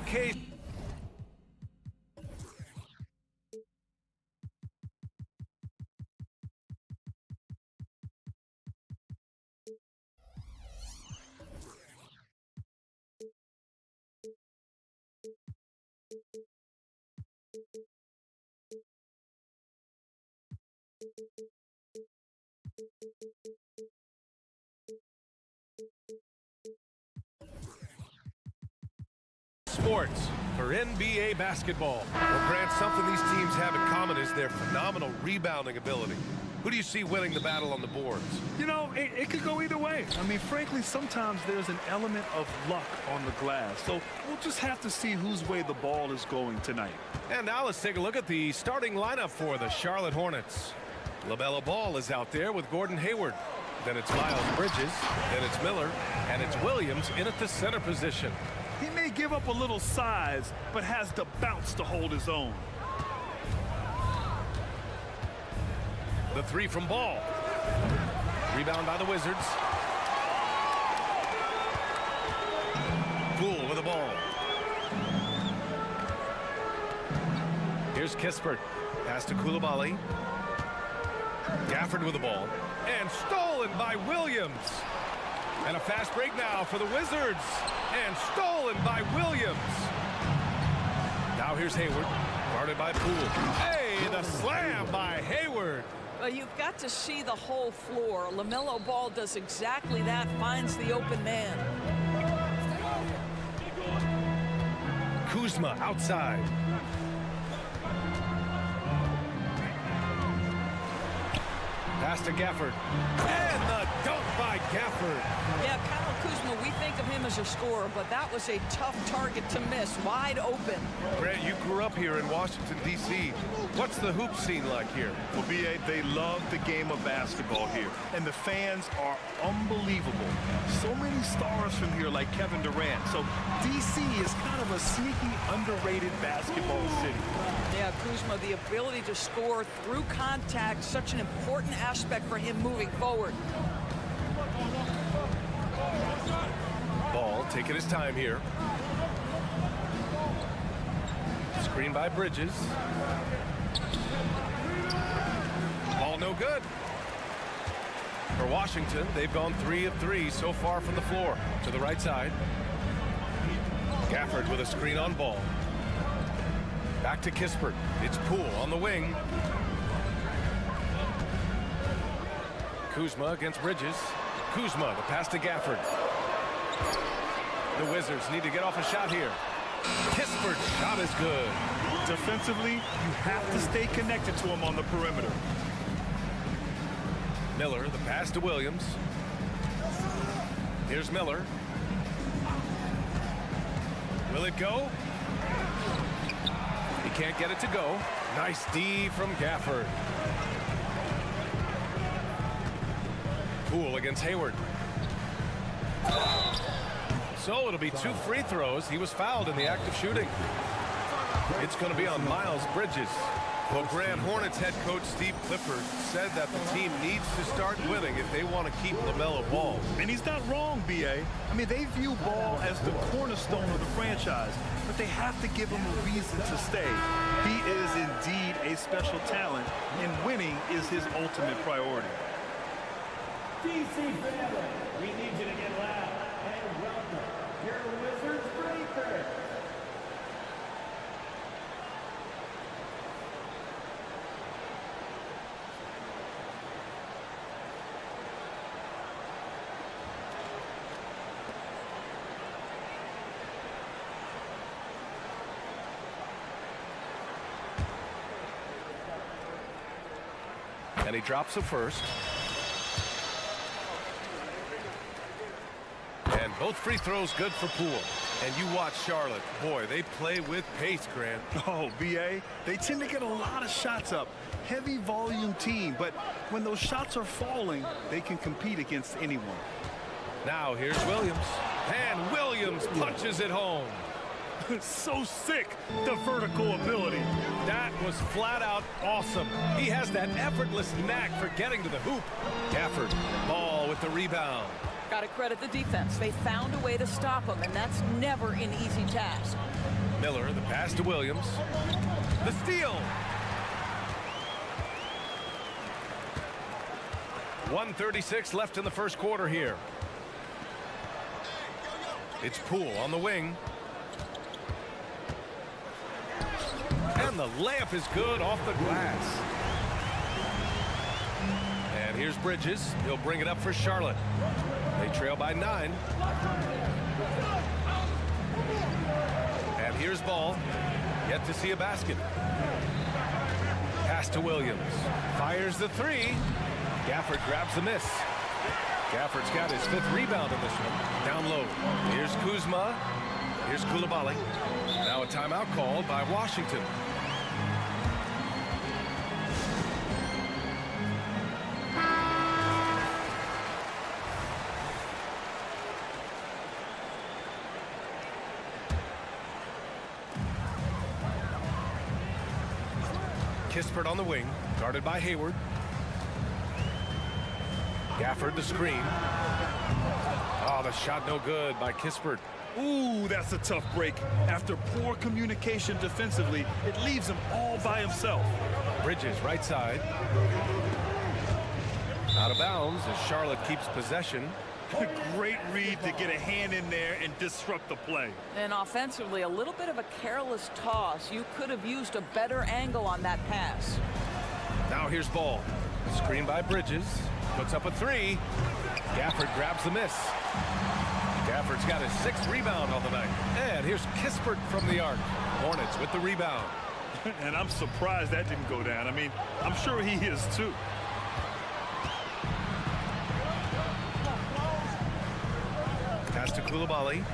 okay. Sports for NBA basketball. Well, Grant, something these teams have in common is their phenomenal rebounding ability. Who do you see winning the battle on the boards? You know, it could go either way. I mean, frankly, sometimes there's an element of luck on the glass. So we'll just have to see whose way the ball is going tonight. And now let's take a look at the starting lineup for the Charlotte Hornets. LaMelo Ball is out there with Gordon Hayward. Then it's Miles Bridges. Then it's Miller. And it's Williams in at the center position. He may give up a little size, but has the bounce to hold his own. The three from Ball. Rebound by the Wizards. Poole with the ball. Here's Kispert. Pass to Coulibaly. Gafford with the ball. And stolen by Williams. And a fast break now for the Wizards. And stolen by Williams. Now here's Hayward. Guarded by Poole. Hey, the slam by Hayward. Well, you've got to see the whole floor. LaMelo Ball does exactly that, finds the open man. Kuzma outside. Pass to Gafford. And the dunk by Gafford. Yeah, Kyle Kuzma, we think of him as a scorer, but that was a tough target to miss, wide open. Grant, you grew up here in Washington, D.C. What's the hoop scene like here? Well, B.A., they love the game of basketball here, and the fans are unbelievable. So many stars from here, like Kevin Durant. So D.C. is kind of a sneaky, underrated basketball city. Yeah, Kuzma, the ability to score through contact, such an important aspect for him moving forward. Ball taking his time here. Screen by Bridges. Ball no good. For Washington, they've gone 3 of 3 so far from the floor. To the right side. Gafford with a screen on Ball. Back to Kispert. It's Poole on the wing. Kuzma against Bridges. Kuzma, the pass to Gafford. The Wizards need to get off a shot here. Kispert's shot is good. Defensively, you have to stay connected to him on the perimeter. Miller, the pass to Williams. Here's Miller. Will it go? He can't get it to go. Nice D from Gafford. Poole against Hayward. So it'll be 2 free throws. He was fouled in the act of shooting. It's going to be on Miles Bridges. Well, Grant, Hornets head coach Steve Clifford said that the team needs to start winning if they want to keep LaMelo Ball. And he's not wrong, B.A. I mean, they view Ball as the cornerstone of the franchise, but they have to give him a reason to stay. He is indeed a special talent, and winning is his ultimate priority. DC family, we need you to get loud and welcome your Wizzards breaker. And he drops the first. And both free throws good for Poole. And you watch Charlotte. Boy, they play with pace, Grant. Oh, B.A., they tend to get a lot of shots up. Heavy volume team, but when those shots are falling, they can compete against anyone. Now here's Williams. And Williams punches it home. So sick, the vertical ability. That was flat out awesome. He has that effortless knack for getting to the hoop. Gafford, Ball with the rebound. Got to credit the defense. They found a way to stop him, and that's never an easy task. Miller, the pass to Williams. The steal. 1:36 left in the first quarter here. It's Poole on the wing. And the layup is good off the glass. And here's Bridges. He'll bring it up for Charlotte. They trail by 9. And here's Ball. Yet to see a basket. Pass to Williams. Fires the 3. Gafford grabs the miss. Gafford's got his 5th rebound in this one. Down low. Here's Kuzma. Here's Coulibaly. Now a timeout called by Washington. Kispert on the wing, guarded by Hayward. Gafford the screen. Oh, the shot no good by Kispert. Ooh, that's a tough break. After poor communication defensively, it leaves him all by himself. Bridges right side. Out of bounds as Charlotte keeps possession. Great read to get a hand in there and disrupt the play. And offensively, a little bit of a careless toss. You could have used a better angle on that pass. Now here's Ball. Screen by Bridges. Puts up a 3. Gafford grabs the miss. Gafford's got his 6th rebound on the night. And here's Kispert from the arc. Hornets with the rebound. And I'm surprised that didn't go down. I mean, I'm sure he is too. Pass to Coulibaly.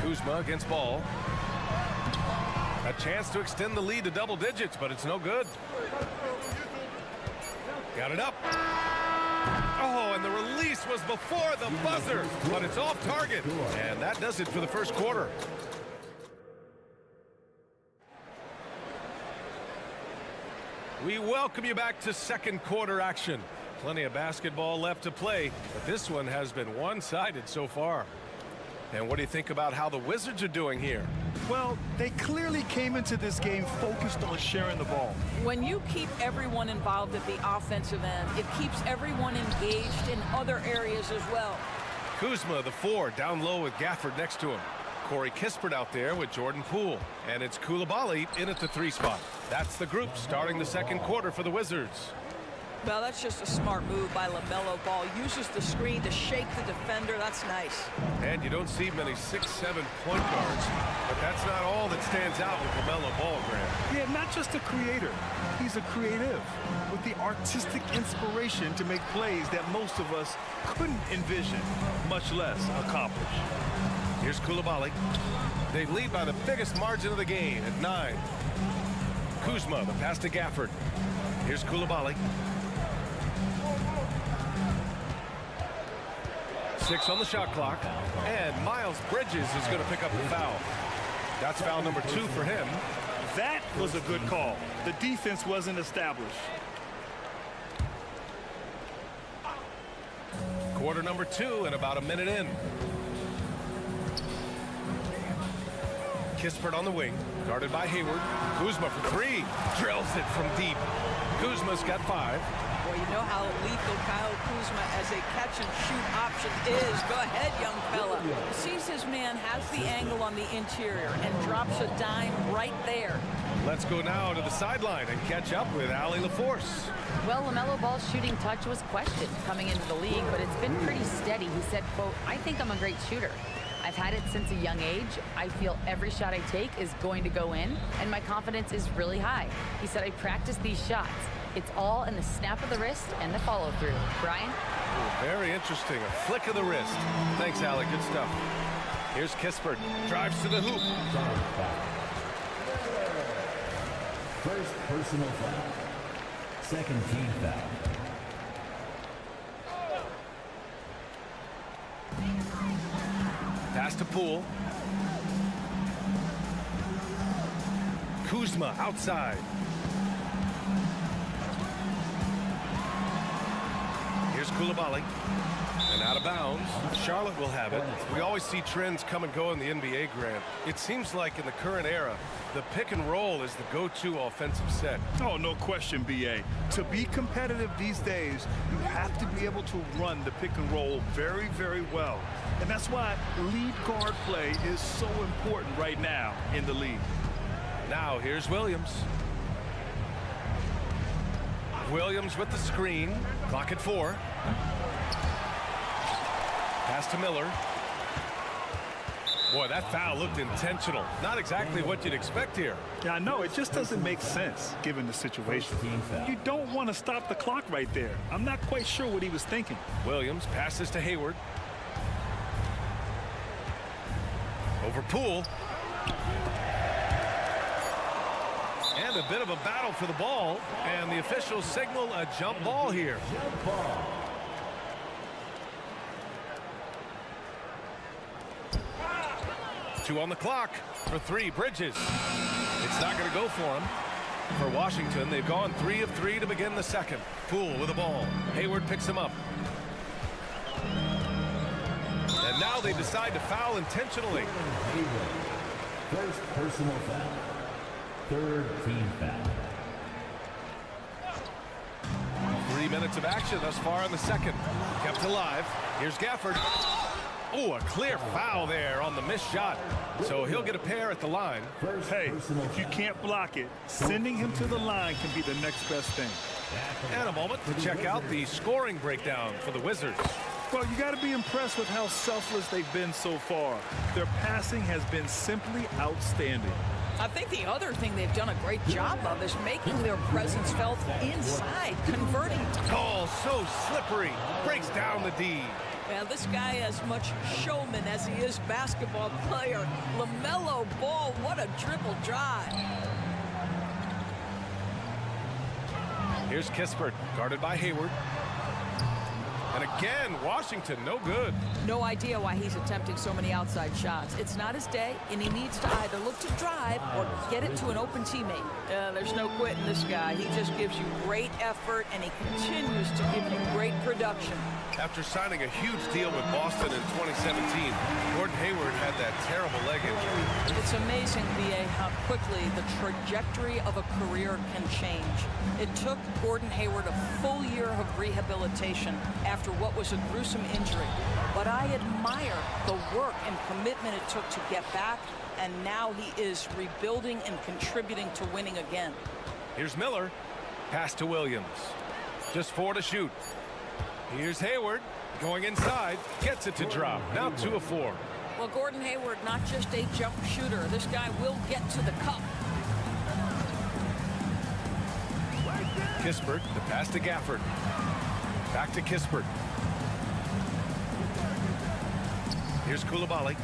Kuzma against Ball. A chance to extend the lead to double digits, but it's no good. Got it up. Oh, and the release was before the buzzer, but it's off target. And that does it for the first quarter. We welcome you back to second quarter action. Plenty of basketball left to play, but this one has been one-sided so far. And what do you think about how the Wizards are doing here? Well, they clearly came into this game focused on sharing the ball. When you keep everyone involved at the offensive end, it keeps everyone engaged in other areas as well. Kuzma, the 4, down low with Gafford next to him. Corey Kispert out there with Jordan Poole. And it's Coulibaly in at the 3 spot. That's the group starting the second quarter for the Wizards. Well, that's just a smart move by LaMelo Ball. Uses the screen to shake the defender. That's nice. And you don't see many 6'7" point guards, but that's not all that stands out with LaMelo Ball, Grant. Yeah, not just a creator. He's a creative with the artistic inspiration to make plays that most of us couldn't envision, much less accomplish. Here's Coulibaly. They lead by the biggest margin of the game at 9. Kuzma, the pass to Gafford. Here's Coulibaly. 6 on the shot clock, and Miles Bridges is going to pick up the foul. That's foul number 2 for him. That was a good call. The defense wasn't established. Quarter number 2 and about a minute in. Kispert on the wing, guarded by Hayward. Kuzma for 3, drills it from deep. Kuzma's got 5. Well, you know how lethal Kyle Kuzma as a catch-and-shoot option is. Go ahead, young fella. Sees his man, has the angle on the interior, and drops a dime right there. Let's go now to the sideline and catch up with Allie LaForce. Well, LaMelo Ball's shooting touch was questioned coming into the league, but it's been pretty steady. He said, quote, "I think I'm a great shooter. I've had it since a young age. I feel every shot I take is going to go in, and my confidence is really high." He said, "I practice these shots. It's all in the snap of the wrist and the follow-through." Brian? Ooh, very interesting. A flick of the wrist. Thanks, Allie. Good stuff. Here's Kispert. Drives to the hoop. First personal foul. Second team foul. Pass to Poole. Kuzma outside. Here's Here's Koulibaly. And out of bounds. Charlotte will have it. We always see trends come and go in the NBA, Grant. It seems like in the current era, the pick and roll is the go-to offensive set. Oh, no question, B.A. To be competitive these days, you have to be able to run the pick and roll very, very well. And that's why lead guard play is so important right now in the league. Now here's Williams. Williams with the screen. Clock at 4. Pass to Miller. Boy, that foul looked intentional. Not exactly what you'd expect here. Yeah, I know. It just doesn't make sense given the situation. You don't want to stop the clock right there. I'm not quite sure what he was thinking. Williams passes to Hayward. Over Poole. And a bit of a battle for the ball. And the officials signal a jump ball here. 2 on the clock for 3. Bridges. It's not going to go for him. For Washington, they've gone 3 of 3 to begin the second. Poole with the ball. Hayward picks him up. And now they decide to foul intentionally. First personal foul. Third team foul. 3 minutes of action thus far in the second. Kept alive. Here's Gafford. Oh, a clear foul there on the missed shot. So he'll get a pair at the line. Hey, if you can't block it, sending him to the line can be the next best thing. And a moment to check out the scoring breakdown for the Wizards. Well, you got to be impressed with how selfless they've been so far. Their passing has been simply outstanding. I think the other thing they've done a great job of is making their presence felt inside, converting. Oh, so slippery. Breaks down the D. Well, this guy as much showman as he is basketball player. LaMelo Ball, what a dribble drive. Here's Kispert, guarded by Hayward. And again, Washington, no good. No idea why he's attempting so many outside shots. It's not his day, and he needs to either look to drive or get it to an open teammate. There's no quitting this guy. He just gives you great effort, and he continues to give you great production. After signing a huge deal with Boston in 2017, Gordon Hayward had that terrible leg injury. It's amazing, B.A., how quickly the trajectory of a career can change. It took Gordon Hayward a full year of rehabilitation after what was a gruesome injury. But I admire the work and commitment it took to get back, and now he is rebuilding and contributing to winning again. Here's Miller. Pass to Williams. Just 4 to shoot. Here's Hayward going inside, gets it to drop. Now 2 of 4. Well, Gordon Hayward, not just a jump shooter. This guy will get to the cup. Kispert, the pass to Gafford. Back to Kispert. Here's Koulibaly.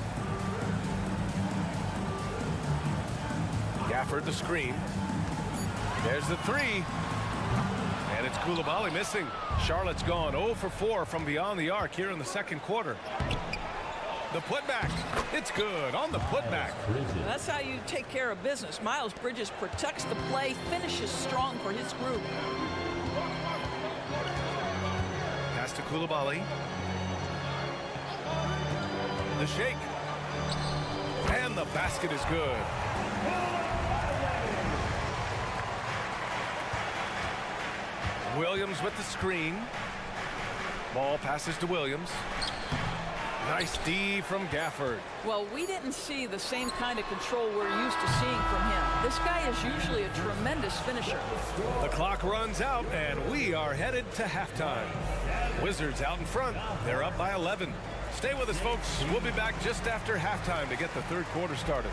Gafford the screen. There's the 3. And it's Koulibaly missing. Charlotte's gone 0 for 4 from beyond the arc here in the second quarter. The putback. It's good on the putback. That's how you take care of business. Miles Bridges protects the play, finishes strong for his group. Pass to Koulibaly. The shake. And the basket is good. Williams with the screen. Ball passes to Williams. Nice D from Gafford. Well, we didn't see the same kind of control we're used to seeing from him. This guy is usually a tremendous finisher. The clock runs out, and we are headed to halftime. Wizards out in front. They're up by 11. Stay with us, folks. We'll be back just after halftime to get the third quarter started.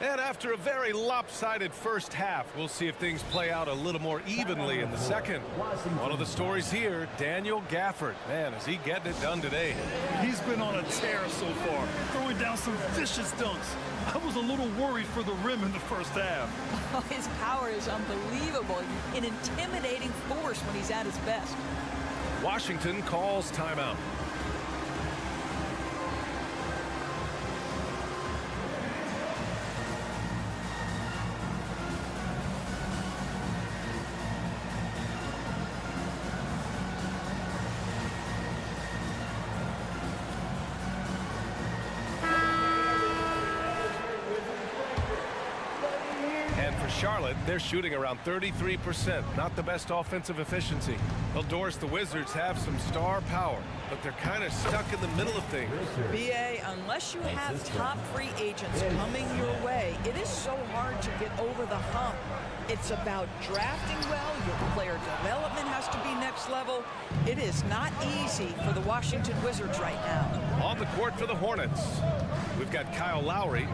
And after a very lopsided first half, we'll see if things play out a little more evenly in the second. One of the stories here, Daniel Gafford. Man, is he getting it done today. He's been on a tear so far, throwing down some vicious dunks. I was a little worried for the rim in the first half. Oh, his power is unbelievable. An intimidating force when he's at his best. Washington calls timeout. Charlotte, they're shooting around 33%. Not the best offensive efficiency. Well, Doris, the Wizards have some star power, but they're kind of stuck in the middle of things. BA, unless you have top free agents coming your way, it is so hard to get over the hump. It's about drafting well. Your player development has to be next level. It is not easy for the Washington Wizards right now. On the court for the Hornets, we've got Kyle Lowry.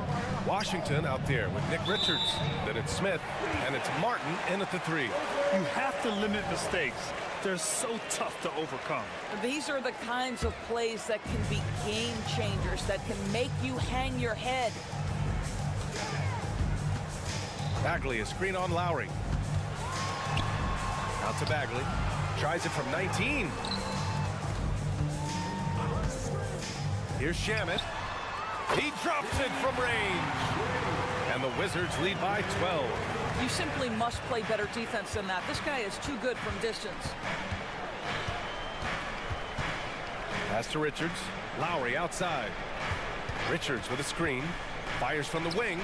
Washington out there with Nick Richards. Then it's Smith, and it's Martin in at the three. You have to limit mistakes. They're so tough to overcome. These are the kinds of plays that can be game changers, that can make you hang your head. Bagley, a screen on Lowry. Out to Bagley. Tries it from 19. Here's Shamet. He drops it from range. And the Wizards lead by 12. You simply must play better defense than that. This guy is too good from distance. Pass to Richards. Lowry outside. Richards with a screen. Fires from the wing.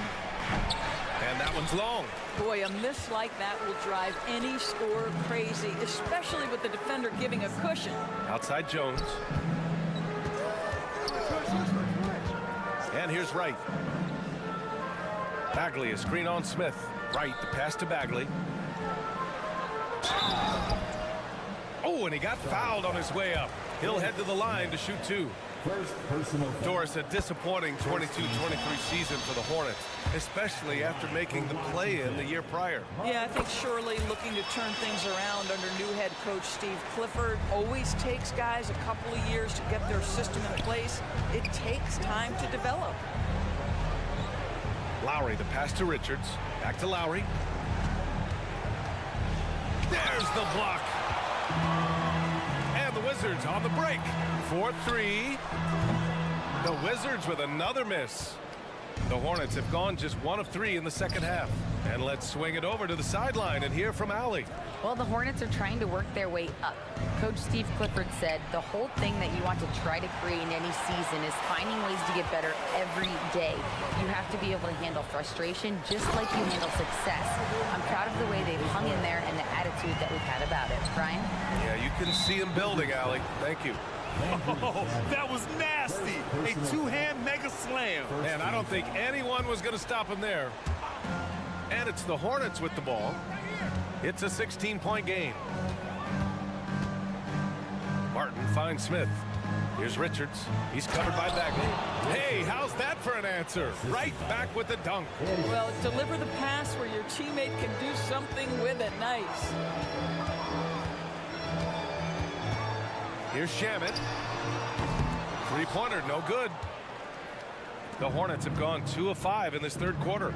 And that one's long. Boy, a miss like that will drive any scorer crazy, especially with the defender giving a cushion. Outside Jones. And here's Wright. Bagley, a screen on Smith. Wright, the pass to Bagley. Oh, and he got fouled on his way up. He'll head to the line to shoot two. Doris, a disappointing 22-23 season for the Hornets, especially after making the play-in the year prior. Yeah, I think surely looking to turn things around under new head coach Steve Clifford. Always takes guys a couple of years to get their system in place. It takes time to develop. Lowry, the pass to Richards. Back to Lowry. There's the block. And the Wizards on the break. 4-3. The Wizards with another miss. The Hornets have gone just 1 of 3 in the second half. And let's swing it over to the sideline and hear from Allie. Well, the Hornets are trying to work their way up. Coach Steve Clifford said the whole thing that you want to try to create in any season is finding ways to get better every day. You have to be able to handle frustration just like you handle success. I'm proud of the way they've hung in there and the attitude that we've had about it. Brian? Yeah, you can see him building, Allie. Thank you. Oh, that was nasty. A two-hand mega slam. And I don't think anyone was going to stop him there. And it's the Hornets with the ball. It's a 16-point game. Martin finds Smith. Here's Richards. He's covered by Bagley. Hey, how's that for an answer? Right back with the dunk. Well, deliver the pass where your teammate can do something with it. Nice. Here's Shamet. Three-pointer, no good. The Hornets have gone 2 of 5 in this third quarter.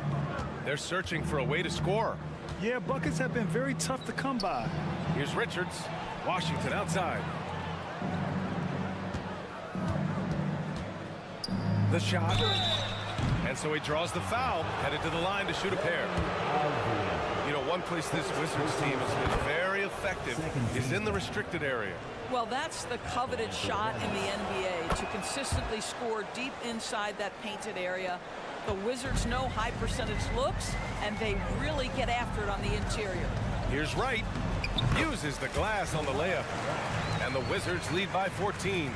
They're searching for a way to score. Yeah, buckets have been very tough to come by. Here's Richards. Washington outside. The shot. And so he draws the foul, headed to the line to shoot a pair. You know, one place this Wizards team has been very effective is in the restricted area. Well, that's the coveted shot in the NBA, to consistently score deep inside that painted area. The Wizards know high percentage looks, and they really get after it on the interior. Here's Wright. Uses the glass on the layup. And the Wizards lead by 14.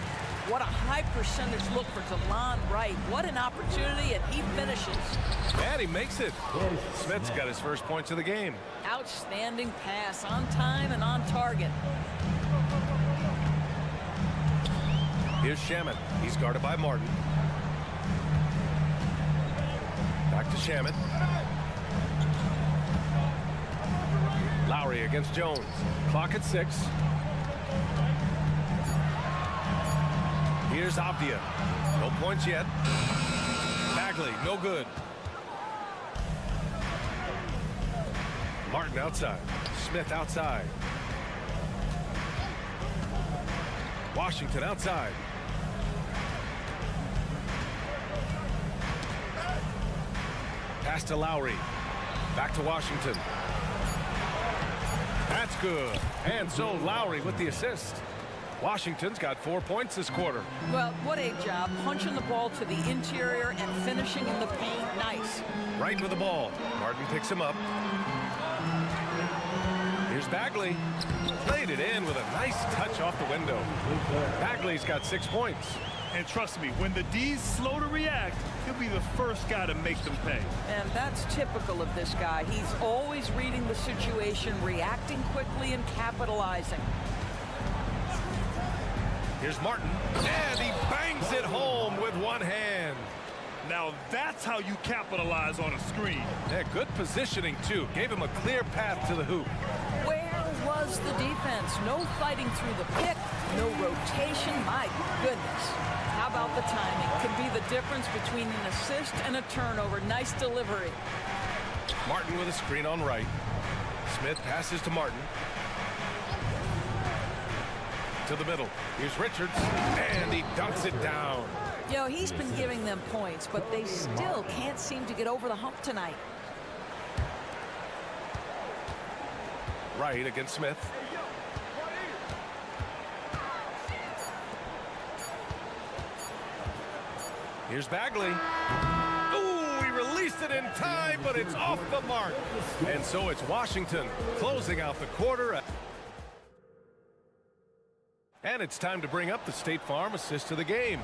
What a high percentage look for DeLon Wright. What an opportunity, and he finishes. And he makes it. Smith's got his first points of the game. Outstanding pass, on time and on target. Here's Shamet. He's guarded by Martin. Back to Shamet. Lowry against Jones. Clock at 6. Here's Avdia. No points yet. Bagley, no good. Martin outside. Smith outside. Washington outside. Pass to Lowry. Back to Washington. That's good. And so Lowry with the assist. Washington's got 4 points this quarter. Well, what a job punching the ball to the interior and finishing in the paint. Nice. Right with the ball. Martin picks him up. Here's Bagley. Played it in with a nice touch off the window. Bagley's got 6 points. And trust me, when the D's slow to react, he'll be the first guy to make them pay. And that's typical of this guy. He's always reading the situation, reacting quickly and capitalizing. Here's Martin. And he bangs it home with one hand. Now that's how you capitalize on a screen. Yeah, good positioning, too. Gave him a clear path to the hoop. Where was the defense? No fighting through the pick, no rotation. My goodness. How about the timing? Could be the difference between an assist and a turnover. Nice delivery. Martin with a screen on right. Smith passes to Martin. To the middle. Here's Richards. And he dunks it down. You know, he's been giving them points, but they still can't seem to get over the hump tonight. Right against Smith. Here's Bagley. Ooh, he released it in time, but it's off the mark. And so it's Washington closing out the quarter. And it's time to bring up the State Farm assist of the game.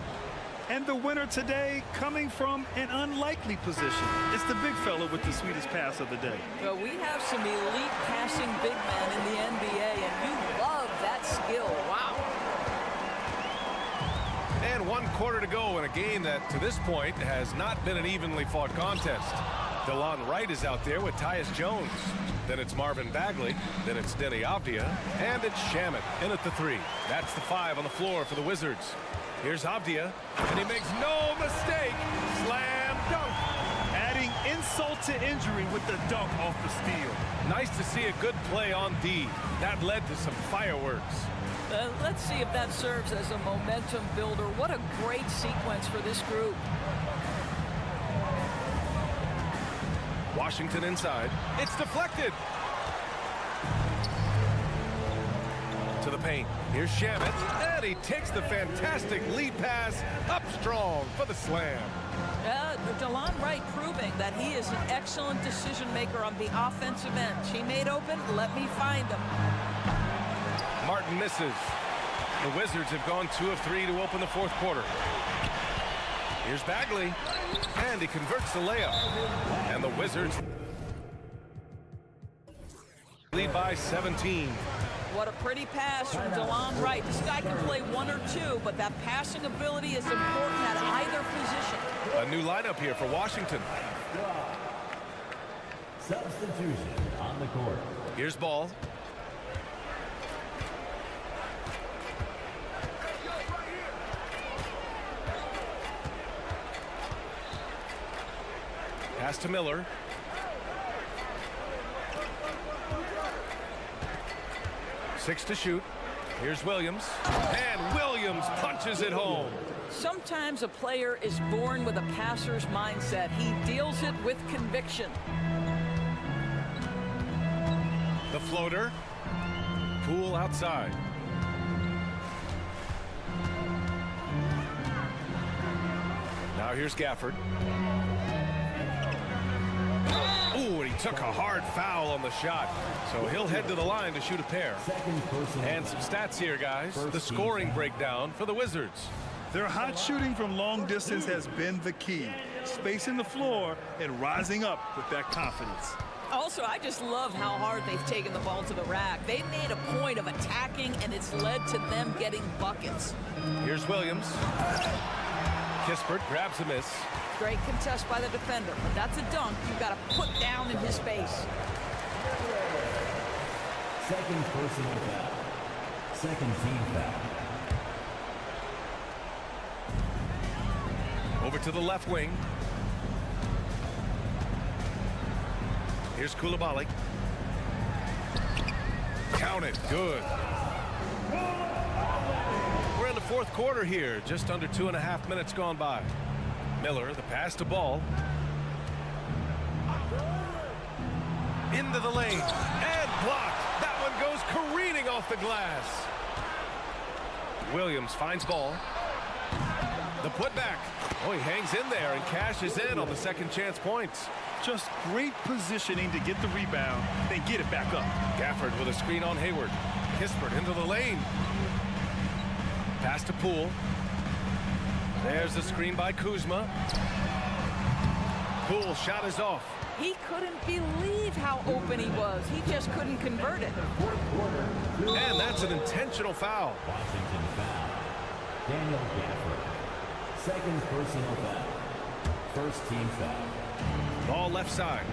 And the winner today coming from an unlikely position. It's the big fella with the sweetest pass of the day. Well, we have some elite passing big men in the NBA, and you love that skill. Wow. And 1 quarter to go in a game that, to this point, has not been an evenly fought contest. DeLon Wright is out there with Tyus Jones. Then it's Marvin Bagley. Then it's Denny Avdia. And it's Shamet in at the 3. That's the 5 on the floor for the Wizards. Here's Avdia, and he makes no mistake. Slam dunk. Adding insult to injury with the dunk off the steal. Nice to see a good play on D. That led to some fireworks. Let's see if that serves as a momentum builder. What a great sequence for this group. Washington inside. It's deflected. To the paint. Here's Shamet. And he takes the fantastic lead pass up strong for the slam. DeLon Wright proving that he is an excellent decision maker on the offensive end. She made open. Let me find him. Martin misses. The Wizards have gone 2 of 3 to open the 4th quarter. Here's Bagley. And he converts the layup. And the Wizards lead by 17. What a pretty pass from DeLon Wright. This guy can play 1 or 2, but that passing ability is important at either position. A new lineup here for Washington. Substitution on the court. Here's Ball. Pass to Miller. Six to shoot. Here's Williams. And Williams punches it home. Sometimes a player is born with a passer's mindset. He deals it with conviction. The floater. Poole outside. Now here's Gafford. Ooh, and he took a hard foul on the shot. So he'll head to the line to shoot a pair. And some stats here, guys. The scoring breakdown for the Wizards. Their hot shooting from long distance has been the key. Spacing the floor and rising up with that confidence. Also, I just love how hard they've taken the ball to the rack. They made a point of attacking, and it's led to them getting buckets. Here's Williams. Kispert grabs a miss. Great contest by the defender, but that's a dunk you've got to put down in his face. Second personal foul. Second team foul. Over to the left wing. Here's Koulibaly. Count it. Good. We're in the fourth quarter here. Just under 2.5 minutes gone by. Miller, the pass to Ball. Into the lane. And blocked. That one goes careening off the glass. Williams finds Ball. The putback. Oh, he hangs in there and cashes in on the second chance points. Just great positioning to get the rebound, then get it back up. Gafford with a screen on Hayward. Kispert into the lane. Pass to Poole. There's the screen by Kuzma. Poole shot is off. He couldn't believe how open he was. He just couldn't convert it. And that's an intentional foul. Washington foul. Daniel Gafford. Second personal foul. First team foul. Ball left side.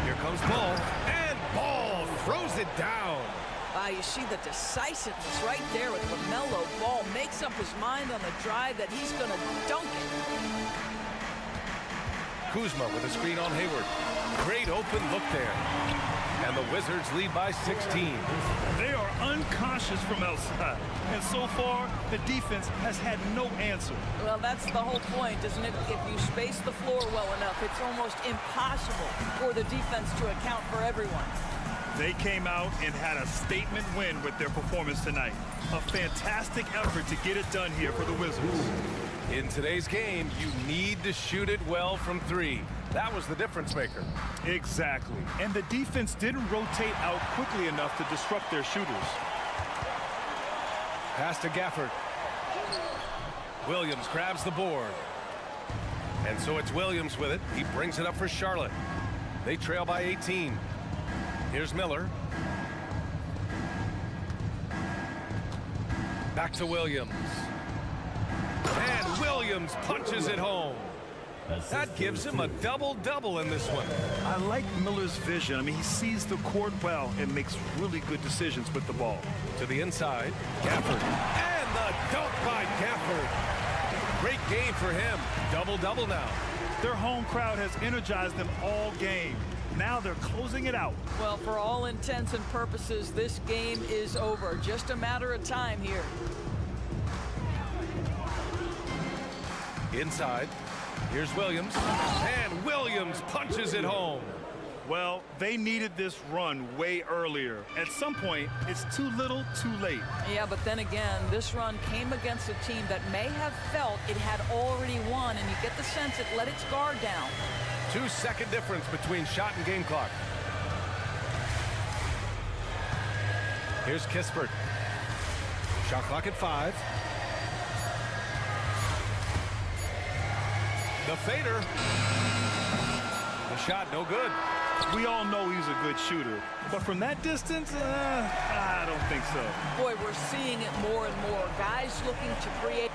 Here comes Ball. And Ball throws it down. You see the decisiveness right there with LaMelo Ball. Makes up his mind on the drive that he's going to dunk it. Kuzma with a screen on Hayward. Great open look there. And the Wizards lead by 16. They are unconscious from outside. And so far, the defense has had no answer. Well, that's the whole point, isn't it? If you space the floor well enough, it's almost impossible for the defense to account for everyone. They came out and had a statement win with their performance tonight. A fantastic effort to get it done here for the Wizards. In today's game, you need to shoot it well from three. That was the difference maker. Exactly. And the defense didn't rotate out quickly enough to disrupt their shooters. Pass to Gafford. Williams grabs the board. And so it's Williams with it. He brings it up for Charlotte. They trail by 18. Here's Miller. Back to Williams. And Williams punches it home. That gives him a double-double in this one. I like Miller's vision. I mean, he sees the court well and makes really good decisions with the ball. To the inside, Gafford. And the dunk by Gafford. Great game for him. Double-double now. Their home crowd has energized them all game. Now they're closing it out. Well, for all intents and purposes, this game is over. Just a matter of time here. Inside, here's Williams. And Williams punches it home. Well, they needed this run way earlier. At some point, it's too little, too late. Yeah, but then again, this run came against a team that may have felt it had already won, and you get the sense it let its guard down. 2-second difference between shot and game clock. Here's Kispert. Shot clock at 5. The fader. The shot no good. We all know he's a good shooter, but from that distance, I don't think so. Boy, we're seeing it more and more. Guys looking to create.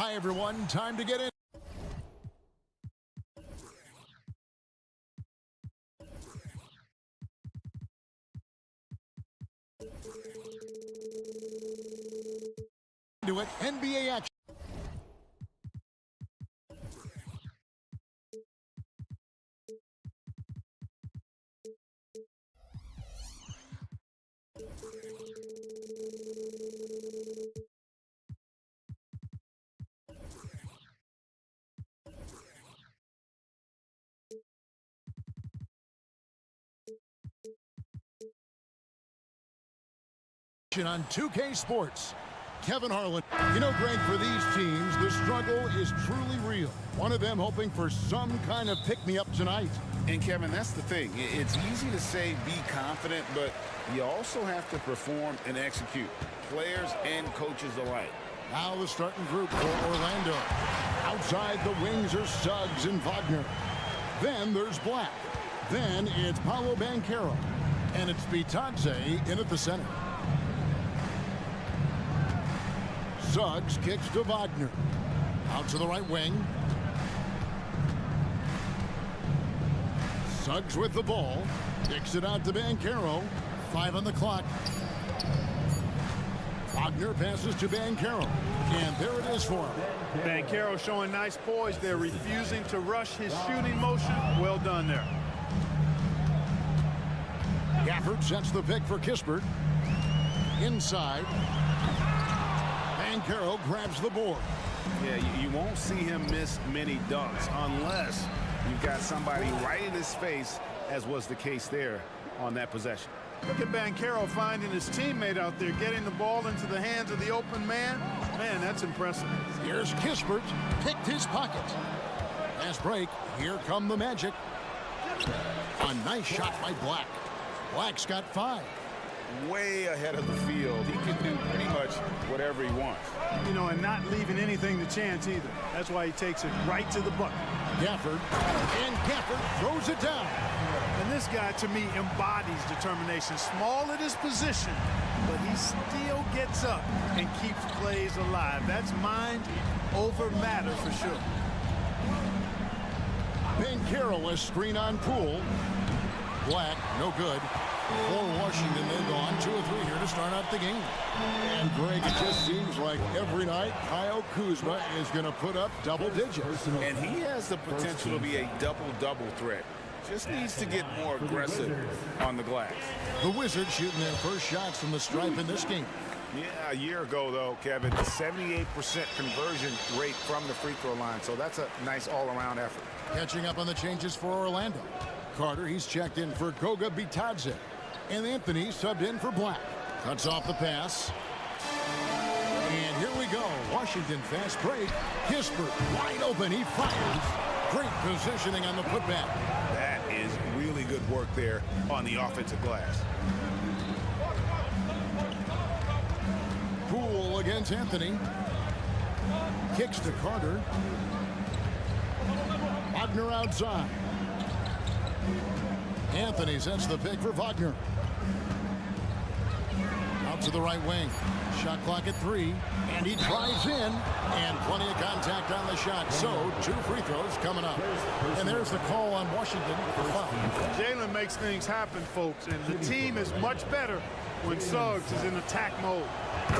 Hi, everyone. Time to get in. To it, NBA action. On 2K Sports. Kevin Harlan. You know, Greg, for these teams, the struggle is truly real. One of them hoping for some kind of pick-me-up tonight. And, Kevin, that's the thing. It's easy to say be confident, but you also have to perform and execute, players and coaches alike. Now the starting group for Orlando. Outside the wings are Suggs and Wagner. Then there's Black. Then it's Paolo Banchero. And it's Bitadze in at the center. Suggs kicks to Wagner. Out to the right wing. Suggs with the ball. Kicks it out to Banchero. 5 on the clock. Wagner passes to Banchero. And there it is for him. Banchero showing nice poise there, refusing to rush his shooting motion. Well done there. Gafford sets the pick for Kispert. Inside. Banchero grabs the board. Yeah, you won't see him miss many dunks unless you've got somebody right in his face, as was the case there on that possession. Look at Banchero finding his teammate out there, getting the ball into the hands of the open man. Man, that's impressive. Here's Kispert, picked his pocket. Last break, here come the Magic. A nice shot by Black. Black's got 5. Way ahead of the field. He can do pretty much whatever he wants. You know, and not leaving anything to chance either. That's why he takes it right to the bucket. Gafford, and Gafford throws it down. And this guy, to me, embodies determination. Small at his position, but he still gets up and keeps plays alive. That's mind over matter for sure. Banchero, a screen on Poole. Black, no good. For Washington, they've gone 2 or 3 here to start out the game. And, Greg, it just seems like every night Kyle Kuzma is going to put up double digits. And he has the potential to be a double-double threat. Just needs to get more aggressive on the glass. The Wizards shooting their first shots from the stripe in this game. Yeah, a year ago, though, Kevin, 78% conversion rate from the free throw line. So that's a nice all-around effort. Catching up on the changes for Orlando. Carter, he's checked in for Goga Bitadze. And Anthony subbed in for Black. Cuts off the pass. And here we go. Washington fast break. Kispert wide open. He fires. Great positioning on the putback. That is really good work there on the offensive glass. Poole against Anthony. Kicks to Carter. Wagner outside. Anthony sets the pick for Wagner. Out to the right wing. Shot clock at 3. And he drives in. And plenty of contact on the shot. So 2 free throws coming up. And there's the call on Washington for foul. Jalen makes things happen, folks. And the team is much better when Suggs is in attack mode.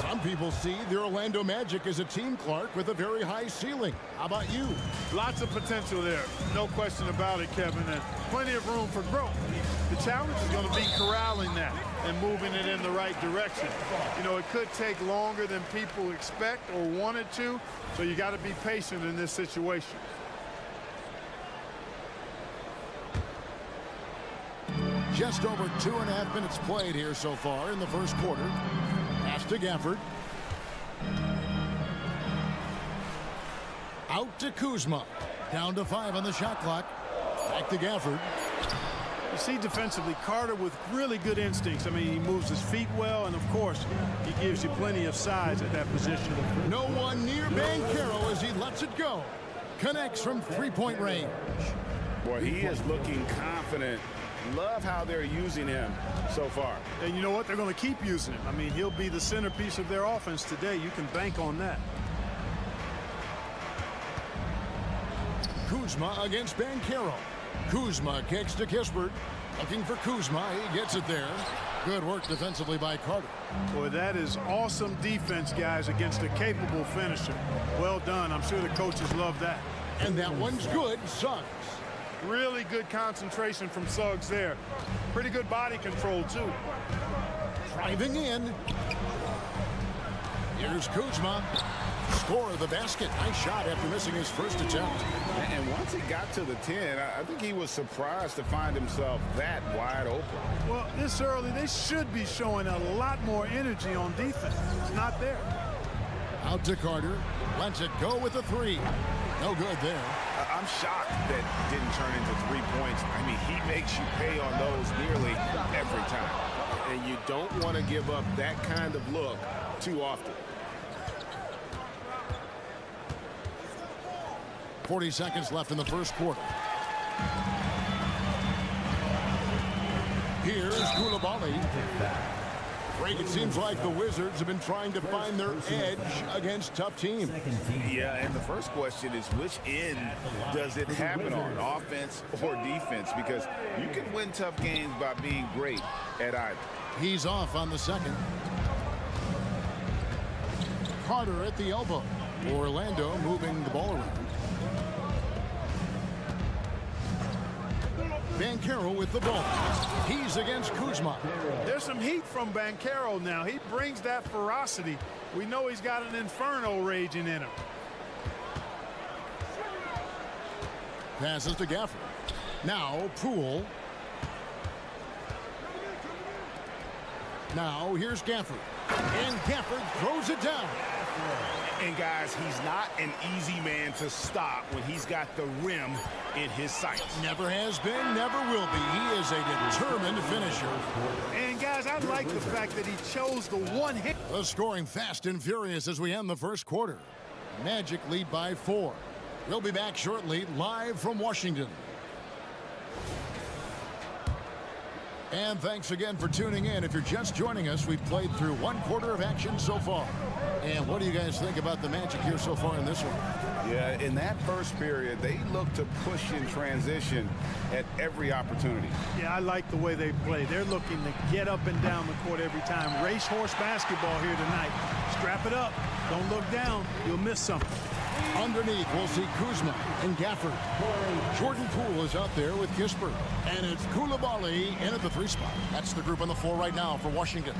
Some people see the Orlando Magic as a team, Clark, with a very high ceiling. How about you? Lots of potential there. No question about it, Kevin. And plenty of room for growth. The challenge is going to be corralling that and moving it in the right direction. You know, it could take longer than people expect or wanted to, so you got to be patient in this situation. Just over 2.5 minutes played here so far in the first quarter. Pass to Gafford. Out to Kuzma. Down to 5 on the shot clock. Back to Gafford. You see defensively, Carter with really good instincts. I mean, he moves his feet well, and of course, he gives you plenty of size at that position. No one near Banchero as he lets it go. Connects from 3-point range. Boy, he is looking confident. Love how they're using him so far. And you know what? They're going to keep using him. I mean, he'll be the centerpiece of their offense today. You can bank on that. Kuzma against Banchero. Kuzma kicks to Kispert. Looking for Kuzma. He gets it there. Good work defensively by Carter. Boy, that is awesome defense, guys, against a capable finisher. Well done. I'm sure the coaches love that. And that one's good. Suggs. Really good concentration from Suggs there. Pretty good body control, too. Driving in. Here's Kuzma. Score of the basket. Nice shot after missing his first attempt. And once he got to the 10, I think he was surprised to find himself that wide open. Well, this early, they should be showing a lot more energy on defense. It's not there. Out to Carter. Lets it go with a three. No good there. I'm shocked that didn't turn into 3 points. I mean, he makes you pay on those nearly every time. And you don't want to give up that kind of look too often. 40 seconds left in the first quarter. Here's Koulibaly. Greg, it seems like the Wizards have been trying to find their edge against tough teams. Yeah, and the first question is which end does it happen on, offense or defense? Because you can win tough games by being great at either. He's off on the second. Carter at the elbow. Orlando moving the ball around. Banchero with the ball. He's against Kuzma. There's some heat from Banchero now. He brings that ferocity. We know he's got an inferno raging in him. Passes to Gafford. Now Poole. Now here's Gafford. And Gafford throws it down. And guys, he's not an easy man to stop when he's got the rim in his sights. Never has been, never will be. He is a determined finisher. And guys, I like the fact that he chose the one hit. The scoring fast and furious as we end the first quarter. Magic lead by 4. We'll be back shortly, live from Washington. And thanks again for tuning in. If you're just joining us, we've played through 1 quarter of action so far. And what do you guys think about the Magic here so far in this one? Yeah, in that first period, they look to push in transition at every opportunity. Yeah, I like the way they play. They're looking to get up and down the court every time. Racehorse basketball here tonight. Strap it up. Don't look down. You'll miss something. Underneath, we'll see Kuzma and Gafford. Jordan Poole is out there with Kispert. And it's Koulibaly in at the 3 spot. That's the group on the floor right now for Washington.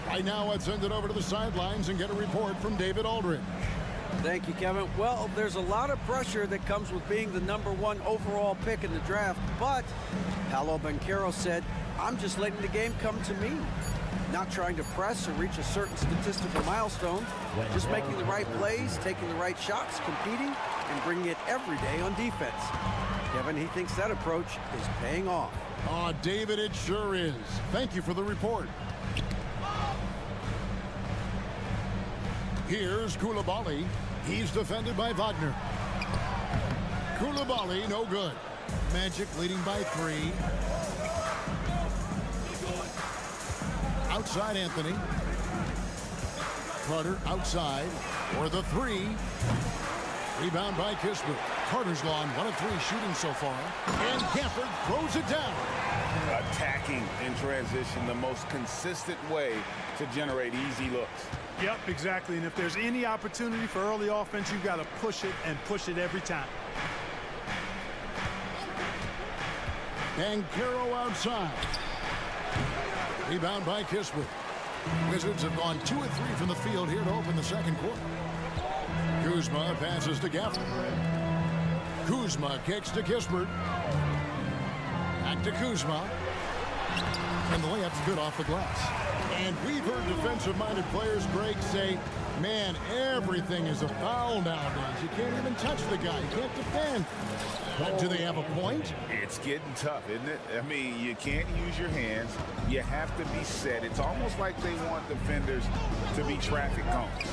Right now, let's send it over to the sidelines and get a report from David Aldridge. Thank you, Kevin. Well, there's a lot of pressure that comes with being the #1 overall pick in the draft, but Paolo Banchero said, I'm just letting the game come to me. Not trying to press or reach a certain statistical milestone, just making the right plays, taking the right shots, competing, and bringing it every day on defense. Kevin, he thinks that approach is paying off. Oh, David, it sure is. Thank you for the report. Here's Koulibaly. He's defended by Wagner. Koulibaly, no good. Magic leading by 3. Outside Anthony. Carter outside for the 3. Rebound by Kispert. Carter's gone 1 of 3 shooting so far. And Gafford throws it down. Attacking in transition, the most consistent way to generate easy looks. Yep, exactly. And if there's any opportunity for early offense, you've got to push it and push it every time. Banchero outside. Rebound by Kispert. Wizards have gone 2 of 3 from the field here to open the second quarter. Kuzma passes to Gafford. Kuzma kicks to Kispert. Back to Kuzma. And the layup's good off the glass. And we've heard defensive-minded players, Greg, say, man, everything is a foul nowadays. You can't even touch the guy. You can't defend. But do they have a point? It's getting tough, isn't it? I mean, you can't use your hands. You have to be set. It's almost like they want defenders to be traffic cones.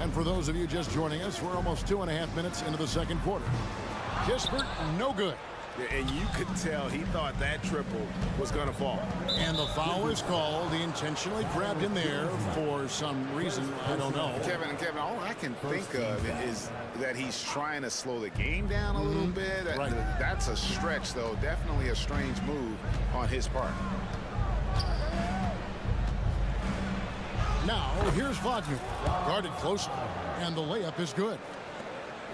And for those of you just joining us, we're almost 2.5 minutes into the second quarter. Kispert, no good. And you could tell he thought that triple was going to fall. And the foul is called. He intentionally grabbed in there for some reason. I don't know. Kevin, all I can think of is that he's trying to slow the game down a little bit. Right. That's a stretch, though. Definitely a strange move on his part. Now, here's Wagner. Guarded closely, and the layup is good.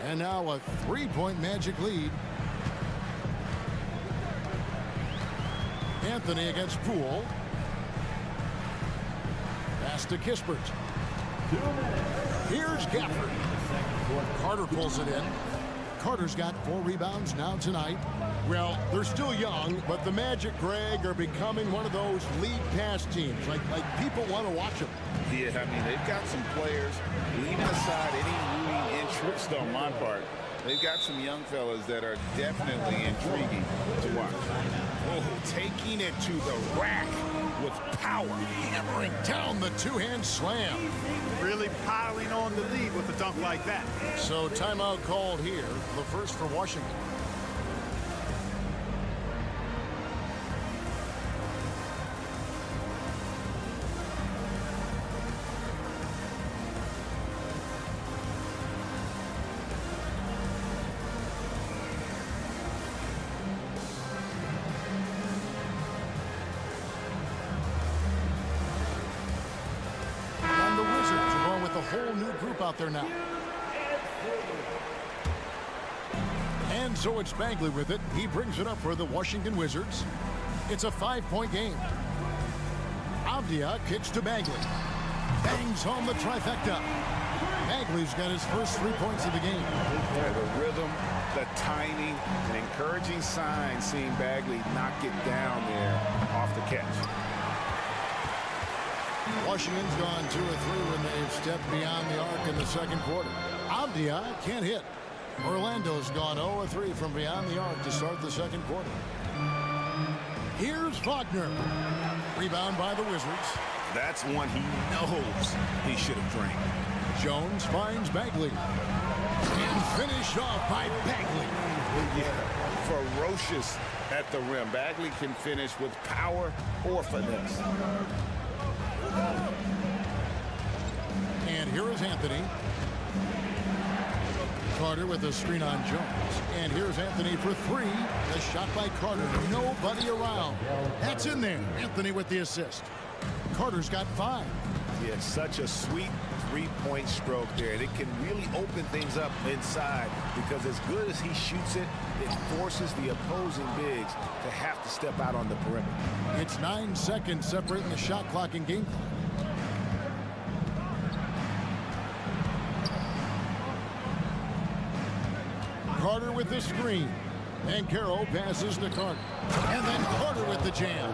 And now a three-point Magic lead. Anthony against Poole. Pass to Kispert. Here's Gafford. Carter pulls it in. Carter's got 4 rebounds now tonight. Well, they're still young, but the Magic, Greg, are becoming one of those league pass teams. Like people want to watch them. Yeah, I mean, they've got some players, leaving aside any rooting interest on my part, they've got some young fellas that are definitely intriguing to watch. Oh, taking it to the rack with power. Hammering down the two-hand slam. Really piling on the lead with a dunk like that. So timeout called here, the first for Washington. Whole new group out there now. And so it's Bagley with it. He brings it up for the Washington Wizards. It's a 5-point game. Avdia kicks to Bagley. Bangs home the trifecta. Bagley's got his first 3 points of the game. Yeah, the rhythm, the timing, an encouraging sign seeing Bagley knock it down there off the catch. Washington's gone 2 of 3 when they've stepped beyond the arc in the second quarter. Avdia can't hit. Orlando's gone 0 of 3 from beyond the arc to start the second quarter. Here's Wagner. Rebound by the Wizards. That's one he knows he should have drained. Jones finds Bagley. And finished off by Bagley. Yeah, ferocious at the rim. Bagley can finish with power or finesse. And here is Anthony. Carter with a screen on Jones. And here's Anthony for 3. The shot by Carter. Nobody around. That's in there. Anthony with the assist. Carter's got 5. Yeah, such a sweet 3-point stroke there. And it can really open things up inside because as good as he shoots it, it forces the opposing bigs to have to step out on the perimeter. It's 9 seconds separating the shot clock and game clock. Carter with the screen. And Carroll passes to Carter. And then Carter with the jam.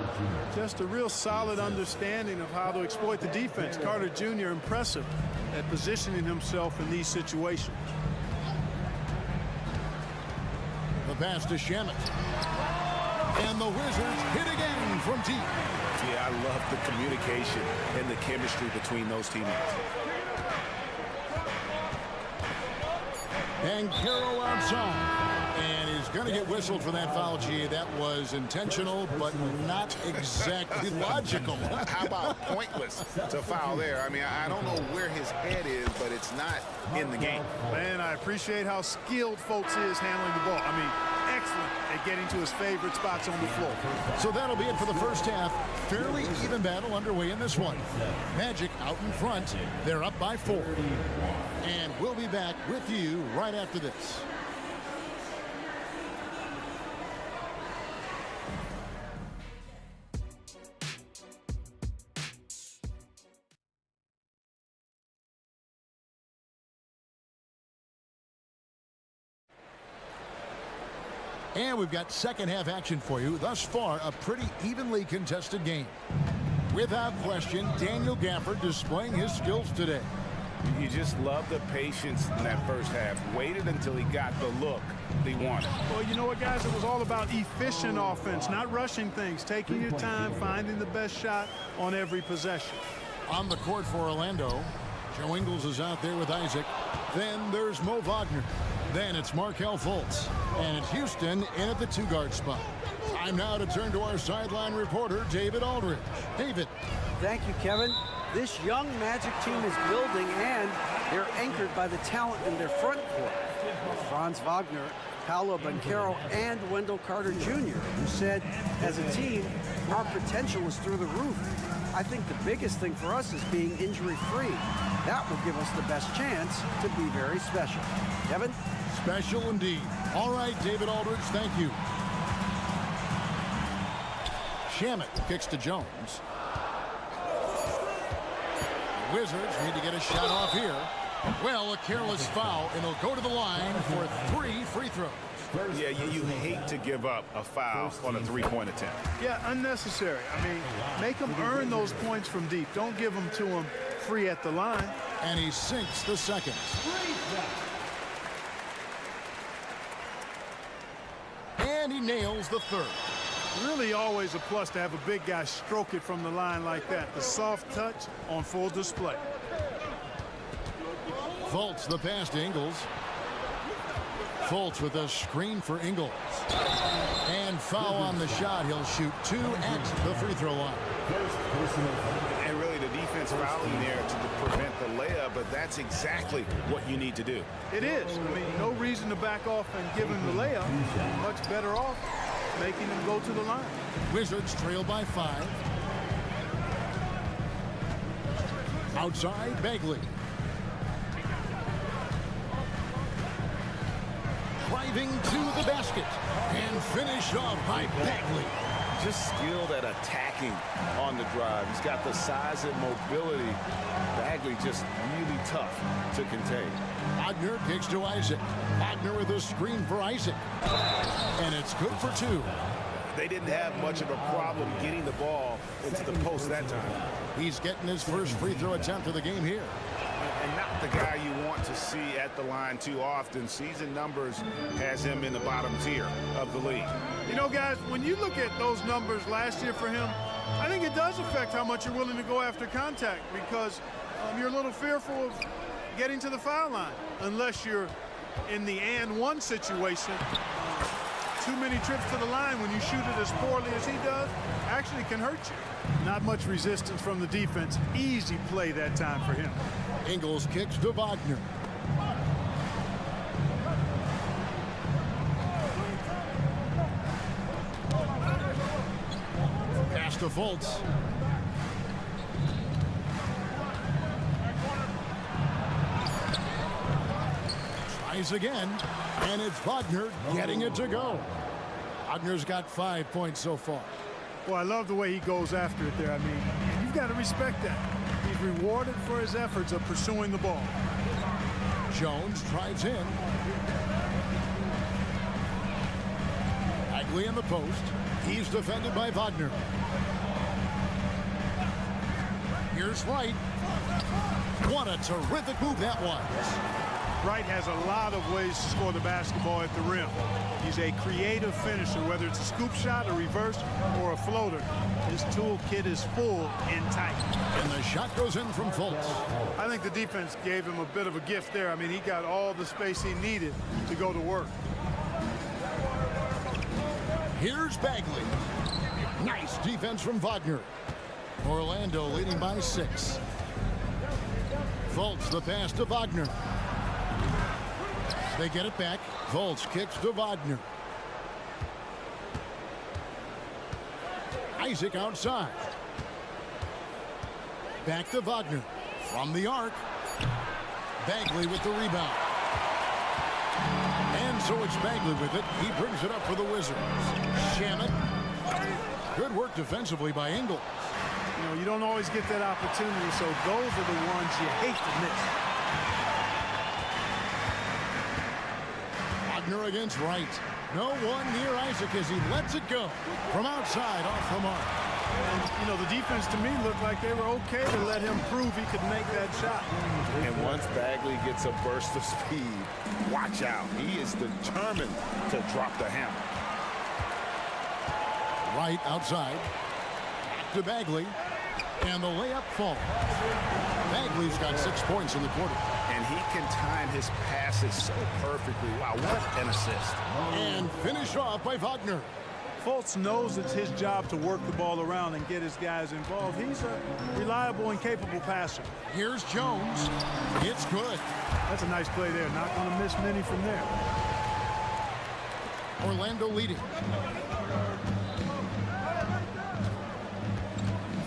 Just a real solid understanding of how to exploit the defense. Carter Jr. impressive at positioning himself in these situations. The pass to Shamet. And the Wizards hit again from deep. Yeah, I love the communication and the chemistry between those teammates. And Carroll outside. And he's going to get whistled for that foul, G. That was intentional, but not exactly logical. How about pointless to foul there? I mean, I don't know where his head is, but it's not in the game. Man, I appreciate how skilled folks is handling the ball. I mean, excellent at getting to his favorite spots on the floor. So that'll be it for the first half. Fairly even battle underway in this one. Magic out in front. They're up by 4. And we'll be back with you right after this. And we've got second half action for you. Thus far, a pretty evenly contested game. Without question, Daniel Gafford displaying his skills today. You just love the patience in that first half. Waited until he got the look he wanted. Well, you know what, guys? It was all about efficient offense, not rushing things, taking your time, finding the best shot on every possession. On the court for Orlando, Joe Ingles is out there with Isaac. Then there's Mo Wagner. Then it's Markelle Fultz. And it's Houston in at the 2-guard spot. Time now to turn to our sideline reporter, David Aldridge. David. Thank you, Kevin. This young Magic team is building, and they're anchored by the talent in their front court. Franz Wagner, Paolo Banchero, and Wendell Carter Jr., who said, as a team, our potential is through the roof. I think the biggest thing for us is being injury-free. That will give us the best chance to be very special. Kevin? Special indeed. All right, David Aldridge, thank you. Shamet kicks to Jones. Wizards need to get a shot off here. Well, a careless foul, and they'll go to the line for 3 free throws. Yeah, you hate to give up a foul on a three-point attempt. Yeah, unnecessary. I mean, make them earn those points from deep. Don't give them to them free at the line. And he sinks the second. And he nails the third. Really always a plus to have a big guy stroke it from the line like that. The soft touch on full display. Fultz the pass to Ingles. Fultz with a screen for Ingles. And foul on the shot. He'll shoot 2 at the free throw line. And really the defense fouling there to prevent the layup, but that's exactly what you need to do. It is. I mean, no reason to back off and give him the layup. Much better off making him go to the line. Wizards trail by 5. Outside, Bagley. Driving to the basket and finished off by Bagley. Just skilled at attacking on the drive. He's got the size and mobility. Bagley just really tough to contain. Wagner kicks to Isaac. Wagner with a screen for Isaac. And it's good for 2. They didn't have much of a problem getting the ball into the post that time. He's getting his first free throw attempt of the game here. And not the guy you want to see at the line too often. Season numbers has him in the bottom tier of the league. You know, guys, when you look at those numbers last year for him, I think it does affect how much you're willing to go after contact, because you're a little fearful of getting to the foul line unless you're in the and one situation. Too many trips to the line when you shoot it as poorly as he does actually can hurt you. Not much resistance from the defense. Easy play that time for him. Ingles kicks to Wagner. Pass to Fultz. Tries again, and it's Wagner getting it to go. Wagner's got 5 points so far. Well, I love the way he goes after it there. I mean, you've got to respect that. He's rewarded for his efforts of pursuing the ball. Jones drives in. Bagley in the post. He's defended by Wagner. Here's Wright. What a terrific move that was. Wright has a lot of ways to score the basketball at the rim. He's a creative finisher, whether it's a scoop shot, a reverse, or a floater. His toolkit is full and tight. And the shot goes in from Fultz. I think the defense gave him a bit of a gift there. I mean, he got all the space he needed to go to work. Here's Bagley. Nice defense from Wagner. Orlando leading by 6. Fultz the pass to Wagner. They get it back. Fultz kicks to Wagner. Isaac outside. Back to Wagner. From the arc. Bagley with the rebound. And so it's Bagley with it. He brings it up for the Wizards. Shamet. Good work defensively by Ingles. You know, you don't always get that opportunity, so those are the ones you hate to miss. Wagner against Wright. No one near Isaac as he lets it go from outside off the mark. And, you know, the defense to me looked like they were okay to let him prove he could make that shot. And once Bagley gets a burst of speed, watch out. He is determined to drop the hammer. Wright outside. Back to Bagley. And the layup falls. Bagley's got 6 points in the quarter. and he can time his passes so perfectly. Wow, what an assist. And finish off by Wagner. Fultz knows it's his job to work the ball around and get his guys involved. He's a reliable and capable passer. Here's Jones. It's good. That's a nice play there. Not going to miss many from there. Orlando leading.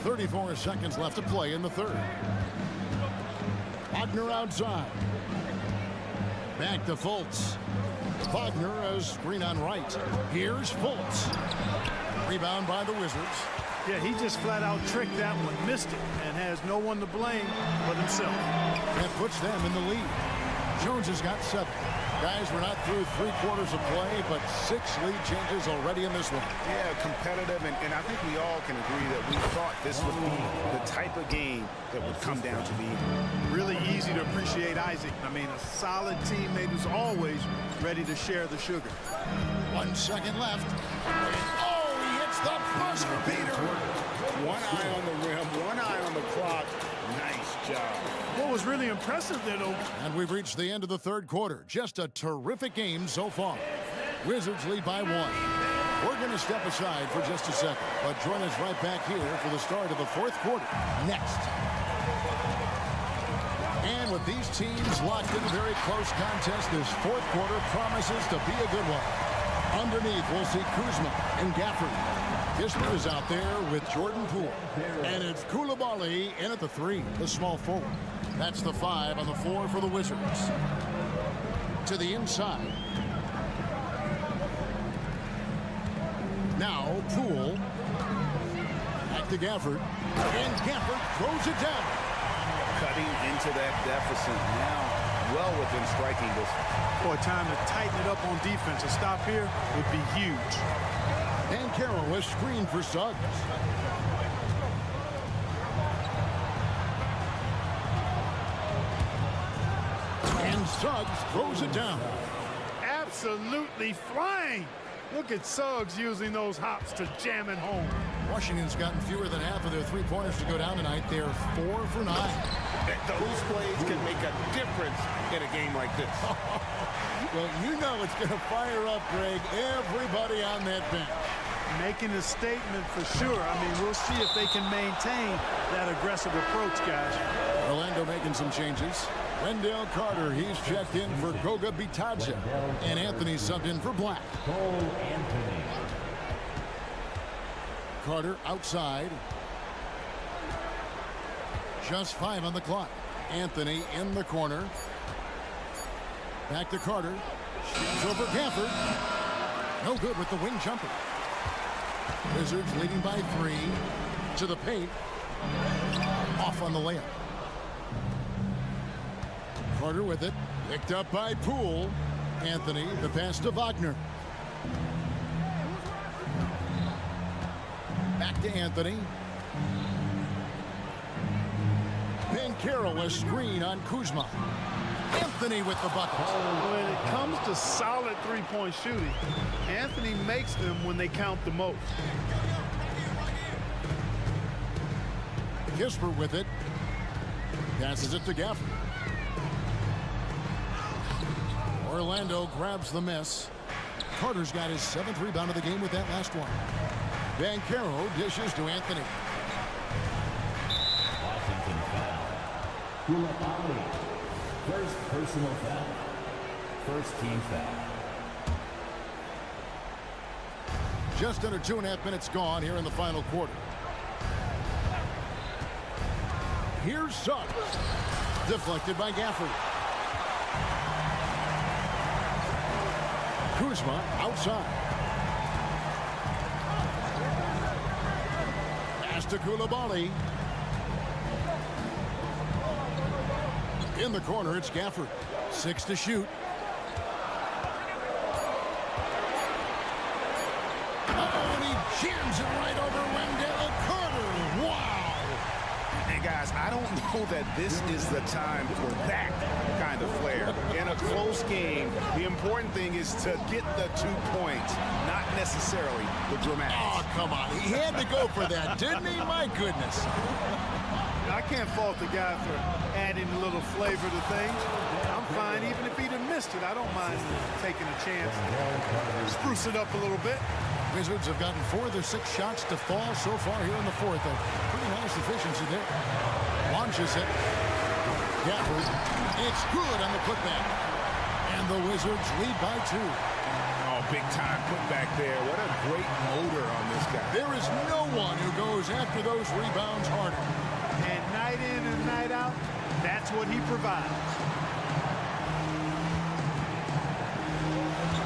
34 seconds left to play in the third. Wagner outside. Back to Fultz. Wagner, a screen on right. Here's Fultz. Rebound by the Wizards. Yeah, he just flat out tricked that one, missed it, and has no one to blame but himself. That puts them in the lead. Jones has got 7. Guys, we're not through 3 quarters of play, but 6 lead changes already in this one. Yeah, competitive, and I think we all can agree that we thought this would be the type of game that would come down to the end. Really easy to appreciate Isaac. I mean, a solid teammate who's always ready to share the sugar. 1 second left. Oh, he hits the buzzer beater. One eye on the rim, one eye on the clock. Nice job. What was really impressive there, though. And we've reached the end of the third quarter. Just a terrific game so far. Wizards lead by 1. We're going to step aside for just a second, but join us right back here for the start of the fourth quarter next. And with these teams locked in a very close contest, this fourth quarter promises to be a good one. Underneath, we'll see Kuzma and Gafford. Kisper is out there with Jordan Poole. And it's Coulibaly in at the 3, the small forward. That's the 5 on the floor for the Wizards. To the inside. Now Poole. Back to Gafford. And Gafford throws it down. Cutting into that deficit now, well within striking distance. Boy, time to tighten it up on defense. A stop here would be huge. And Carroll was screened for Suggs. And Suggs throws it down. Absolutely flying. Look at Suggs using those hops to jam it home. Washington's gotten fewer than half of their three-pointers to go down tonight. They're 4 for 9. Those plays can make a difference in a game like this. Well, you know it's going to fire up, Greg, everybody on that bench. Making a statement for sure. I mean, we'll see if they can maintain that aggressive approach, guys. Orlando making some changes. Wendell Carter, he's checked in for Goga Bitadze. And Anthony subbed in for Black. Anthony. Carter outside. Just 5 on the clock. Anthony in the corner. Back to Carter. Shoots over Gafford. No good with the wing jumper. Wizards leading by 3. To the paint. Off on the layup. Carter with it. Picked up by Poole. Anthony, the pass to Wagner. Back to Anthony. Carroll a screen on Kuzma. Anthony with the bucket. When it comes to solid three-point shooting, Anthony makes them when they count the most. Kisper with it. Passes it to Gafford. Orlando grabs the miss. Carter's got his 7th rebound of the game with that last one. Banchero dishes to Anthony. Washington foul. Coulibaly. First personal foul. First team foul. Just under 2.5 minutes gone here in the final quarter. Here's Suggs. Deflected by Gafford. Kuzma outside. Pass to Coulibaly. In the corner, it's Gafford. 6 to shoot. And he jams it right over Wendell Carter. Wow. And guys, I don't know that this is the time for that kind of flair. In a close game, the important thing is to get the 2 points, not necessarily the dramatics. Oh, come on. He had to go for that, didn't he? My goodness. I Can't fault the guy for adding a little flavor to things. I'm fine even if he'd have missed it. I don't mind taking a chance. Spruce it up a little bit. Wizards have gotten 4 of their 6 shots to fall so far here in the 4th. A pretty nice efficiency there. Launches it. Gafford. It's good on the putback. And the Wizards lead by 2. Oh, big time putback there. What a great motor on this guy. There is no one who goes after those rebounds harder. And night in and night out, that's what he provides.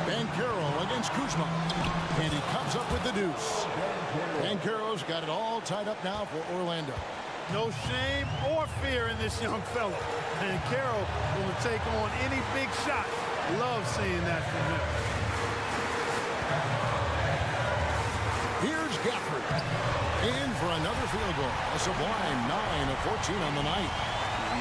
Banchero against Kuzma. And he comes up with the deuce. Banchero's got it all tied up now for Orlando. No shame or fear in this young fella. And Carroll will take on any big shot. Love seeing that from him. Here's Gafford. In for another field goal. A sublime 9 of 14 on the night.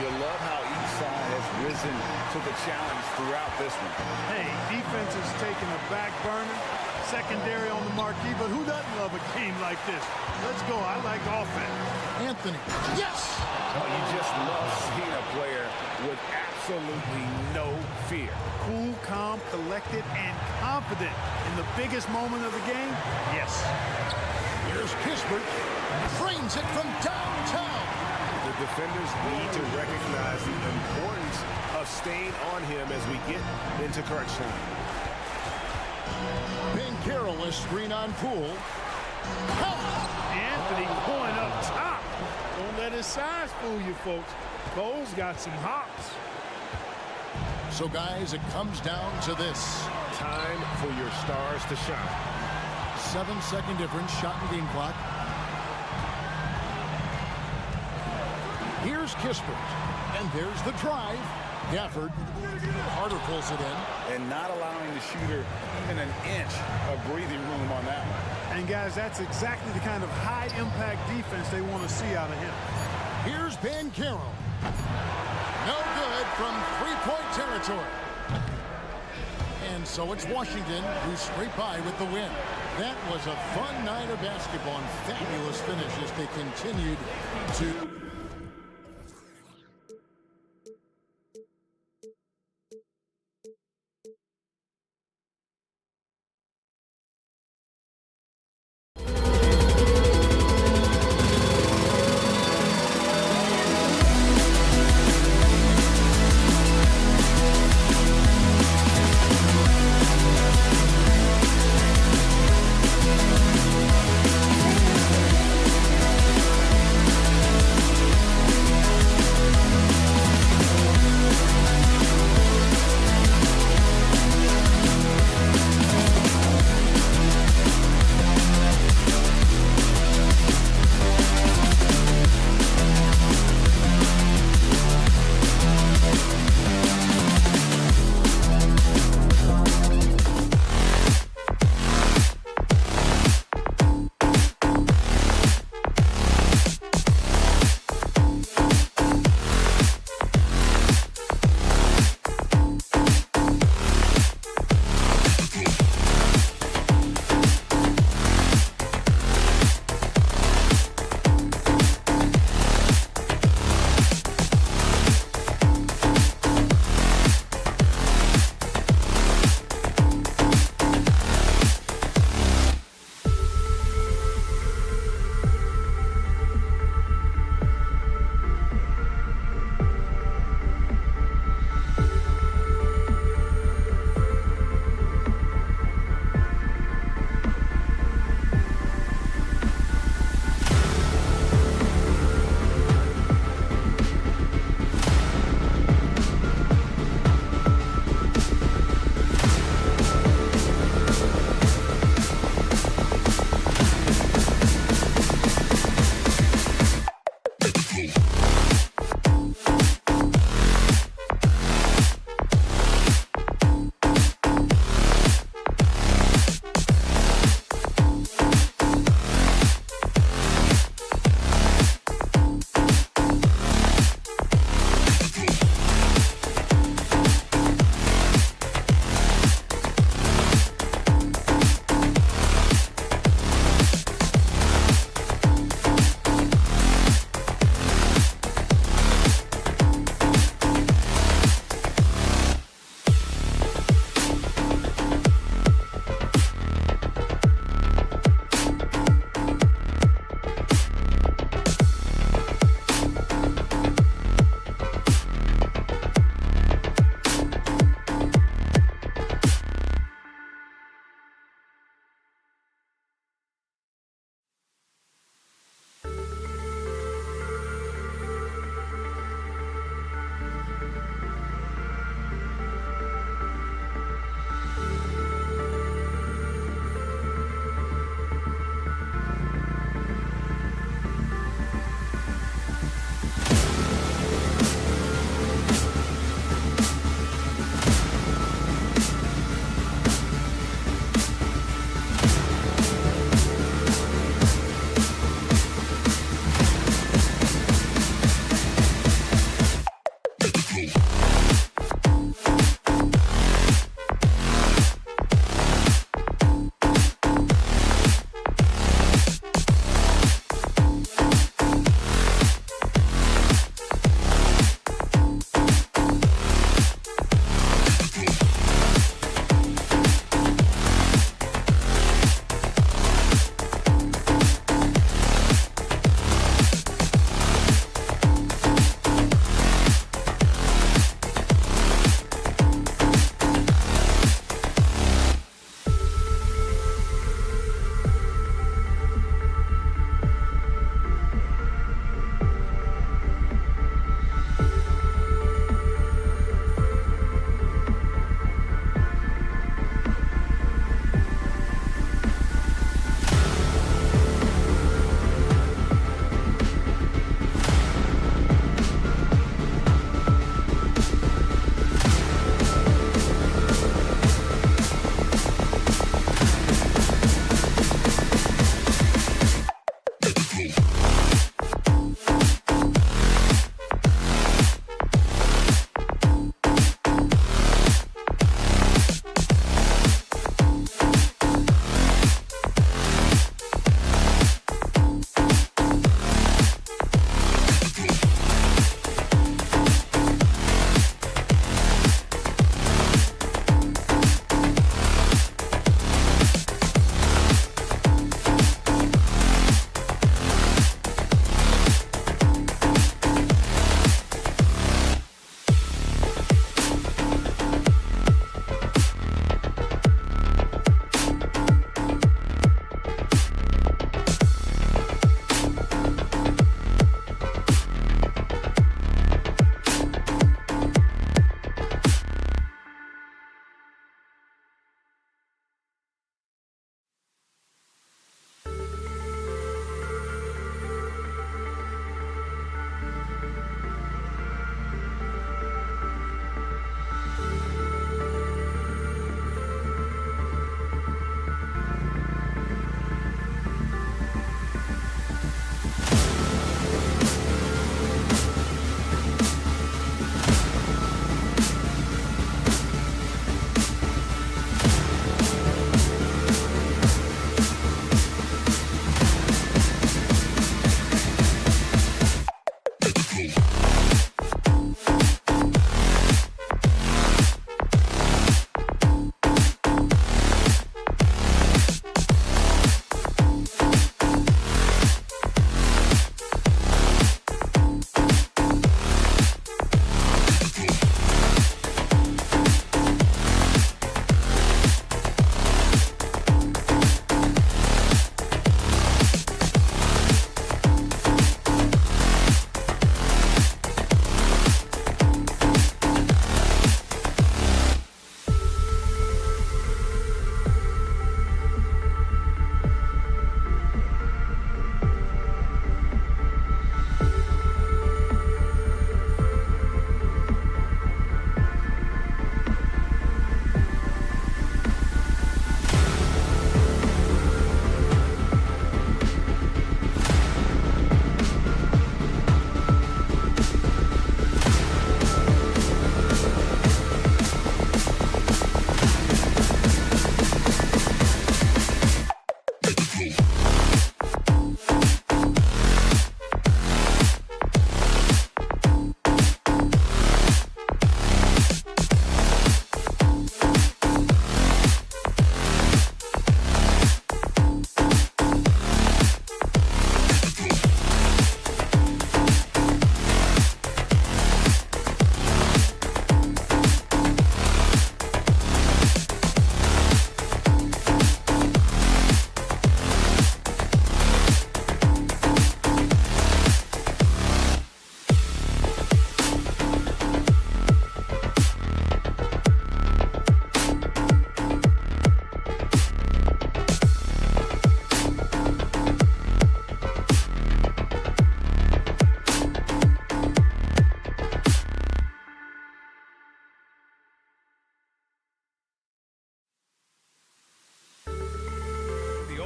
You love how each side has risen to the challenge throughout this one. Hey, defense is taking a back burner. Secondary on the marquee, but who doesn't love a game like this? Let's go. I like offense. Anthony. Yes! Oh, you just love seeing a player with absolutely no fear. Cool, calm, collected, and confident in the biggest moment of the game. Yes. Here's Kispert. Frames it from downtown. The defenders need to recognize the importance of staying on him as we get into crunch time. Banchero is screen on Poole. Anthony going up top. Don't let his size fool you, folks. Cole's got some hops. So, guys, it comes down to this. Time for your stars to shine. 7-second difference, shot and game clock. Here's Kispert. And there's the drive. Gafford. Carter pulls it in. And not allowing the shooter even an inch of breathing room on that one. And, guys, that's exactly the kind of high-impact defense they want to see out of him. Here's Banchero. No good from three-point territory. And so it's Washington who scraped by with the win. That was a fun night of basketball and fabulous finish as they continued to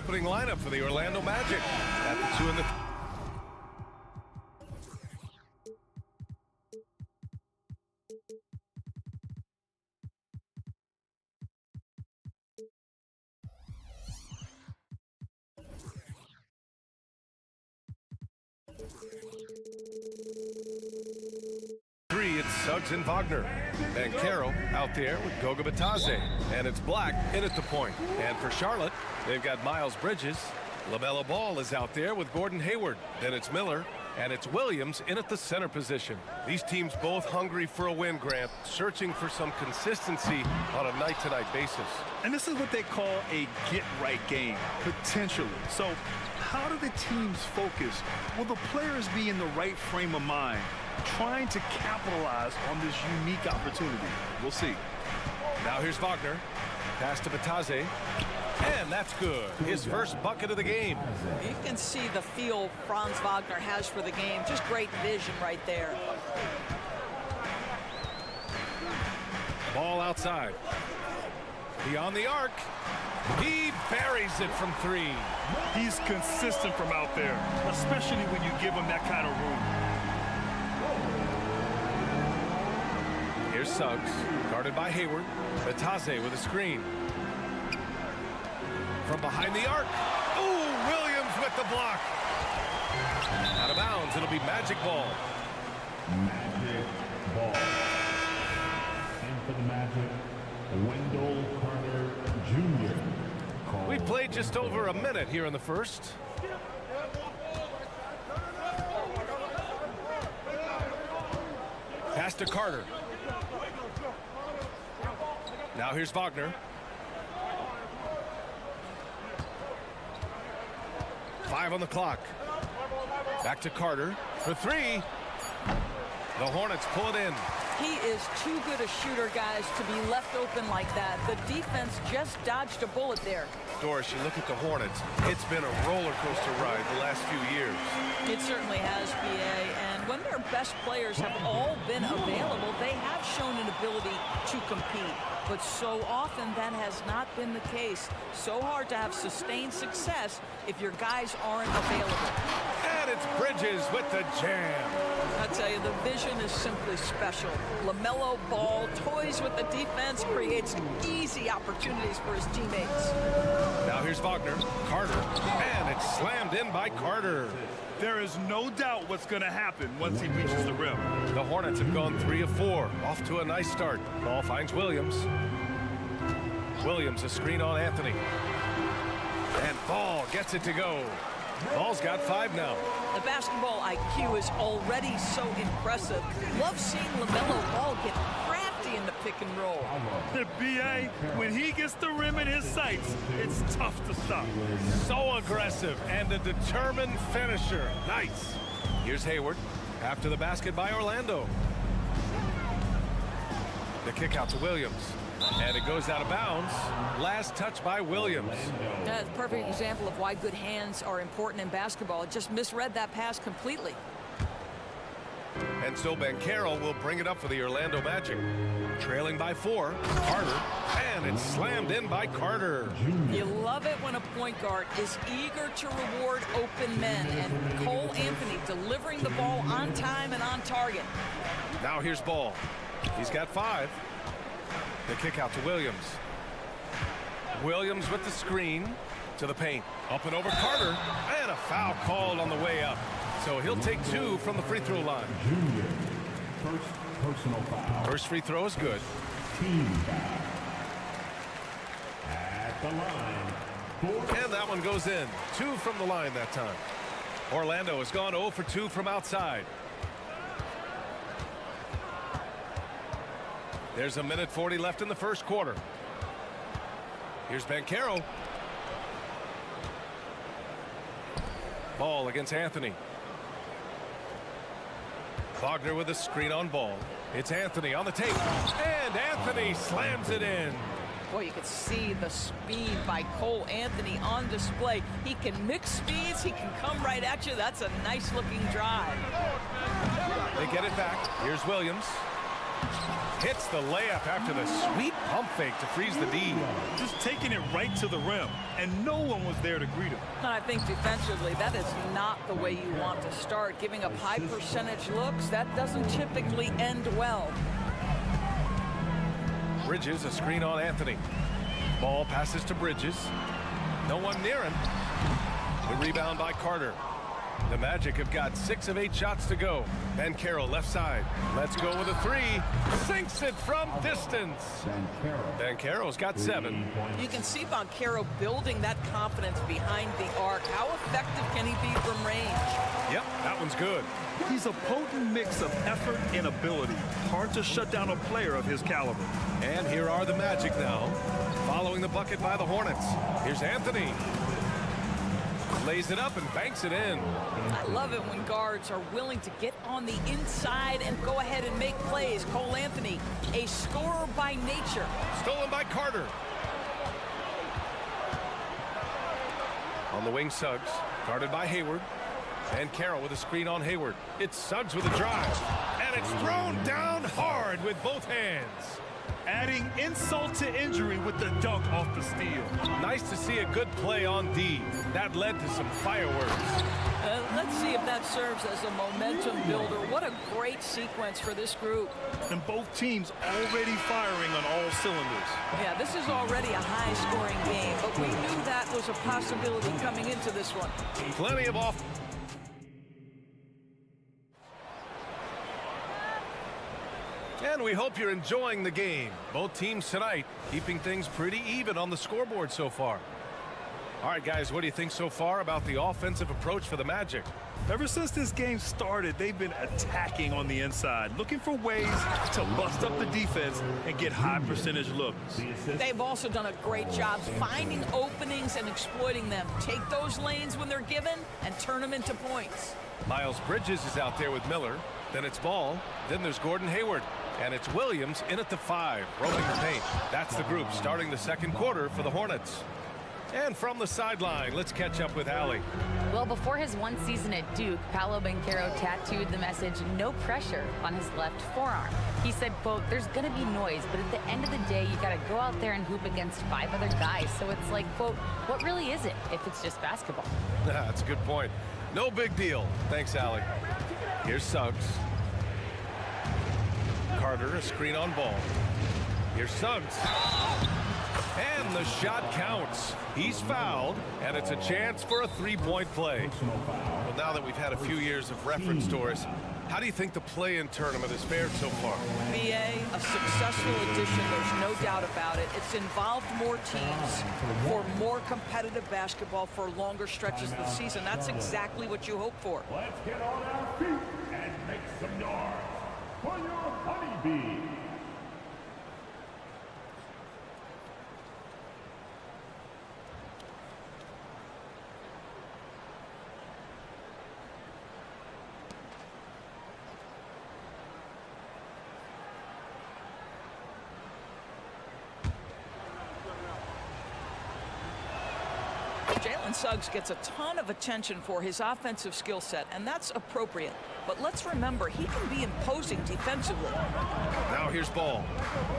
opening lineup for the Orlando Magic at the 2 and the 3. It's Suggs and Wagner. And Carroll out there with Goga Bitadze. And it's Black in at the point. And for Charlotte, they've got Miles Bridges. LaMelo Ball is out there with Gordon Hayward. Then it's Miller. And it's Williams in at the center position. These teams both hungry for a win, Grant, searching for some consistency on a night-to-night basis. And this is what they call a get-right game, potentially. So how do the teams focus? Will the players be in the right frame of mind, trying to capitalize on this unique opportunity? We'll see. Now here's Wagner. Pass to Bitadze. And that's good. His first bucket of the game. You can see the feel Franz Wagner has for the game. Just great vision right there. Ball outside. Beyond the arc. He buries it from 3. He's consistent from out there, especially when you give him that kind of room. Here's Suggs, guarded by Hayward. Bitadze with a screen. From behind the arc. Ooh, Williams with the block. Out of bounds, it'll be Magic ball. Magic ball. And for the Magic, Wendell Carter Jr. We played just over a minute here in the first. Pass to Carter. Now here's Wagner. 5 on the clock. Back to Carter for 3. The Hornets pull it in. He is too good a shooter, guys, to be left open like that. The defense just dodged a bullet there. Doris, you look at the Hornets. It's been a roller coaster ride the last few years. It certainly has, BA. And when their best players have all been available, they have shown an ability to compete. But so often that has not been the case. So hard to have sustained success if your guys aren't available. And it's Bridges with the jam. I tell you, the vision is simply special. LaMelo Ball toys with the defense, creates easy opportunities for his teammates. Now here's Wagner. Carter. And it's slammed in by Carter. There is no doubt what's going to happen once he reaches the rim. The Hornets have gone 3 of 4. Off to a nice start. Ball finds Williams. Williams a screen on Anthony. And Ball gets it to go. Ball's got 5 now. The basketball IQ is already so impressive. Love seeing LaMelo Ball get crafty in the pick and roll. The BA, when he gets the rim in his sights, it's tough to stop. So aggressive and a determined finisher. Nice. Here's Hayward after the basket by Orlando. The kick out to Williams. And it goes out of bounds. Last touch by Williams. That's a perfect example of why good hands are important in basketball. It just misread that pass completely. And so Banchero will bring it up for the Orlando Magic. Trailing by 4. Carter. And it's slammed in by Carter. You love it when a point guard is eager to reward open men. And Cole Anthony delivering the ball on time and on target. Now here's Ball. He's got 5. The kick out to Williams. Williams with the screen to the paint. Up and over Carter. And a foul called on the way up. So he'll take 2 from the free throw line. Junior. First personal foul. First free throw is good. Team foul. At the line. And that one goes in. 2 from the line that time. Orlando has gone 0 for 2 from outside. There's a minute 40 left in the first quarter. Here's Banchero. Ball against Anthony. Wagner with a screen on Ball. It's Anthony on the tape. And Anthony slams it in. Boy, you can see the speed by Cole Anthony on display. He can mix speeds. He can come right at you. That's a nice looking drive. They get it back. Here's Williams. Hits the layup after the sweet pump fake to freeze the D. Just taking it right to the rim, and no one was there to greet him. And I think defensively, that is not the way you want to start. Giving up high percentage looks, that doesn't typically end well. Bridges, a screen on Anthony. Ball passes to Bridges. No one near him. The rebound by Carter. The Magic have got 6 of 8 shots to go. Banchero left side. Let's go with a 3. Sinks it from distance. Banchero's got 7. You can see Banchero building that confidence behind the arc. How effective can he be from range? Yep, that one's good. He's a potent mix of effort and ability. Hard to shut down a player of his caliber. And here are the Magic now, following the bucket by the Hornets. Here's Anthony. Lays it up and banks it in. I love it when guards are willing to get on the inside and go ahead and make plays. Cole Anthony, a scorer by nature. Stolen by Carter. On the wing, Suggs, guarded by Hayward. And Carroll with a screen on Hayward. It's Suggs with a drive. And it's thrown down hard with both hands. Adding insult to injury with the dunk off the steal. Nice to see a good play on D. That led to some fireworks. Let's see if that serves as a momentum builder. What a great sequence for this group. And both teams already firing on all cylinders. Yeah, this is already a high-scoring game, but we knew that was a possibility coming into this one. Plenty of off. And we hope you're enjoying the game. Both teams tonight keeping things pretty even on the scoreboard so far. All right, guys, what do you think so far about the offensive approach for the Magic? Ever since this game started, they've been attacking on the inside, looking for ways to bust up the defense and get high percentage looks. They've also done a great job finding openings and exploiting them. Take those lanes when they're given and turn them into points. Miles Bridges is out there with Miller. Then it's Ball. Then there's Gordon Hayward. And it's Williams in at the 5, rolling the paint. That's the group starting the second quarter for the Hornets. And from the sideline, let's catch up with Allie. Well, before his one season at Duke, Paolo Banchero tattooed the message, "No pressure," on his left forearm. He said, quote, "There's going to be noise, but at the end of the day, you got to go out there and hoop against 5 other guys. So it's like, quote, what really is it if it's just basketball?" That's a good point. No big deal. Thanks, Allie. Here's Suggs. Carter, a screen on Ball. Here's Suggs. And the shot counts. He's fouled, and it's a chance for a 3-point play. Well, now that we've had a few years of reference to us, how do you think the play-in tournament has fared so far? BA, a successful addition, there's no doubt about it. It's involved more teams for more competitive basketball for longer stretches of the season. That's exactly what you hope for. Let's get on our feet and make some noise for your honeybee. Jalen Suggs gets a ton of attention for his offensive skill set, and that's appropriate. But let's remember, he can be imposing defensively. Now here's Ball.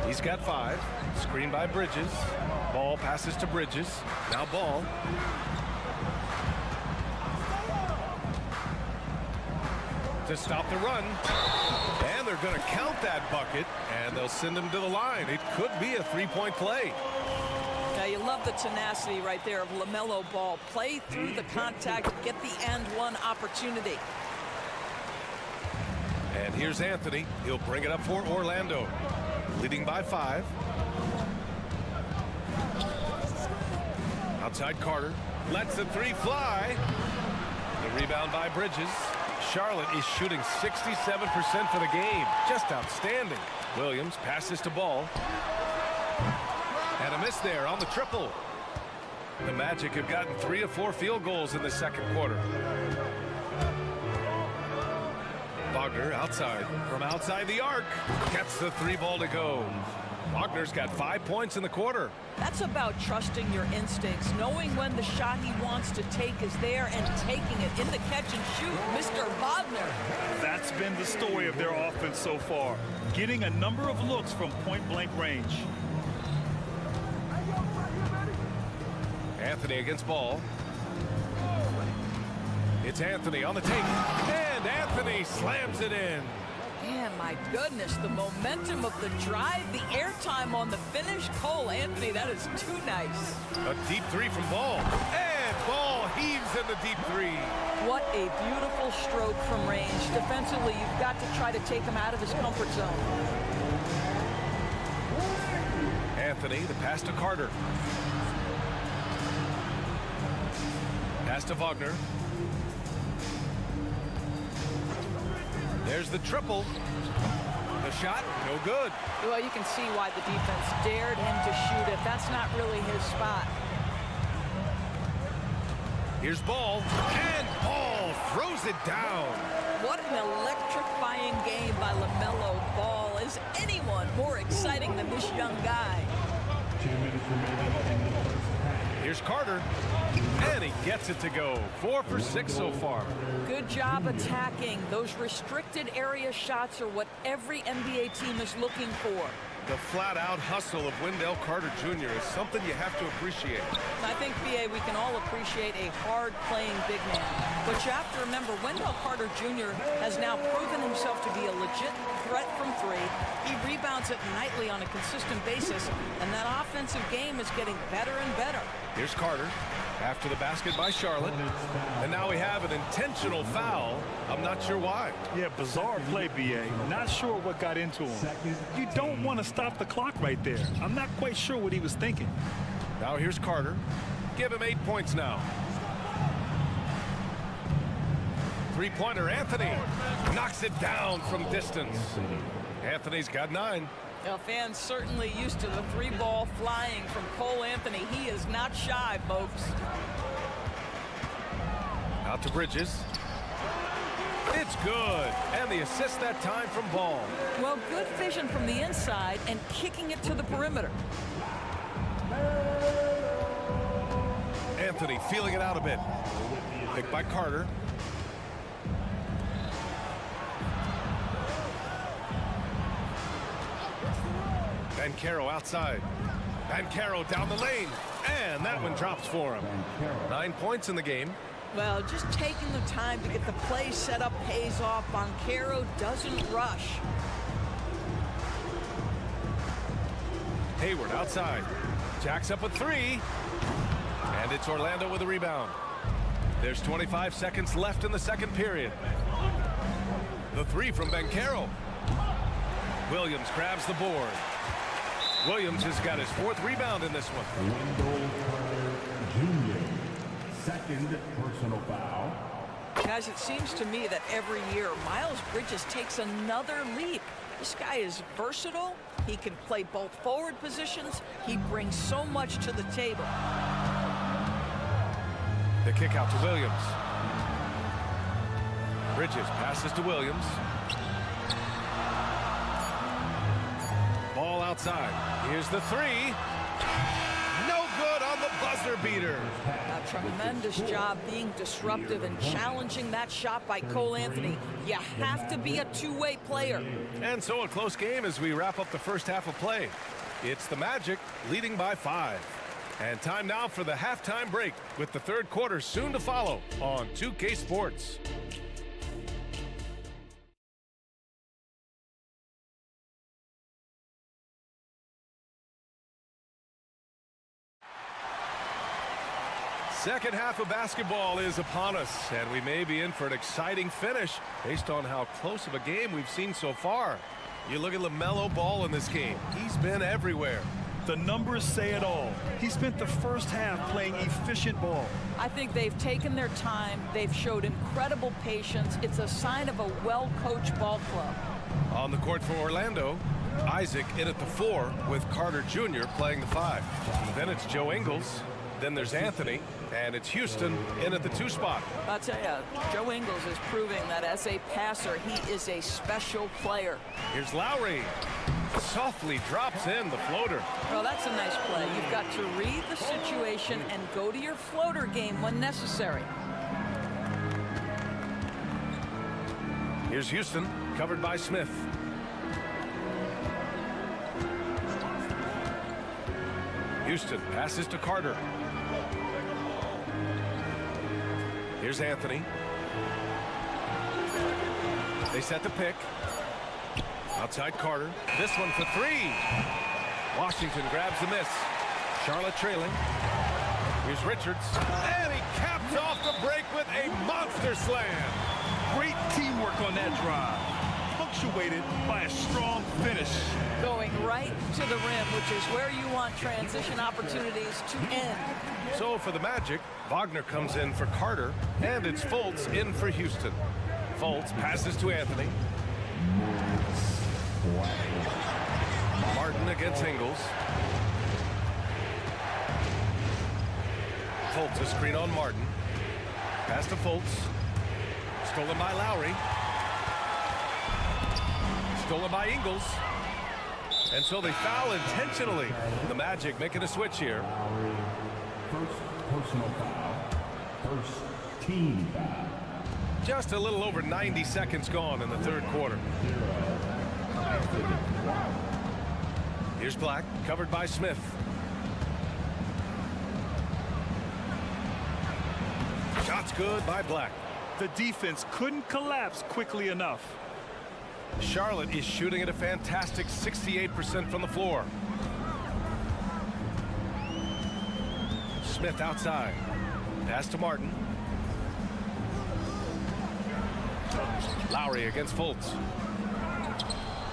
He's got 5. Screen by Bridges. Ball passes to Bridges. Now Ball. To stop the run. And they're going to count that bucket, and they'll send him to the line. It could be a 3-point play. Now, you love the tenacity right there of LaMelo Ball. Play through the contact, get the and one opportunity. And here's Anthony. He'll bring it up for Orlando. Leading by 5. Outside Carter. Lets the 3 fly. The rebound by Bridges. Charlotte is shooting 67% for the game. Just outstanding. Williams passes to Ball. And a miss there on the triple. The Magic have gotten 3 of 4 field goals in the second quarter. Wagner outside. From outside the arc. Gets the 3 ball to go. Wagner's got 5 points in the quarter. That's about trusting your instincts, knowing when the shot he wants to take is there and taking it in the catch and shoot, Mr. Wagner. That's been the story of their offense so far, getting a number of looks from point-blank range. Anthony against ball. It's Anthony on the take, and Anthony slams it in. Man, my goodness, the momentum of the drive, the airtime on the finish. Cole Anthony, that is too nice. A deep three from Ball, and Ball heaves in the deep three. What a beautiful stroke from range. Defensively, you've got to try to take him out of his comfort zone. Anthony, the pass to Carter. Pass to Wagner. There's the triple. The shot, no good. Well, you can see why the defense dared him to shoot it. That's not really his spot. Here's Ball, and Ball throws it down. What an electrifying game by LaMelo Ball. Is anyone more exciting than this young guy? 2 minutes remaining in the first half. Here's Carter, and he gets it to go. 4 for 6 so far. Good job attacking. Those restricted area shots are what every NBA team is looking for. The flat-out hustle of Wendell Carter Jr. is something you have to appreciate. I think, B.A., we can all appreciate a hard-playing big man. But you have to remember, Wendell Carter Jr. has now proven himself to be a legit threat from three. He rebounds it nightly on a consistent basis, and that offensive game is getting better and better. Here's Carter after the basket by Charlotte. And now we have an intentional foul. I'm not sure why. Yeah, bizarre play, B.A. Not sure what got into him. You don't want to stop the clock right there. I'm not quite sure what he was thinking. Now here's Carter. Give him 8 points now. Three-pointer, Anthony knocks it down from distance. Anthony's got 9. Now, fans certainly used to the three ball flying from Cole Anthony. He is not shy, folks. Out to Bridges. It's good. And the assist that time from Ball. Well, good vision from the inside and kicking it to the perimeter. Anthony feeling it out a bit. Picked by Carter. Banchero outside. Banchero down the lane. And that one drops for him. 9 points in the game. Well, just taking the time to get the play set up pays off. Banchero doesn't rush. Hayward outside. Jacks up a three. And it's Orlando with a rebound. There's 25 seconds left in the second period. The three from Banchero. Williams grabs the board. Williams has got his 4th rebound in this one. Wendell Carter Jr. Second personal foul. Guys, it seems to me that every year Miles Bridges takes another leap. This guy is versatile. He can play both forward positions. He brings so much to the table. The kick out to Williams. Bridges passes to Williams. Ball outside. Here's the three. No good on the buzzer beater. A tremendous job being disruptive and challenging that shot by Cole Anthony. You have to be a two-way player. And so a close game as we wrap up the first half of play. It's the Magic leading by 5. And time now for the halftime break with the third quarter soon to follow on 2K Sports. Second half of basketball is upon us, and we may be in for an exciting finish based on how close of a game we've seen so far. You look at LaMelo Ball in this game. He's been everywhere. The numbers say it all. He spent the first half playing efficient ball. I think they've taken their time. They've showed incredible patience. It's a sign of a well-coached ball club. On the court for Orlando, Isaac in at the 4 with Carter Jr. playing the 5. Then it's Joe Ingles. Then there's Anthony, and it's Houston in at the 2 spot. I'll tell you, Joe Ingles is proving that as a passer, he is a special player. Here's Lowry. Softly drops in the floater. Well, that's a nice play. You've got to read the situation and go to your floater game when necessary. Here's Houston, covered by Smith. Houston passes to Carter. Here's Anthony. They set the pick. Outside Carter. This one for three. Washington grabs the miss. Charlotte trailing. Here's Richards. And he caps off the break with a monster slam. Great teamwork on that drive. Punctuated by a strong finish. Going right to the rim, which is where you want transition opportunities to end. So for the Magic, Wagner comes in for Carter, and it's Fultz in for Houston. Fultz passes to Anthony. Martin against Ingles. Fultz, a screen on Martin. Pass to Fultz. Stolen by Lowry. Stolen by Ingles. And so they foul intentionally. The Magic making a switch here. First personal foul. First team foul. Just a little over 90 seconds gone in the third quarter. Here's Black, covered by Smith. Shots good by Black. The defense couldn't collapse quickly enough. Charlotte is shooting at a fantastic 68% from the floor. Smith outside. Pass to Martin. Lowry against Fultz.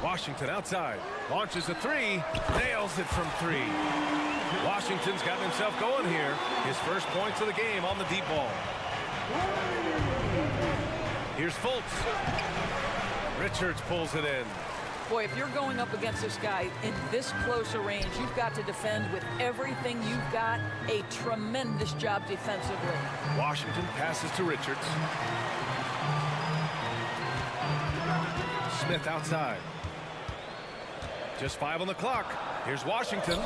Washington outside. Launches a three. Nails it from three. Washington's got himself going here. His first points of the game on the deep ball. Here's Fultz. Richards pulls it in. Boy, if you're going up against this guy in this close a range, you've got to defend with everything you've got. A tremendous job defensively. Washington passes to Richards. Smith outside. Just 5 on the clock. Here's Washington.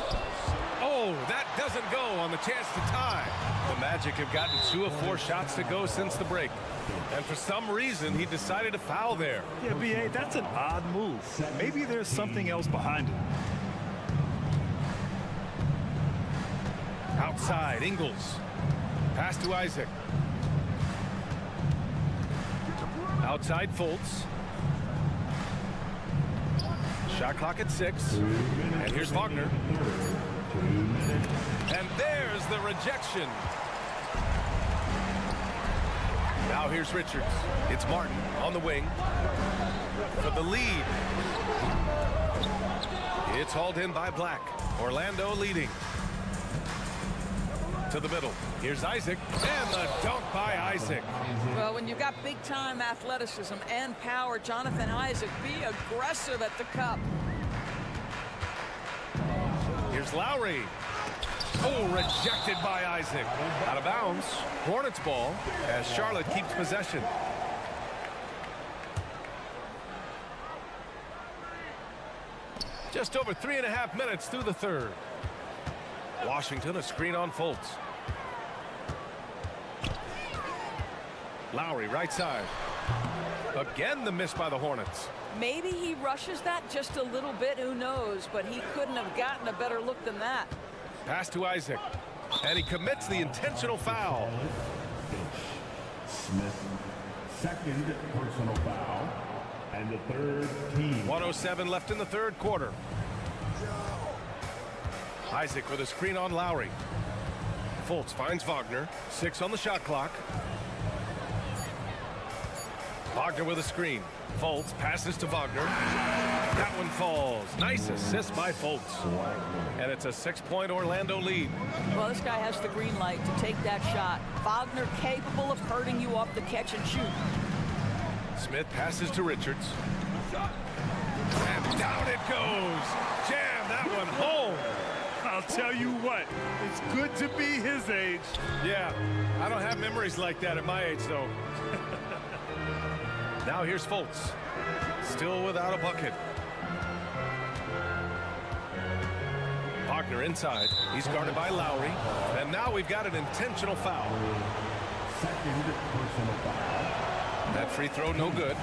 Oh, that doesn't go on the chance to tie. The Magic have gotten 2 of 4 shots to go since the break. And for some reason, he decided to foul there. Yeah, B.A., that's an odd move. Maybe there's something else behind it. Outside, Ingles. Pass to Isaac. Outside, Fultz. Shot clock at 6. And here's Wagner. And there's the rejection. Now here's Richards. It's Martin on the wing for the lead. It's hauled in by Black. Orlando leading. To the middle. Here's Isaac. And the dunk by Isaac. Well, when you've got big-time athleticism and power, Jonathan Isaac, be aggressive at the cup. Here's Lowry. Oh, rejected by Isaac. Out of bounds. Hornets ball as Charlotte keeps possession. Just over 3.5 minutes through the third. Washington, a screen on Fultz. Lowry, right side. Again, the miss by the Hornets. Maybe he rushes that just a little bit, who knows, but he couldn't have gotten a better look than that. Pass to Isaac. And he commits the intentional foul. Smith, second personal foul, and the third team. 1:07 left in the third quarter. Isaac with a screen on Lowry. Fultz finds Wagner. 6 on the shot clock. Wagner with a screen. Fultz passes to Wagner. That one falls. Nice assist by Fultz. And it's a 6-point Orlando lead. Well, this guy has the green light to take that shot. Wagner capable of hurting you off the catch and shoot. Smith passes to Richards. And down it goes. Jam that one home. I'll tell you what, it's good to be his age. Yeah, I don't have memories like that at my age, though. Now here's Fultz. Still without a bucket. Wagner inside. He's guarded by Lowry. And now we've got an intentional foul. Second personal foul. That free throw no good.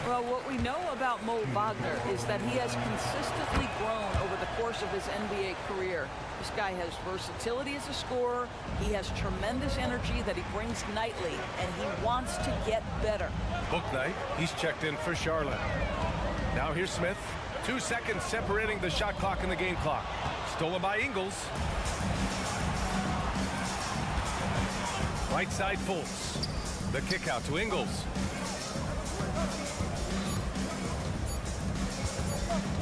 Well, what we know about Mo Wagner is that he has consistently grown over the course of his NBA career. This guy has versatility as a scorer. He has tremendous energy that he brings nightly, and he wants to get better. Book night. He's checked in for Charlotte. Now here's Smith. 2 seconds separating the shot clock and the game clock. Stolen by Ingles. Right side Fultz. The kick out to Ingles.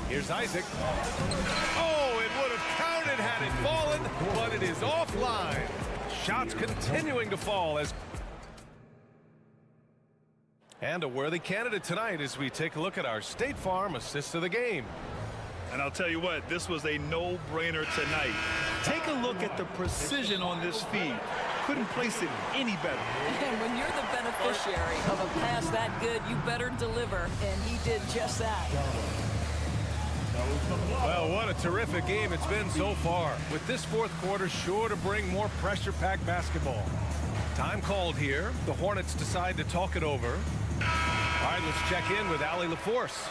Here's Isaac. Oh, it would have counted had it fallen, but it is offline. Shots continuing to fall as... And a worthy candidate tonight as we take a look at our State Farm assist of the game. And I'll tell you what, this was a no-brainer tonight. Take a look at the precision on this feed. Couldn't place it any better. And when you're the beneficiary of a pass that good, you better deliver, and he did just that. Well, what a terrific game it's been so far, with this fourth quarter sure to bring more pressure-packed basketball. Time called here. The Hornets decide to talk it over. All right, let's check in with Allie LaForce.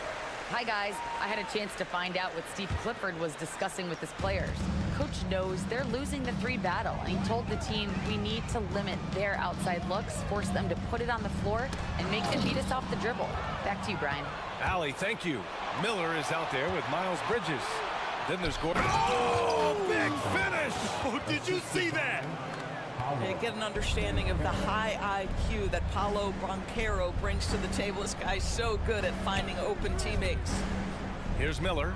Hi, guys. I had a chance to find out what Steve Clifford was discussing with his players. Coach knows they're losing the 3 battle, and he told the team we need to limit their outside looks, force them to put it on the floor, and make them beat us off the dribble. Back to you, Brian. Allie, thank you. Miller is out there with Miles Bridges. Then there's Gordon. Oh, big finish! Oh, did you see that? And get an understanding of the high IQ that Paolo Banchero brings to the table. This guy's so good at finding open teammates. Here's Miller.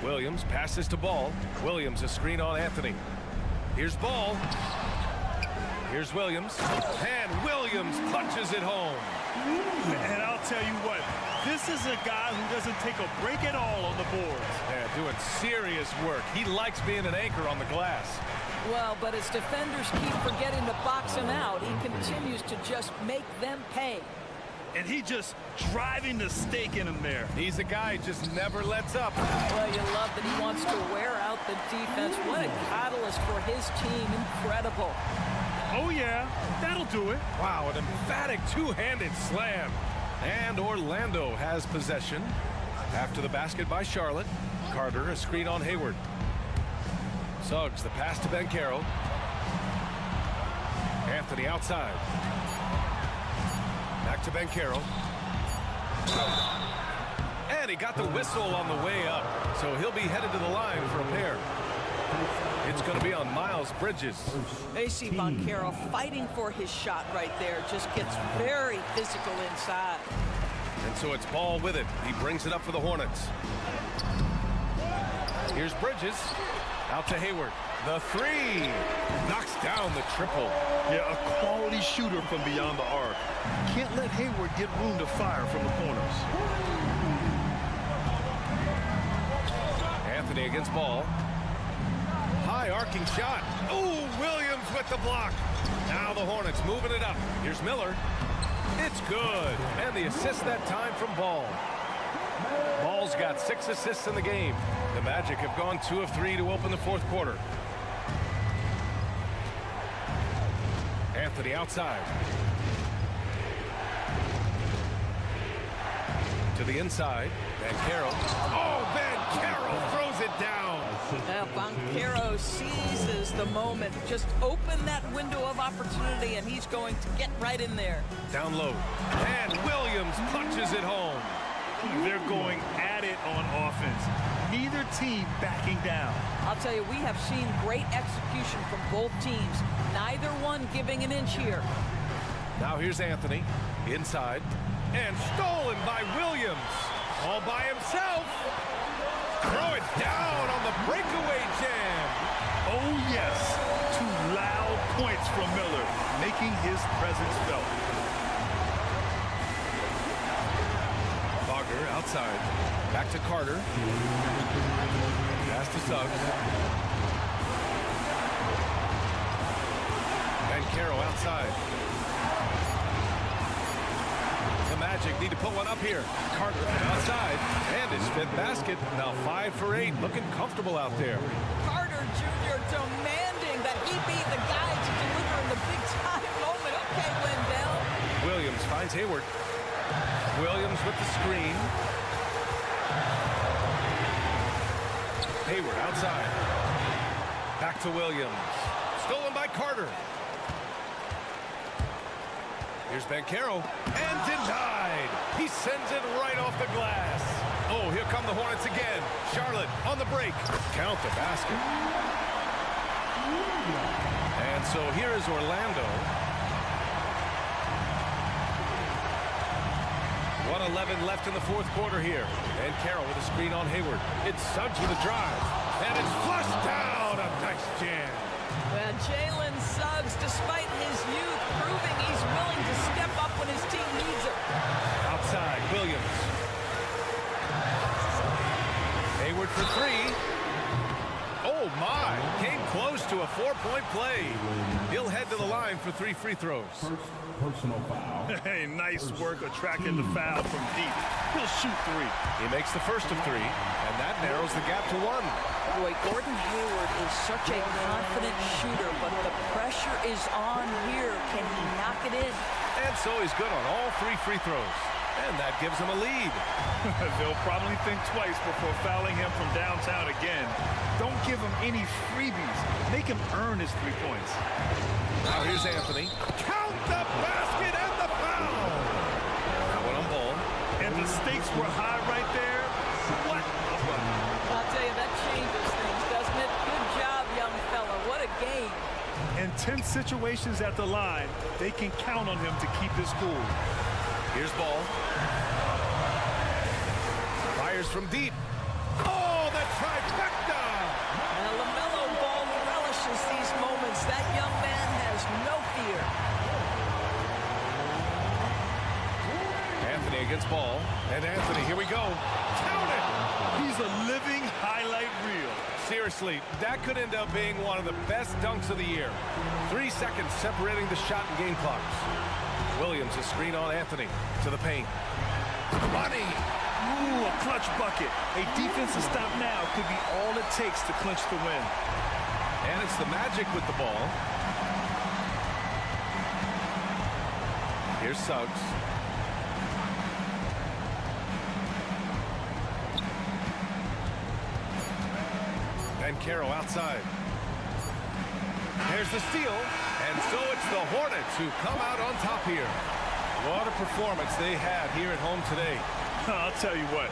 Williams passes to Ball. Williams a screen on Anthony. Here's Ball. Here's Williams. And Williams punches it home. And I'll tell you what, this is a guy who doesn't take a break at all on the boards. Yeah, doing serious work. He likes being an anchor on the glass. Well, but as defenders keep forgetting to box him out, he continues to just make them pay. And he just driving the stake in him there. He's a guy who just never lets up. Well, you love that he wants to wear out the defense. What a catalyst for his team. Incredible. Oh, yeah, that'll do it. Wow, an emphatic two-handed slam. And Orlando has possession. After the basket by Charlotte. Carter, a screen on Hayward. Suggs, the pass to Banchero. Anthony outside. Back to Banchero. And he got the whistle on the way up. So he'll be headed to the line for a pair. It's going to be on Miles Bridges. AC Banchero fighting for his shot right there. Just gets very physical inside. And so it's Ball with it. He brings it up for the Hornets. Here's Bridges. Out to Hayward. The 3. Knocks down the triple. Yeah, a quality shooter from beyond the arc. Can't let Hayward get room to fire from the corners. Anthony against Ball. High arcing shot. Oh, Williams with the block. Now the Hornets moving it up. Here's Miller. It's good. And the assist that time from Ball. Ball's got 6 assists in the game. The Magic have gone 2 of 3 to open the fourth quarter. Anthony outside. To the inside. Banchero. Oh, Banchero throws it down. Now Banchero seizes the moment. Just open that window of opportunity, and he's going to get right in there. Down low. And Williams punches it home. They're going at it on offense. Neither team backing down. I'll tell you, we have seen great execution from both teams. Neither one giving an inch here. Now here's Anthony. Inside. And stolen by Williams. All by himself. Throw it down on the breakaway jam. Oh, yes. 2 loud points from Miller, making his presence felt. Outside. Back to Carter. Pass to Suggs. Banchero outside. The Magic need to put one up here. Carter from outside. And his 5th basket. Now 5 for 8. Looking comfortable out there. Carter Jr. demanding that he be the guy to deliver in the big-time moment. Okay, Wendell. Williams finds Hayward. Williams with the screen. Hayward outside. Back to Williams. Stolen by Carter. Here's Banchero. And denied. He sends it right off the glass. Oh, here come the Hornets again. Charlotte on the break. Count the basket. And so here is Orlando. 1:11 left in the fourth quarter here. And Carroll with a screen on Hayward. It's Suggs with a drive. And it's flushed down. A nice jam. Well, Jalen Suggs, despite his youth, proving he's willing to step up when his team needs it. Outside, Williams. Hayward for three. Oh, my. Came close to a four-point play. He'll head to the line for 3 free throws. Personal foul. Hey, nice work attracting the foul from deep. He'll shoot 3. He makes the first of 3, and that narrows the gap to 1. Boy, Gordon Hayward is such a confident shooter, but the pressure is on here. Can he knock it in? And so he's good on all 3 free throws. And that gives him a lead. They'll probably think twice before fouling him from downtown again. Don't give him any freebies. Make him earn his 3 points. Now here's Anthony. Count the basket and the foul. That one on ball. And the stakes were high right there. What a run. I'll tell you, that changes things, doesn't it? Good job, young fella. What a game. In tense situations at the line, they can count on him to keep his cool. Here's Ball. Fires from deep. Oh, the trifecta! And LaMelo Ball relishes these moments. That young man has no fear. Anthony against Ball. And Anthony, here we go. Count it! He's a living highlight reel. Seriously, that could end up being one of the best dunks of the year. 3 seconds separating the shot and game clocks. Williams, a screen on Anthony to the paint. Money! Ooh, a clutch bucket. A defensive stop now could be all it takes to clinch the win. And it's the Magic with the ball. Here's Suggs. And Carroll outside. There's the steal. And so it's the Hornets who come out on top here. What a performance they had here at home today. I'll tell you what.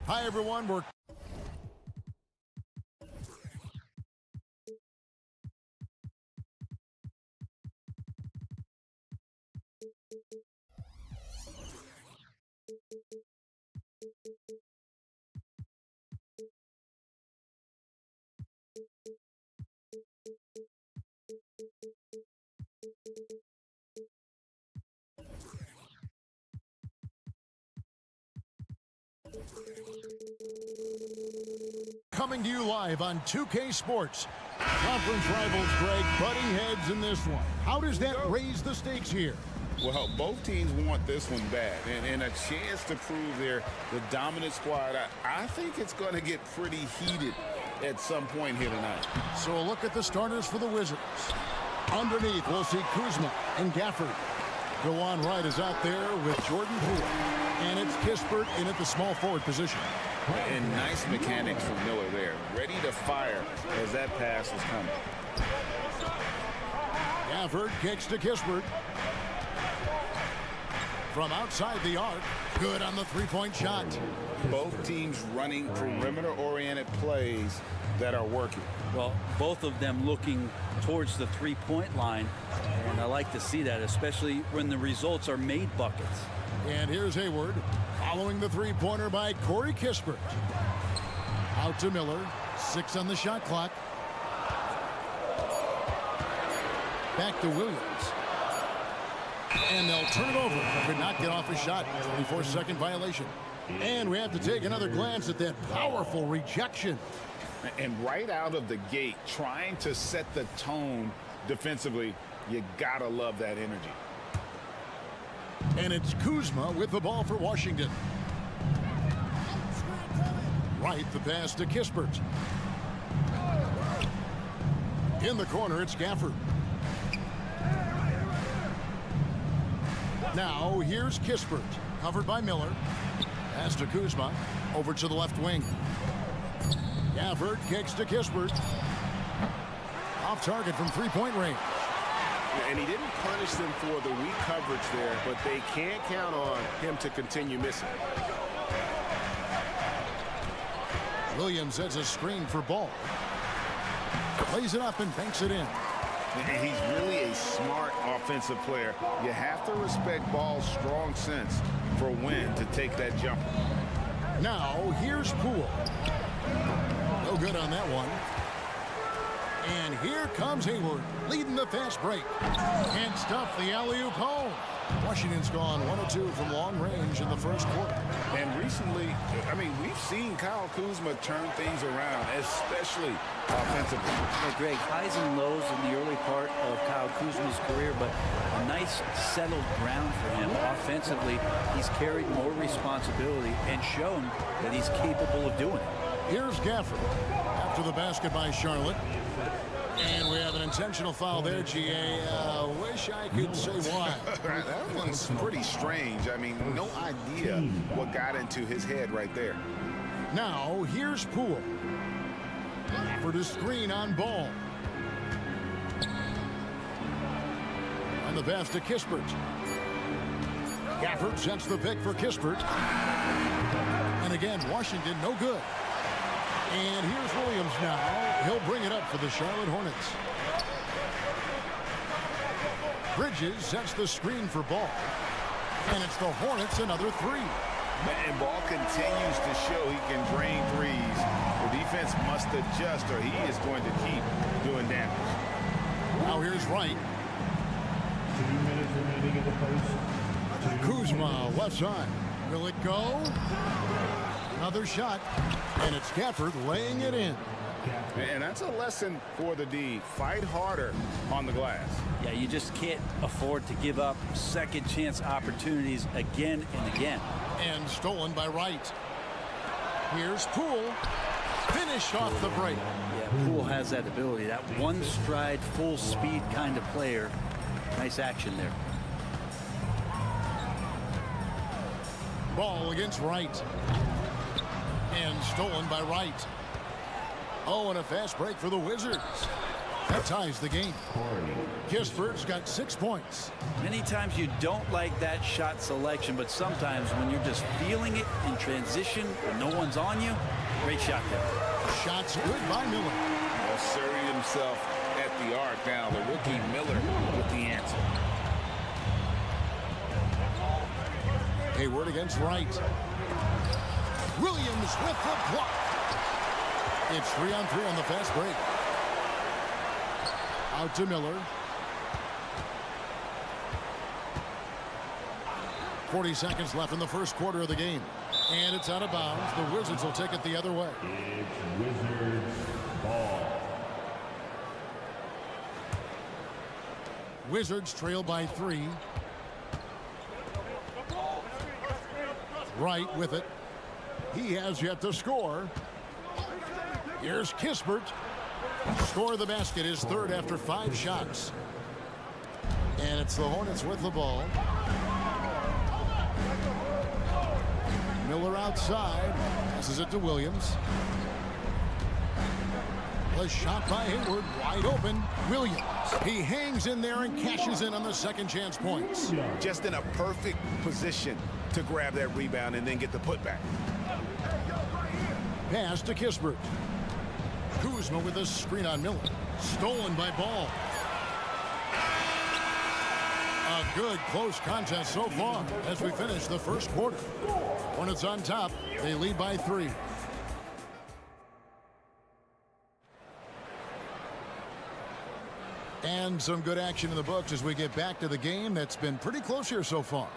Hi, everyone. We're coming to you live on 2K Sports. Conference rivals, Greg, butting heads in this one. How does that raise the stakes here? Well, both teams want this one bad, and a chance to prove they're the dominant squad. I think it's going to get pretty heated at some point here tonight. So a look at the starters for the Wizards. Underneath, we'll see Kuzma and Gafford. Dewan Wright is out there with Jordan Poole. And it's Kispert in at the small forward position. And nice mechanics from Miller there. Ready to fire as that pass is coming. Gafford kicks to Kispert. From outside the arc, good on the three-point shot. Both teams running perimeter-oriented plays that are working. Well, both of them looking towards the three-point line, and I like to see that, especially when the results are made buckets. And here's Hayward, following the three-pointer by Corey Kispert. Out to Miller, 6 on the shot clock. Back to Williams. And they'll turn it over. Could not get off a shot. 24-second violation. And we have to take another glance at that powerful rejection. And right out of the gate, trying to set the tone defensively, you gotta love that energy. And it's Kuzma with the ball for Washington. Right, the pass to Kispert. In the corner, it's Gafford. Now, here's Kispert, covered by Miller. Pass to Kuzma, over to the left wing. Gafford kicks to Kispert. Off target from three-point range. And he didn't punish them for the weak coverage there, but they can't count on him to continue missing. Williams sets a screen for Ball. Plays it up and banks it in. He's really a smart offensive player. You have to respect Ball's strong sense for when to take that jumper. Now, here's Poole. No good on that one. And here comes Hayward, leading the fast break. Can't stop the alley-oop home. Washington's gone 1-2 from long range in the first quarter. And recently, I mean, we've seen Kyle Kuzma turn things around, especially offensively. Well, Greg, highs and lows in the early part of Kyle Kuzma's career, but a nice settled ground for him. Offensively, he's carried more responsibility and shown that he's capable of doing it. Here's Gafford after the basket by Charlotte. And we have an intentional foul there, GA. Wish I could say why. That one's pretty strange. I mean, no idea what got into his head right there. Now, here's Poole. For the screen on Ball. And the pass to Kispert. Gafford sets the pick for Kispert. And again, Washington, no good. And here's Williams now. He'll bring it up for the Charlotte Hornets. Bridges sets the screen for Ball. And it's the Hornets another three. And Ball continues to show he can drain threes. The defense must adjust or he is going to keep doing damage. Now here's Wright. 2 minutes remaining in the post. Kuzma left side. Will it go? Another shot. And it's Gafford laying it in. And that's a lesson for the D. Fight harder on the glass. Yeah, you just can't afford to give up second chance opportunities again and again. And stolen by Wright. Here's Poole. Finished off the break. Yeah, Poole has that ability. That one stride, full speed kind of player. Nice action there. Ball against Wright. And stolen by Wright. Oh, and a fast break for the Wizards. That ties the game. Kispert's got 6 points. Many times you don't like that shot selection, but sometimes when you're just feeling it in transition and no one's on you, great shot there. Shots good by Miller. Asserting himself at the arc now. The rookie Miller with the answer. Hayward against Wright. Williams with the block. It's 3-on-3 on the fast break. Out to Miller. 40 seconds left in the first quarter of the game. And it's out of bounds. The Wizards will take it the other way. It's Wizards ball. Wizards trail by 3. Wright with it. He has yet to score. Here's Kispert. Score of the basket, his third after 5 shots. And it's the Hornets with the ball. Miller outside. Passes it to Williams. The shot by Hayward, wide open. Williams. He hangs in there and cashes in on the second chance points. Just in a perfect position to grab that rebound and then get the putback. Pass to Kispert. Kuzma with a screen on Miller. Stolen by Ball. A good close contest so far as we finish the first quarter. Hornets on top. They lead by 3. And some good action in the books as we get back to the game that's been pretty close here so far.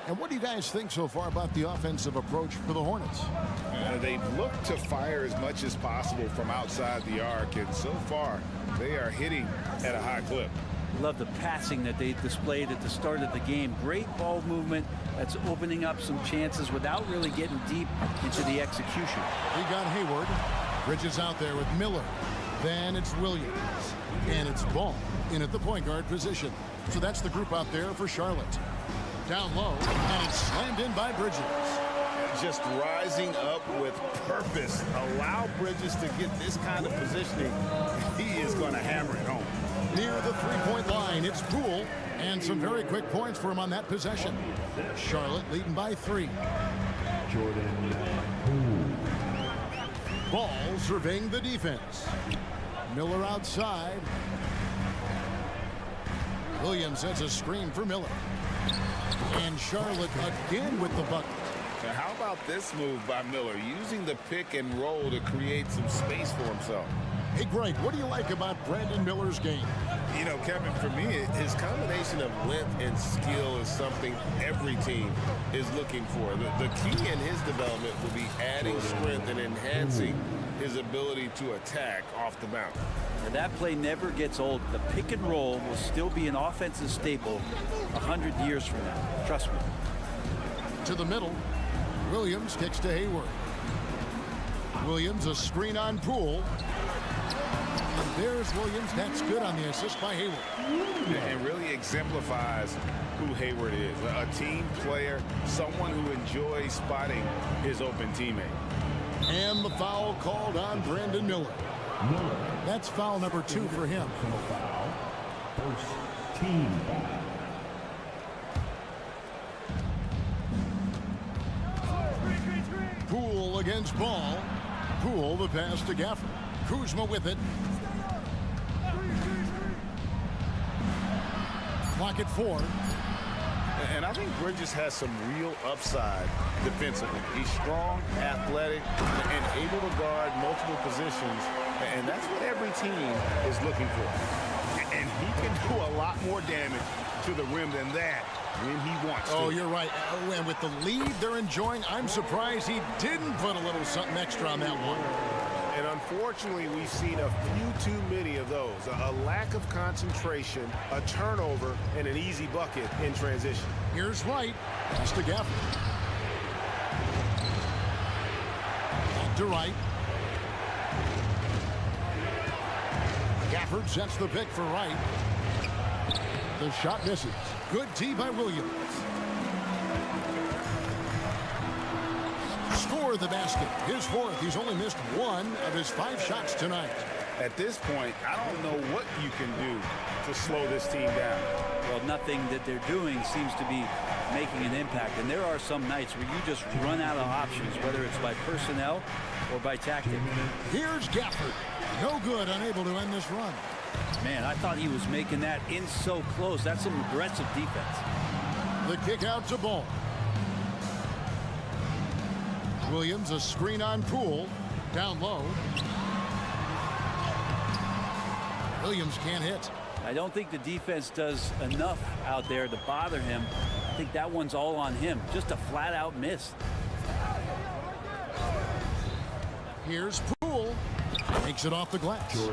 And what do you guys think so far about the offensive approach for the Hornets? They've looked to fire as much as possible from outside the arc, and so far they are hitting at a high clip. Love the passing that they displayed at the start of the game. Great ball movement that's opening up some chances without really getting deep into the execution. We got Hayward. Bridges out there with Miller. Then it's Williams. And it's Ball in at the point guard position. So that's the group out there for Charlotte. Down low, and it's slammed in by Bridges. Just rising up with purpose. Allow Bridges to get this kind of positioning. He is going to hammer it home. Near the three-point line, it's Poole. And some very quick points for him on that possession. Charlotte leading by 3. Jordan Poole. Ball surveying the defense. Miller outside. Williams sets a screen for Miller. And Charlotte again with the bucket. Now how about this move by Miller, using the pick and roll to create some space for himself? Hey, Greg, what do you like about Brandon Miller's game? You know, Kevin, for me, his combination of length and skill is something every team is looking for. The key in his development will be adding strength and enhancing his ability to attack off the bounce. And that play never gets old. The pick and roll will still be an offensive staple 100 years from now. Trust me. To the middle. Williams kicks to Hayward. Williams a screen on Poole. And there's Williams. That's good on the assist by Hayward. And really exemplifies who Hayward is. A team player, someone who enjoys spotting his open teammate. And the foul called on Brandon Miller. That's foul number 2 for him. First team foul. Poole against Ball. Poole the pass to Gafford. Kuzma with it. Clock at 4. And I think Bridges has some real upside defensively. He's strong, athletic, and able to guard multiple positions. And that's what every team is looking for. And he can do a lot more damage to the rim than that when he wants to. Oh, you're right. And with the lead they're enjoying, I'm surprised he didn't put a little something extra on that one. And unfortunately, we've seen a few too many of those. A lack of concentration, a turnover, and an easy bucket in transition. Here's Wright. Pass to Gafford. Back to Wright. Gafford sets the pick for Wright. The shot misses. Good tee by Williams. Score the basket. His 4th. He's only missed 1 of his 5 shots tonight. At this point, I don't know what you can do to slow this team down. Well, nothing that they're doing seems to be making an impact. And there are some nights where you just run out of options, whether it's by personnel or by tactic. Here's Gafford. No good, unable to end this run. Man, I thought he was making that in so close. That's some aggressive defense. The kick out to Ball. Williams, a screen on Poole. Down low. Williams can't hit. I don't think the defense does enough out there to bother him. I think that one's all on him. Just a flat-out miss. Here's Poole. Takes it off the glass.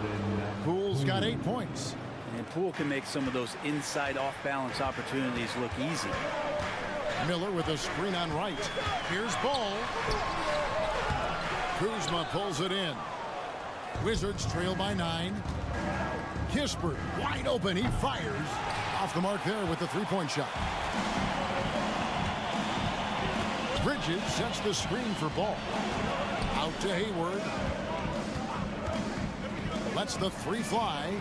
Poole's got 8 points. And Poole can make some of those inside off-balance opportunities look easy. Miller with a screen on right. Here's Ball. Kuzma pulls it in. Wizards trail by 9. Kispert wide open. He fires. Off the mark there with the three-point shot. Bridges sets the screen for Ball. Out to Hayward. Lets the three fly.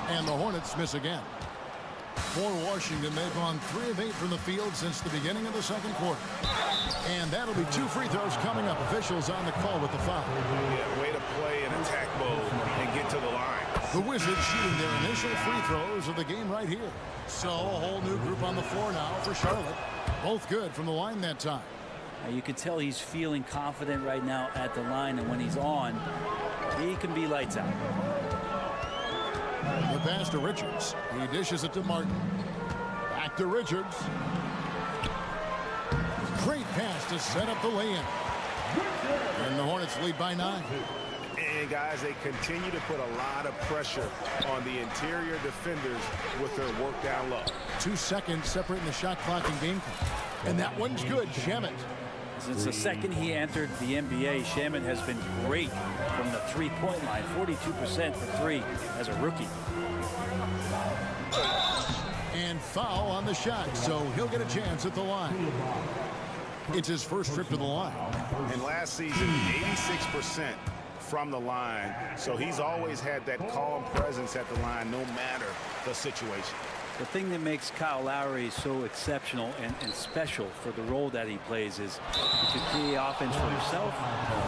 And the Hornets miss again. For Washington, they've gone 3 of 8 from the field since the beginning of the second quarter. And that'll be 2 free throws coming up. Officials on the call with the foul. Yeah, way to play in attack mode and get to the line. The Wizards shooting their initial free throws of the game right here. So a whole new group on the floor now for Charlotte. Both good from the line that time. Now you can tell he's feeling confident right now at the line, and when he's on, he can be lights out. The pass to Richards. He dishes it to Martin. Back to Richards. Great pass to set up the lay-in. And the Hornets lead by 9. And guys, they continue to put a lot of pressure on the interior defenders with their work down low. 2 seconds separating the shot clock and game clock. And that one's good. Shamet. Since the second he entered the NBA, Shamet has been great from the three-point line. 42% for 3 as a rookie. And foul on the shot, so he'll get a chance at the line. It's his first trip to the line. And last season, 86% from the line. So he's always had that calm presence at the line no matter the situation. The thing that makes Kyle Lowry so exceptional and special for the role that he plays is he can create offense for himself,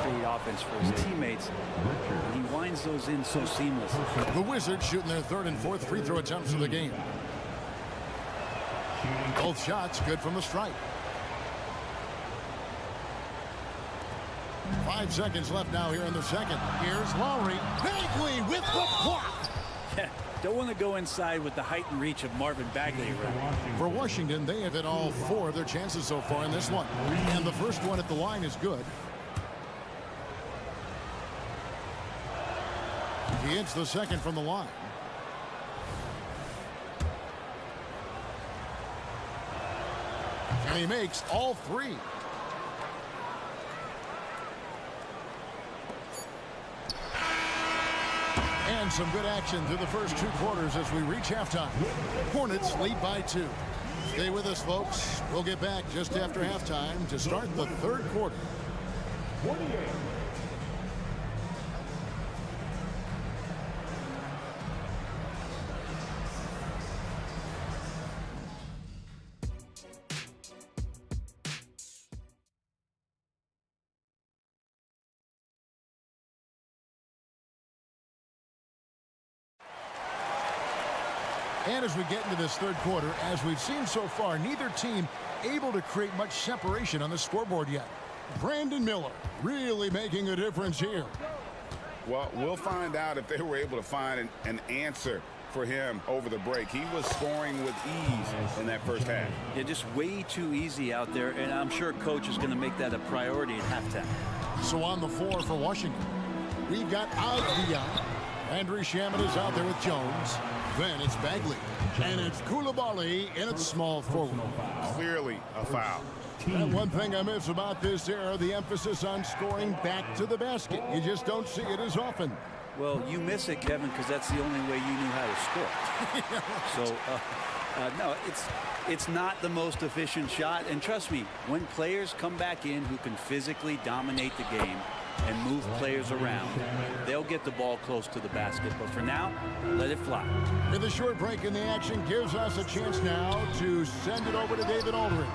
create offense for his teammates, and he winds those in so seamlessly. The Wizards shooting their 3rd and 4th free throw attempts of the game. Both shots good from the stripe. 5 seconds left now here in the second. Here's Lowry. Bagley with the block. Don't want to go inside with the height and reach of Marvin Bagley. For Washington, they have hit all 4 of their chances so far in this one. And the first one at the line is good. He hits the second from the line. And he makes all 3. And some good action through the first 2 quarters as we reach halftime. Hornets lead by 2. Stay with us, folks. We'll get back just after halftime to start the 3rd quarter. And as we get into this 3rd quarter, as we've seen so far, neither team able to create much separation on the scoreboard yet. Brandon Miller really making a difference here. Well, we'll find out if they were able to find an answer for him over the break. He was scoring with ease in that first half. Yeah, just way too easy out there, and I'm sure coach is going to make that a priority at halftime. So on the floor for Washington, we've got Avdia. Andrew Shamet is out there with Jones. Then it's Bagley. And it's Coulibaly in its small forward. Clearly a foul. And one thing I miss about this era, the emphasis on scoring back to the basket. You just don't see it as often. Well, you miss it, Kevin, because that's the only way you knew how to score. So, no, it's not the most efficient shot. And trust me, when players come back in who can physically dominate the game, and move players around. They'll get the ball close to the basket, but for now, let it fly. With a short break in the action gives us a chance now to send it over to David Aldridge.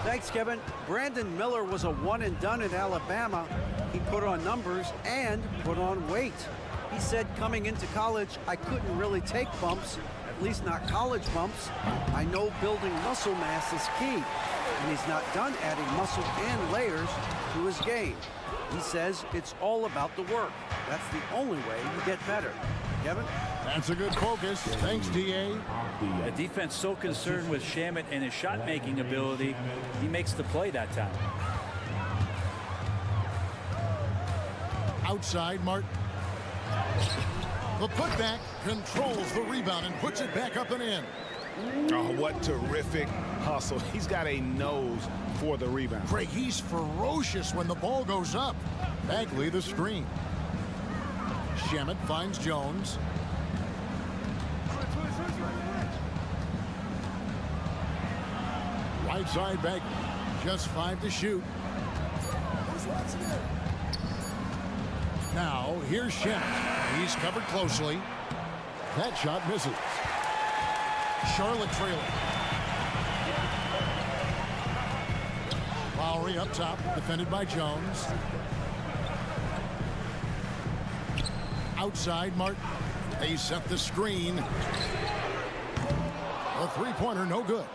Thanks, Kevin. Brandon Miller was a one-and-done in Alabama. He put on numbers and put on weight. He said coming into college, I couldn't really take bumps, at least not college bumps. I know building muscle mass is key, and he's not done adding muscle and layers to his game. He says it's all about the work. That's the only way you get better. Kevin? That's a good focus. Thanks, D.A. The defense so concerned with Shamet and his shot-making ability, he makes the play that time. Outside, Martin. The putback controls the rebound and puts it back up and in. Oh, what terrific hustle. He's got a nose for the rebound. Craig, he's ferocious when the ball goes up. Bagley the screen. Shamet finds Jones. Right side Bagley. Just 5 to shoot. Now, here's Shamet. He's covered closely. That shot misses. Charlotte trailing. Lowry up top, defended by Jones. Outside, Martin. They set the screen. A three-pointer, no good.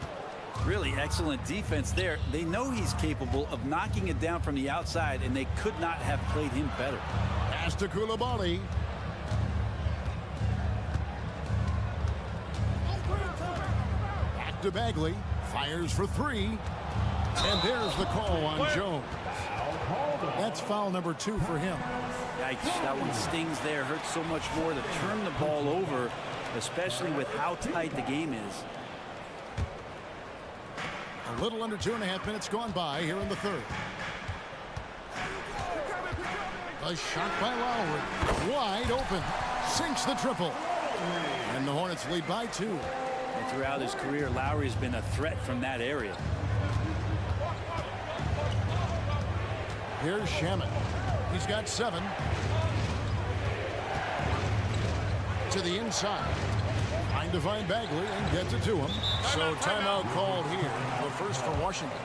Really excellent defense there. They know he's capable of knocking it down from the outside, and they could not have played him better. Pass to Coulibaly. Back to Bagley. Fires for 3. And there's the call on Jones. That's foul number 2 for him. Yikes, that one stings there. Hurts so much more to turn the ball over, especially with how tight the game is. A little under 2.5 minutes gone by here in the third. A shot by Lowry. Wide open. Sinks the triple. And the Hornets lead by 2. And throughout his career, Lowry's been a threat from that area. Here's Shamet. He's got 7. To the inside. Trying to find Bagley and gets it to him. So timeout called here. The first for Washington.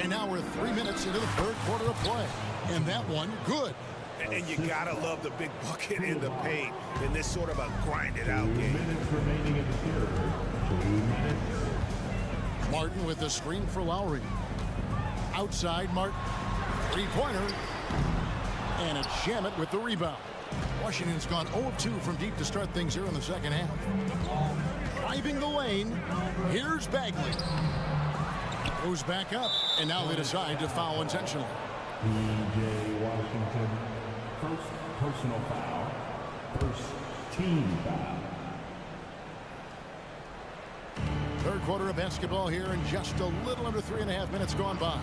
And now we're 3 minutes into the third quarter of play. And that one, good. And you gotta love the big bucket in the paint in this sort of a grinded-out game. 2 minutes remaining in the third. 2 minutes. Martin with the screen for Lowry. Outside, Martin. Three-pointer. And it's Shamet with the rebound. Washington's gone 0 of 2 from deep to start things here in the second half. Driving the lane. Here's Bagley. Goes back up, and now they decide to foul intentionally. P.J. Washington, first personal foul, first team foul. Third quarter of basketball here, and just a little under 3.5 minutes gone by.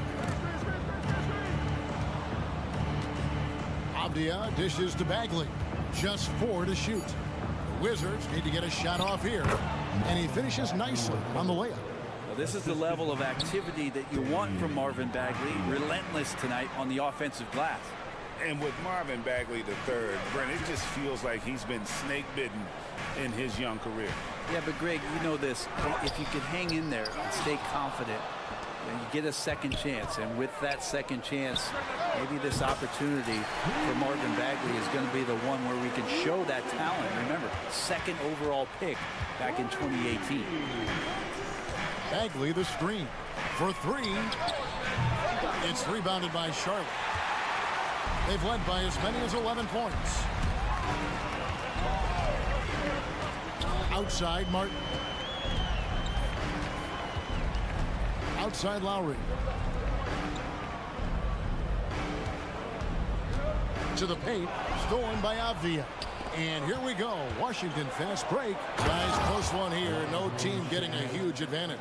Avdia dishes to Bagley. Just 4 to shoot. The Wizards need to get a shot off here, and he finishes nicely on the layup. This is the level of activity that you want from Marvin Bagley. Relentless tonight on the offensive glass. And with Marvin Bagley III, Brent, it just feels like he's been snake-bitten in his young career. Yeah, but Greg, you know this. If you could hang in there and stay confident, and you get a second chance. And with that second chance, maybe this opportunity for Marvin Bagley is going to be the one where we can show that talent. Remember, second overall pick back in 2018. Bagley the screen for 3. It's rebounded by Charlotte. They've led by as many as 11 points. Outside Martin. Outside Lowry. To the paint, stolen by Avdia. And here we go. Washington fast break. Nice close one here. No team getting a huge advantage.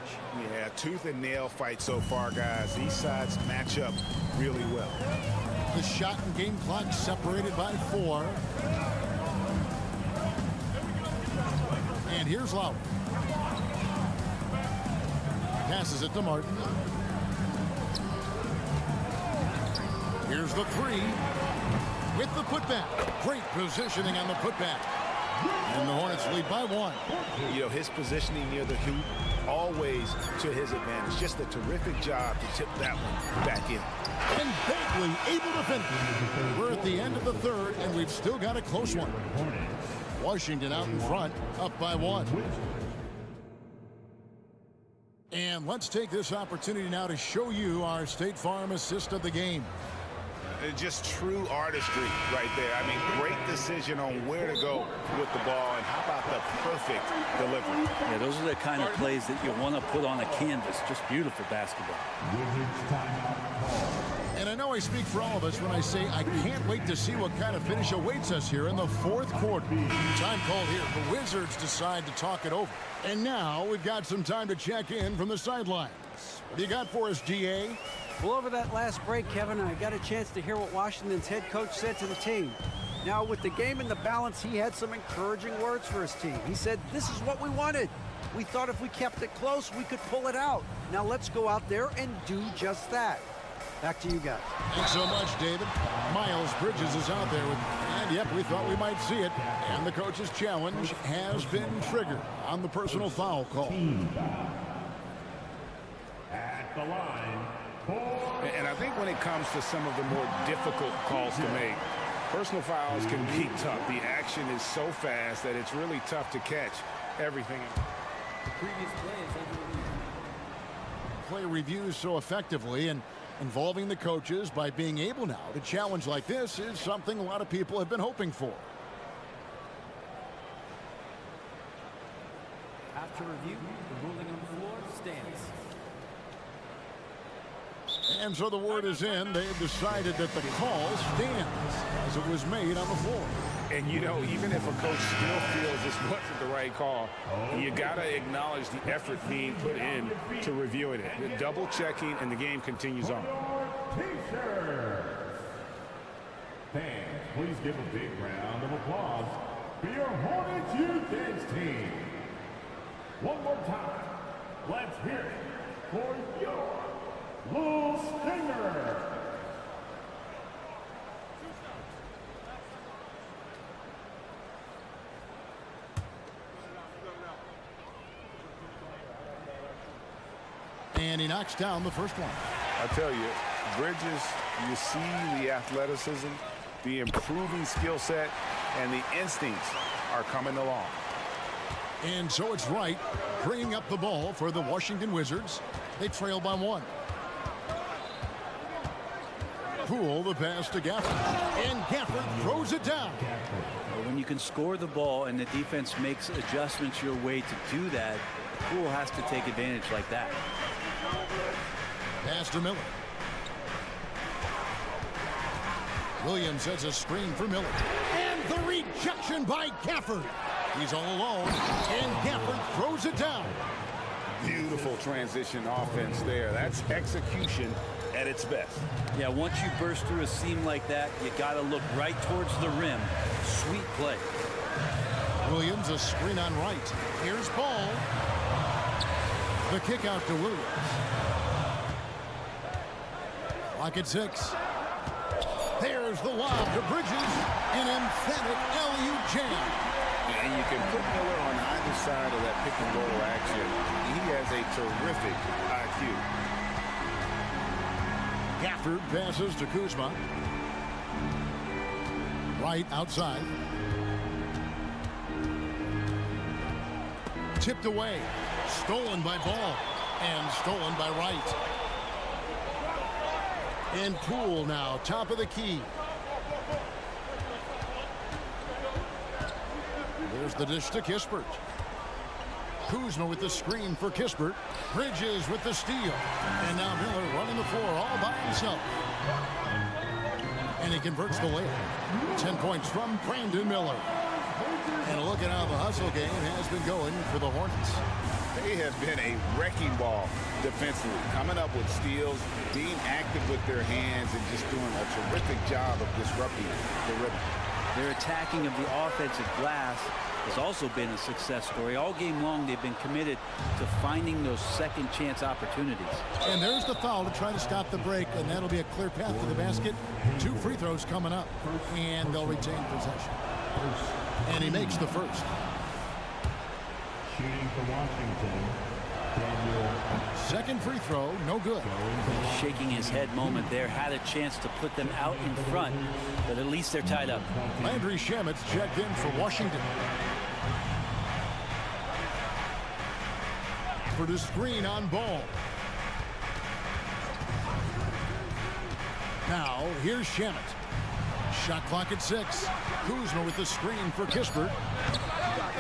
Yeah, tooth and nail fight so far, guys. These sides match up really well. The shot and game clock separated by 4. And here's Lowry. Passes it to Martin. Here's the 3. With the putback. Great positioning on the putback. And the Hornets lead by 1. You know, his positioning near the hoop, always to his advantage. Just a terrific job to tip that one back in. And Bagley able to finish. We're at the end of the third, and we've still got a close one. Washington out in front, up by 1. And let's take this opportunity now to show you our State Farm assist of the game. Just true artistry right there. I mean, great decision on where to go with the ball, and how about the perfect delivery. Yeah, those are the kind of plays that you want to put on a canvas. Just beautiful basketball. And I know I speak for all of us when I say I can't wait to see what kind of finish awaits us here in the 4th quarter. Time called here. The Wizards decide to talk it over. And now we've got some time to check in from the sidelines. What do you got for us, GA? Well, over that last break, Kevin, I got a chance to hear what Washington's head coach said to the team. Now, with the game in the balance, he had some encouraging words for his team. He said, this is what we wanted. We thought if we kept it close, we could pull it out. Now let's go out there and do just that. Back to you guys. Thanks so much, David. Miles Bridges is out there with, and yep, we thought we might see it. And the coach's challenge has been triggered on the personal foul call. At the line. And I think when it comes to some of the more difficult calls to make, personal fouls can be tough. The action is so fast that it's really tough to catch everything. The previous play is under review. Play reviews so effectively, and involving the coaches by being able now to challenge like this is something a lot of people have been hoping for. After review, the ruling on the floor stands. And so the word is in. They've decided that the call stands as it was made on the floor. And, you know, even if a coach still feels this wasn't the right call, you got to acknowledge the effort being put in to reviewing it. Double checking, and the game continues on. Fans, please give a big round of applause for your Hornets Youth Dance team. One more time, let's hear it for your Little Stinger. And he knocks down the first one. I tell you, Bridges, you see the athleticism, the improving skill set, and the instincts are coming along. And so it's Wright bringing up the ball for the Washington Wizards. They trail by 1. Poole the pass to Gafford. And Gafford throws it down. When you can score the ball and the defense makes adjustments your way to do that, Poole has to take advantage like that. Pass to Miller. Williams sets a screen for Miller. And the rejection by Gafford. He's all alone, and Gafford throws it down. Beautiful transition offense there. That's execution at its best. Yeah, once you burst through a seam like that, you got to look right towards the rim. Sweet play. Williams, a screen on Wright. Here's Ball. The kick out to Williams. Clock at 6. There's the lob to Bridges. An emphatic LU jam. And you can put Miller on either side of that pick and roll action. He has a terrific IQ. Gafford passes to Kuzma. Wright outside. Tipped away. Stolen by Ball. And stolen by Wright. And Poole now, top of the key. There's the dish to Kispert. Kuzma with the screen for Kispert. Bridges with the steal. And now Miller running the floor all by himself. And he converts the layup. 10 points from Brandon Miller. And look at how the hustle game has been going for the Hornets. They have been a wrecking ball defensively, coming up with steals, being active with their hands, and just doing a terrific job of disrupting the rhythm. Their attacking of the offensive glass has also been a success story. All game long, they've been committed to finding those second chance opportunities. And there's the foul to try to stop the break, and that'll be a clear path to the basket. 2 free throws coming up, and they'll retain possession. And he makes the first. Shooting for Washington, Daniel. Second free throw, no good. Shaking his head moment there, had a chance to put them out in front, but at least they're tied up. Landry Shamet's checked in for Washington. For the screen on Ball. Now, here's Shamet. Shot clock at 6. Kuzma with the screen for Kispert.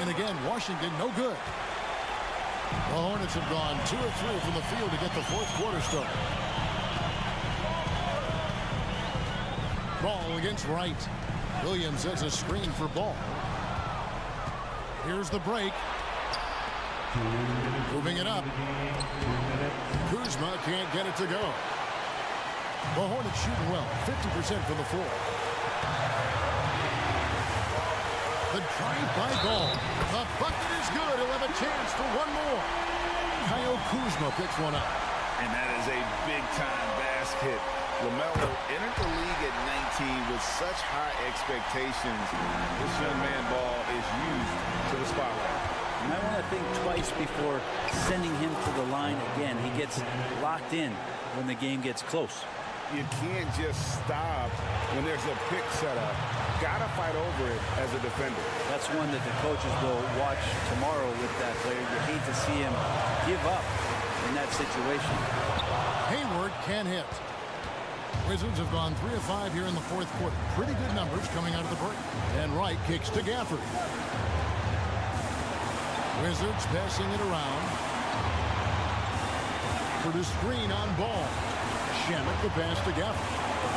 And again, Washington, no good. The Hornets have gone 2 of 3 from the field to get the fourth quarter started. Ball against Wright. Williams has a screen for Ball. Here's the break. Moving it up. Kuzma can't get it to go. The Hornets shooting well, 50% from the floor. The drive by Ball. The bucket is good. He'll have a chance for one more. Kyle Kuzma picks one up. And that is a big-time basket. LaMelo entered the league at 19 with such high expectations. This young man Ball is used to the spotlight. You might want to think twice before sending him to the line again. He gets locked in when the game gets close. You can't just stop when there's a pick set up. Gotta fight over it as a defender. That's one that the coaches will watch tomorrow with that player. You hate to see him give up in that situation. Hayward can't hit. Wizards have gone 3 of 5 here in the fourth quarter. Pretty good numbers coming out of the break. And Wright kicks to Gafford. Wizards passing it around. For the screen on Ball. Shamet the pass to Gafford.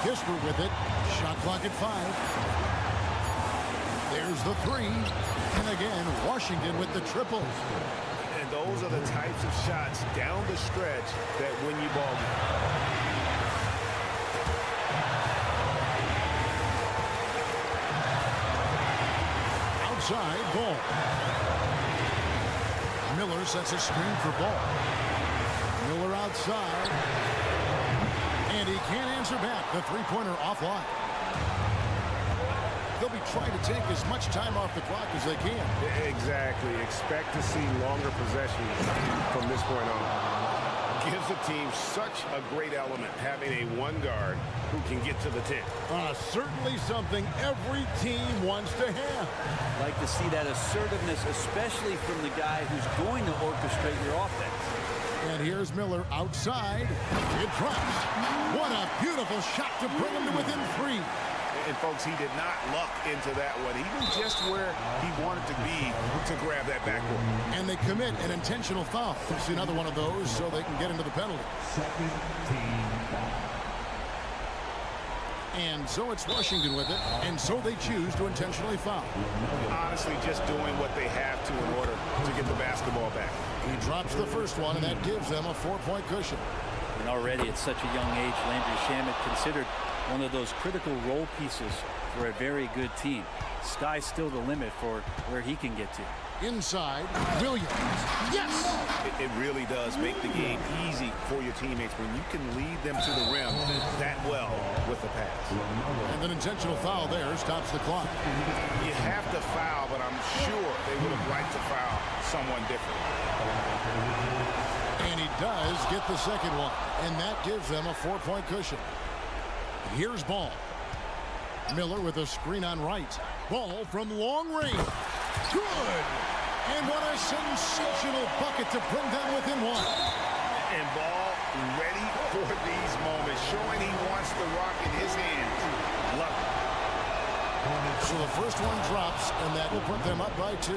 Kispert with it. Shot clock at 5. There's the 3. And again, Washington with the triple. And those are the types of shots down the stretch that win you ball games. Outside, Ball. Miller sets a screen for Ball. Miller outside. And he can't answer back. The three-pointer offline. They'll be trying to take as much time off the clock as they can. Exactly. Expect to see longer possessions from this point on. Gives the team such a great element having a one guard who can get to the 10. Certainly something every team wants to have. Like to see that assertiveness, especially from the guy who's going to orchestrate your offense. And here's Miller outside. It drops. What a beautiful shot to bring him to within 3. And folks, he did not luck into that one. He was just where he wanted to be to grab that backboard. And they commit an intentional foul. See another one of those so they can get into the penalty. Second team foul. And so it's Washington with it. And so they choose to intentionally foul. Honestly, just doing what they have to in order to get the basketball back. He drops the first one, and that gives them a 4-point cushion. And already at such a young age, Landry Shamet considered one of those critical role pieces for a very good team. Sky's still the limit for where he can get to. Inside, Williams. Yes! It really does make the game easy for your teammates when you can lead them to the rim that well with the pass. And an intentional foul there stops the clock. You have to foul, but I'm sure they would have liked to foul someone different. And he does get the second one. And that gives them a 4-point cushion. Here's Ball. Miller with a screen on Wright. Ball from long range. Good! And what a sensational bucket to bring them within 1. And Ball ready for these moments, showing he wants the rock in his hands. Love it. So the first one drops, and that will put them up by 2.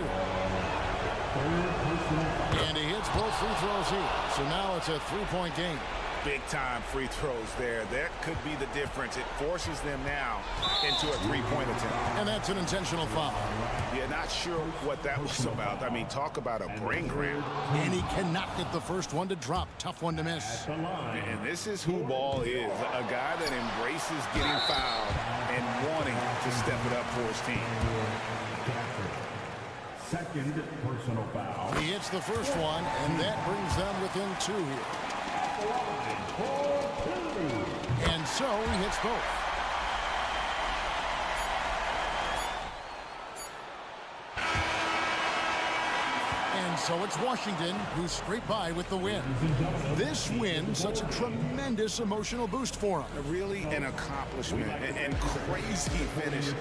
And he hits both free throws here. So now it's a 3-point game. big-time free throws there. That could be the difference. It forces them now into a three-point attempt. And that's an intentional foul. Yeah, not sure what that was about. I mean, talk about a brain cramp. And he cannot get the first one to drop. Tough one to miss. And this is who Ball is, a guy that embraces getting fouled and wanting to step it up for his team. Second personal foul. He hits the first one, and that brings them within 2 here. And so he hits both. And so it's Washington who scraped by with the win. This win, such a tremendous emotional boost for him. Really an accomplishment and crazy finish.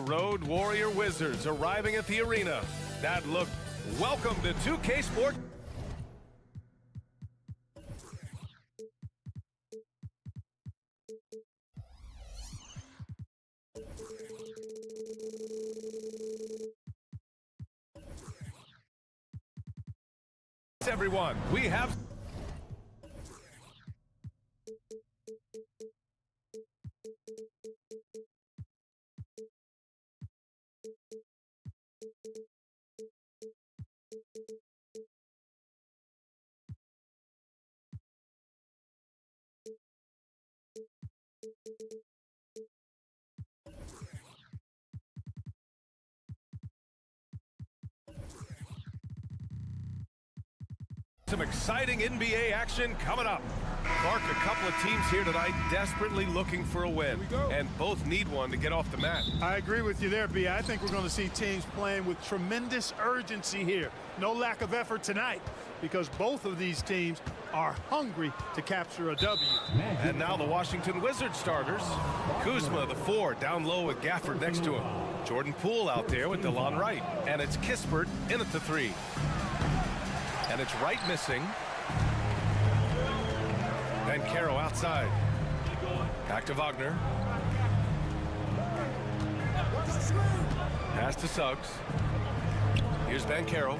Road Warrior Wizzards arriving at the arena. That look, welcome to 2K Sport. Everyone, we have some exciting NBA action coming up. Clark, a couple of teams here tonight desperately looking for a win, and both need one to get off the mat. I agree with you there, B. I think we're going to see teams playing with tremendous urgency here. No lack of effort tonight, because both of these teams are hungry to capture a W. And now the Washington Wizards starters. Kuzma, the 4, down low with Gafford next to him. Jordan Poole out there with DeLon Wright. And it's Kispert in at the 3. And it's Wright missing. Bankero outside. Back to Wagner. Pass to Suggs. Here's Bankero.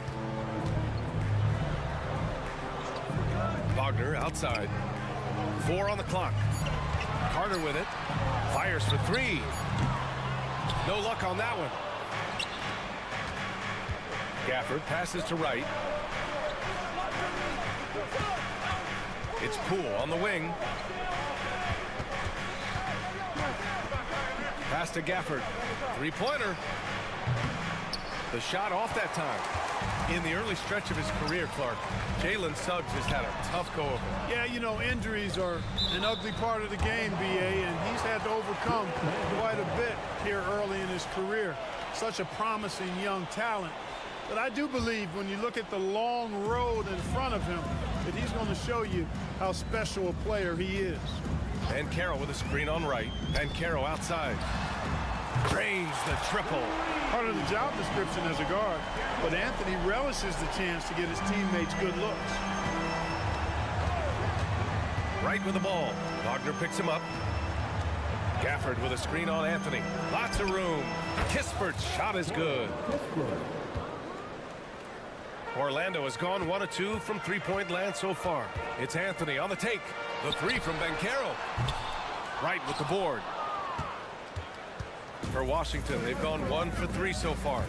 Wagner outside. 4 on the clock. Carter with it. Fires for 3. No luck on that one. Gafford passes to Wright. It's Poole on the wing. Pass to Gafford. 3-pointer. The shot off that time. In the early stretch of his career, Clark, Jalen Suggs has had a tough go of it. Yeah, you know, injuries are an ugly part of the game, B.A., and he's had to overcome quite a bit here early in his career. Such a promising young talent. But I do believe when you look at the long road in front of him that he's going to show you how special a player he is. Bankero with a screen on Wright. Bankero outside. Drains the triple. Part of the job description as a guard, but Anthony relishes the chance to get his teammates good looks. Wright with the ball. Wagner picks him up. Gafford with a screen on Anthony. Lots of room. Kispert's shot is good. Orlando has gone 1 of 2 from three-point land so far. It's Anthony on the take. The 3 from Bankero. Wright with the board. For Washington, they've gone 1 for 3 so far.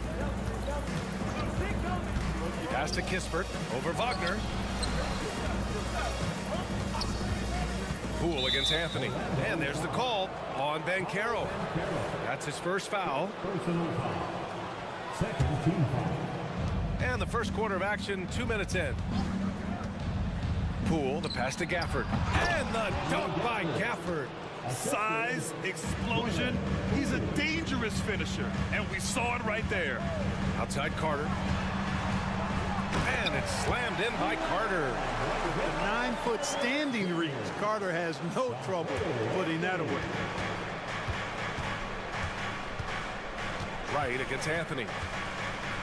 Pass to Kispert over Wagner. Poole against Anthony. And there's the call on Bankero. That's his first foul. Second team foul. And the first quarter of action, 2 minutes in. Poole, the pass to Gafford. And the dunk by Gafford. Size, explosion. He's a dangerous finisher, and we saw it right there. Outside Carter. And it's slammed in by Carter. With the 9-foot standing reach, Carter has no trouble putting that away. Wright against Anthony.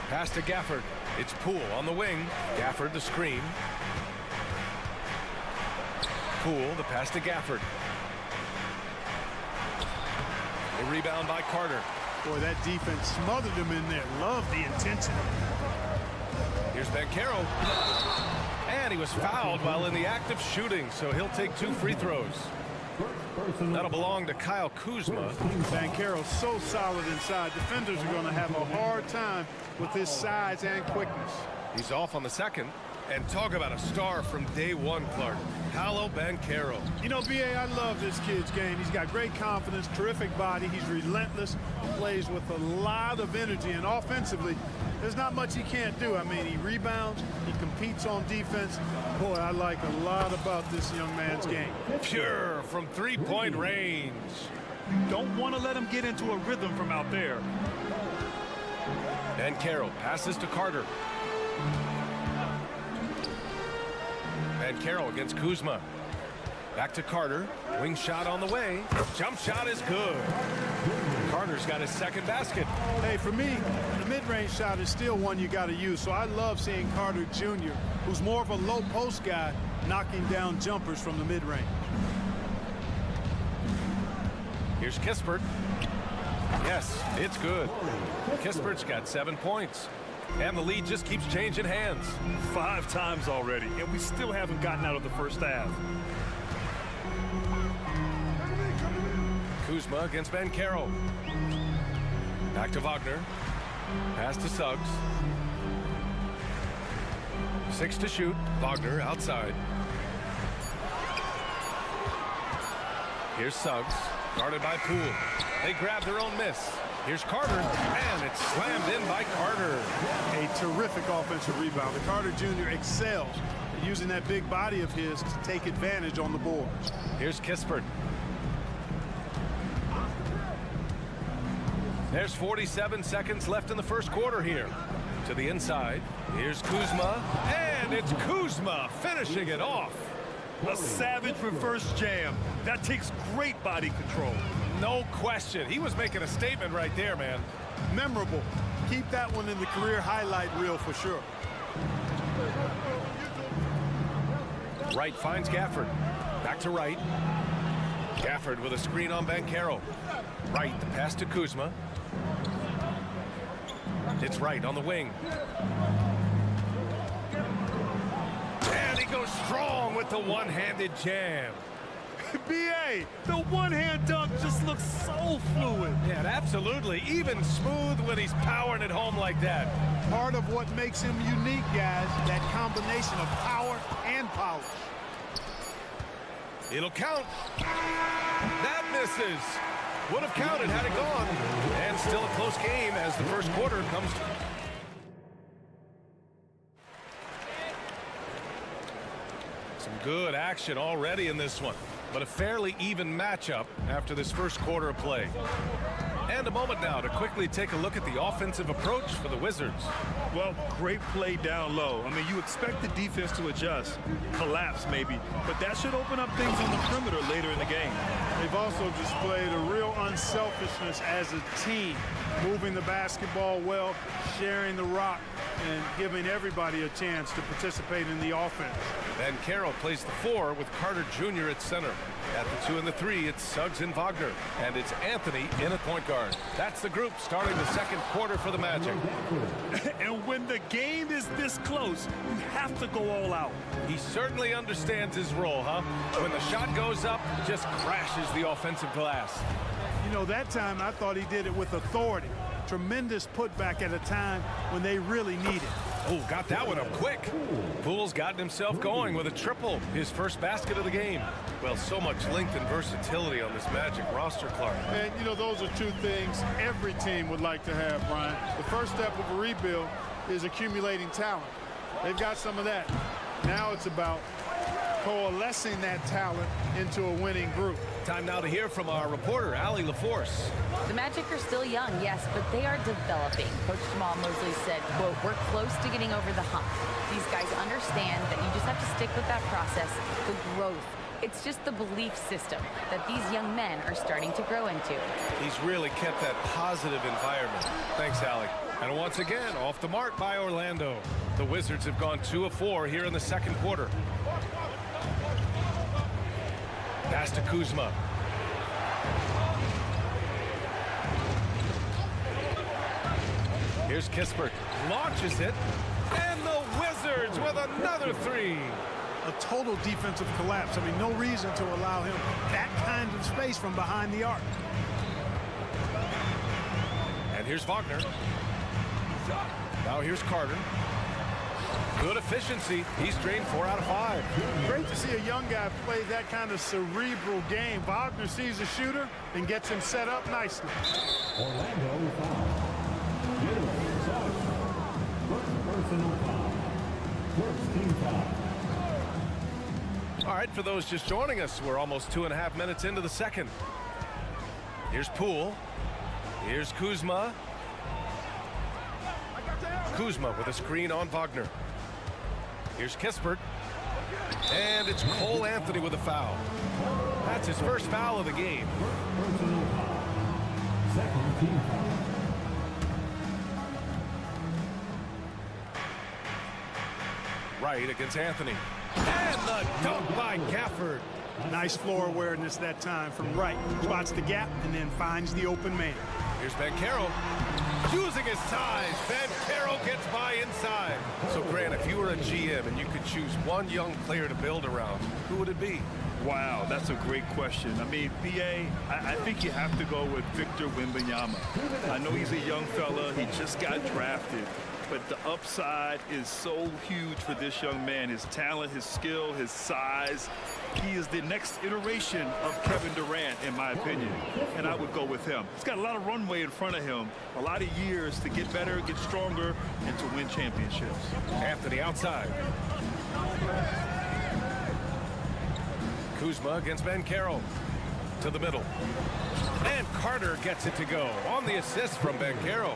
Pass to Gafford. It's Poole on the wing. Gafford the screen. Poole, the pass to Gafford. The rebound by Carter. Boy, that defense smothered him in there. Love the intensity. Here's Bankero. And he was fouled while in the act of shooting, so he'll take 2 free throws. That'll belong to Kyle Kuzma. Bankero's so solid inside. Defenders are going to have a hard time with his size and quickness. He's off on the second. And talk about a star from day one, Clark. Paolo Bankero. You know, B.A., I love this kid's game. He's got great confidence, terrific body. He's relentless, plays with a lot of energy. And offensively, there's not much he can't do. I mean, he rebounds, he competes on defense. Boy, I like a lot about this young man's game. Pure from three-point range. Don't want to let him get into a rhythm from out there. Bankero passes to Carter. Bankero against Kuzma. Back to Carter. Wing shot on the way. Jump shot is good. Carter Carter's got his second basket. Hey, for me, the mid-range shot is still one you got to use. So I love seeing Carter Jr., who's more of a low post guy, knocking down jumpers from the mid-range. Here's Kispert. Yes, it's good. Kispert's got 7 points. And the lead just keeps changing hands. 5 times already, and we still haven't gotten out of the first half. Kuzma against Banchero. Back to Wagner. Pass to Suggs. 6 to shoot. Wagner outside. Here's Suggs. Guarded by Poole. They grab their own miss. Here's Carter, and it's slammed in by Carter. A terrific offensive rebound. The Carter Jr. excels at using that big body of his to take advantage on the boards. Here's Kispert. There's 47 seconds left in the first quarter here. To the inside. Here's Kuzma, and it's Kuzma finishing it off. A savage reverse jam. That takes great body control. No question. He was making a statement right there, man. Memorable. Keep that one in the career highlight reel for sure. Wright finds Gafford. Back to Wright. Gafford with a screen on Banchero. Wright, the pass to Kuzma. It's Wright on the wing. And he goes strong with the one-handed jam. B.A., the one-hand dunk just looks so fluid. Yeah, absolutely. Even smooth when he's powering it home like that. Part of what makes him unique, guys, that combination of power and polish. It'll count. That misses. Would have counted had it gone. And still a close game as the first quarter comes to... Some good action already in this one, but a fairly even matchup after this first quarter of play. And a moment now to quickly take a look at the offensive approach for the Wizards. Well, great play down low. I mean, you expect the defense to adjust, collapse maybe, but that should open up things on the perimeter later in the game. They've also displayed a real unselfishness as a team, moving the basketball well, sharing the rock, and giving everybody a chance to participate in the offense. Banchero plays the 4 with Carter Jr. at center. At the 2 and the 3, it's Suggs and Wagner. And it's Anthony in at point guard. That's the group starting the second quarter for the Magic. And when the game is this close, you have to go all out. He certainly understands his role, huh? When the shot goes up, just crashes the offensive glass. You know, that time I thought he did it with authority. Tremendous putback at a time when they really need it. Oh, got that one up quick. Poole's gotten himself going with a triple, his first basket of the game. Well, so much length and versatility on this Magic roster, Clark. And, you know, those are two things every team would like to have, Brian. The first step of a rebuild is accumulating talent. They've got some of that. Now it's about coalescing that talent into a winning group. Time now to hear from our reporter, Allie LaForce. The Magic are still young, yes, but they are developing. Coach Jamal Mosley said, quote, "We're close to getting over the hump." These guys understand that you just have to stick with that process, the growth. It's just the belief system that these young men are starting to grow into. He's really kept that positive environment. Thanks, Allie. And once again, off the mark by Orlando. The Wizards have gone 2 of 4 here in the second quarter. Pass to Kuzma. Here's Kispert. Launches it. And the Wizards with another 3. A total defensive collapse. I mean, no reason to allow him that kind of space from behind the arc. And here's Wagner. Now here's Carter. Good efficiency. He's drained 4 out of 5. Great to see a young guy play that kind of cerebral game. Wagner sees a shooter and gets him set up nicely. Orlando foul. First personal foul. First team foul. All right, for those just joining us, we're almost 2.5 minutes into the second. Here's Poole. Here's Kuzma. Kuzma with a screen on Wagner. Here's Kispert. And it's Cole Anthony with a foul. That's his first foul of the game. second team foul. Right against Anthony. And the dunk by Gafford. Nice floor awareness that time from right. Spots the gap and then finds the open man. Here's Banchero. Using his size, Banchero gets by inside. So, Grant, if you were a GM and you could choose one young player to build around, who would it be? Wow, that's a great question. I mean, BA, I think you have to go with Victor Wembanyama. I know he's a young fella. He just got drafted. But the upside is so huge for this young man. His talent, his skill, his size. He is the next iteration of Kevin Durant, in my opinion. And I would go with him. He's got a lot of runway in front of him. A lot of years to get better, get stronger, and to win championships. Anthony outside. Kuzma against Banchero. To the middle. And Carter gets it to go on the assist from Banchero.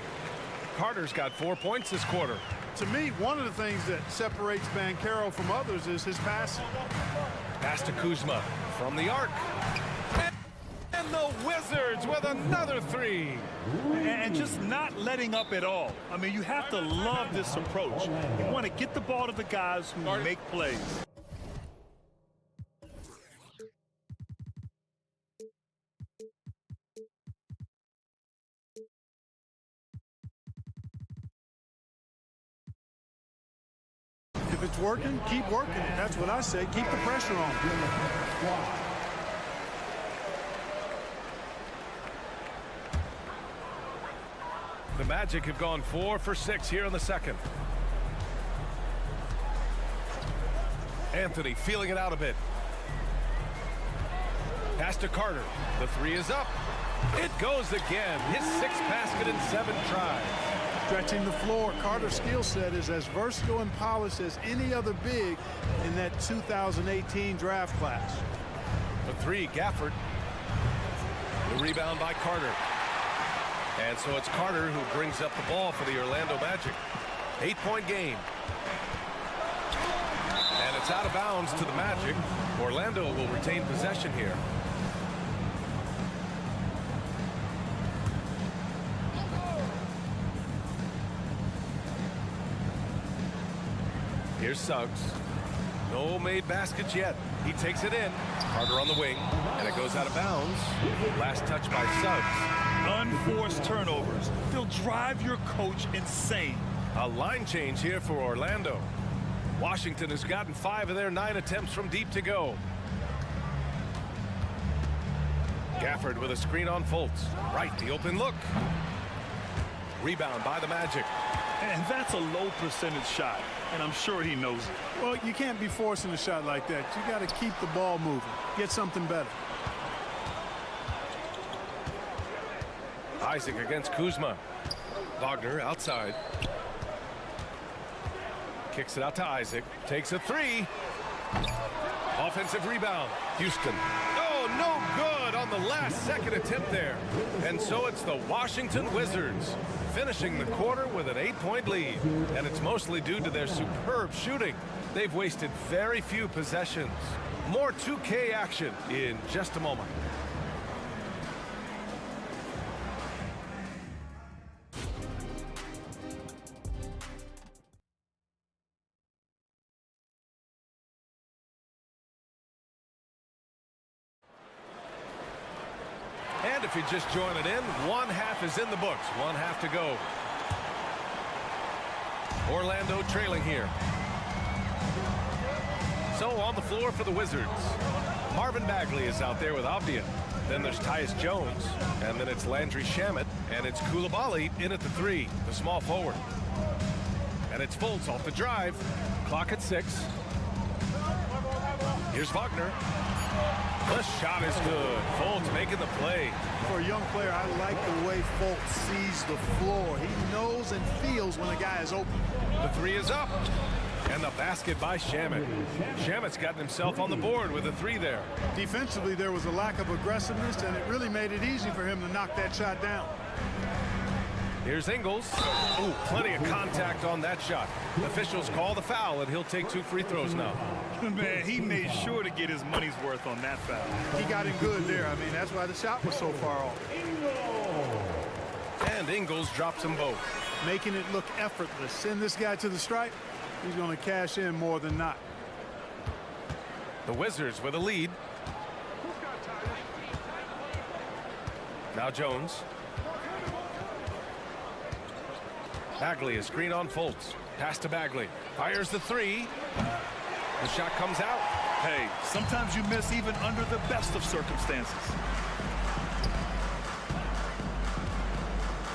Carter's got 4 points this quarter. To me, one of the things that separates Banchero from others is his passing. Pass to Kuzma from the arc. And the Wizzards with another three. And just not letting up at all. I mean, you have to love this approach. You want to get the ball to the guys who make plays. If it's working, keep working it. That's what I say. Keep the pressure on. The Magic have gone 4 for 6 here in the second. Anthony feeling it out a bit. Pass to Carter. The three is up. It goes again. His 6th basket in 7 tries. Stretching the floor. Carter's skill set is as versatile and polished as any other big in that 2018 draft class. The three, Gafford. The rebound by Carter. And so it's Carter who brings up the ball for the Orlando Magic. 8-point game. And it's out of bounds to the Magic. Orlando will retain possession here. Here's Suggs. No made baskets yet. He takes it in. Carter on the wing. And it goes out of bounds. Last touch by Suggs. Unforced turnovers. They'll drive your coach insane. A line change here for Orlando. Washington has gotten 5 of their 9 attempts from deep to go. Gafford with a screen on Fultz. Right, the open look. Rebound by the Magic. And that's a low percentage shot, and I'm sure he knows it. Well, you can't be forcing a shot like that. You got to keep the ball moving. Get something better. Isaac against Kuzma. Wagner outside. Kicks it out to Isaac. Takes a three. Offensive rebound. Houston. Oh, no good on the last second attempt there. And so it's the Washington Wizards finishing the quarter with an 8-point lead. And it's mostly due to their superb shooting. They've wasted very few possessions. More 2K action in just a moment. And if you just join it in, 1/2 is in the books. 1/2 to go. Orlando trailing here. So on the floor for the Wizards. Marvin Bagley is out there with Avdia. Then there's Tyus Jones. And then it's Landry Shamet. And it's Koulibaly in at the 3, the small forward. And it's Fultz off the drive. Clock at 6. Here's Wagner. The shot is good. Fultz making the play. For a young player, I like the way Fultz sees the floor. He knows and feels when a guy is open. The 3 is up. And the basket by Shamet. Shamet's gotten himself on the board with a 3 there. Defensively, there was a lack of aggressiveness, and it really made it easy for him to knock that shot down. Here's Ingles. Oh, plenty of contact on that shot. Officials call the foul, and he'll take 2 free throws now. Man, he made sure to get his money's worth on that foul. He got him good there. I mean, that's why the shot was so far off. And Ingles drops them both. Making it look effortless. Send this guy to the stripe. He's going to cash in more than not. The Wizards with a lead. Now Jones. Bagley is screen on Fultz. Pass to Bagley. Fires the three. The shot comes out. Hey, sometimes you miss even under the best of circumstances.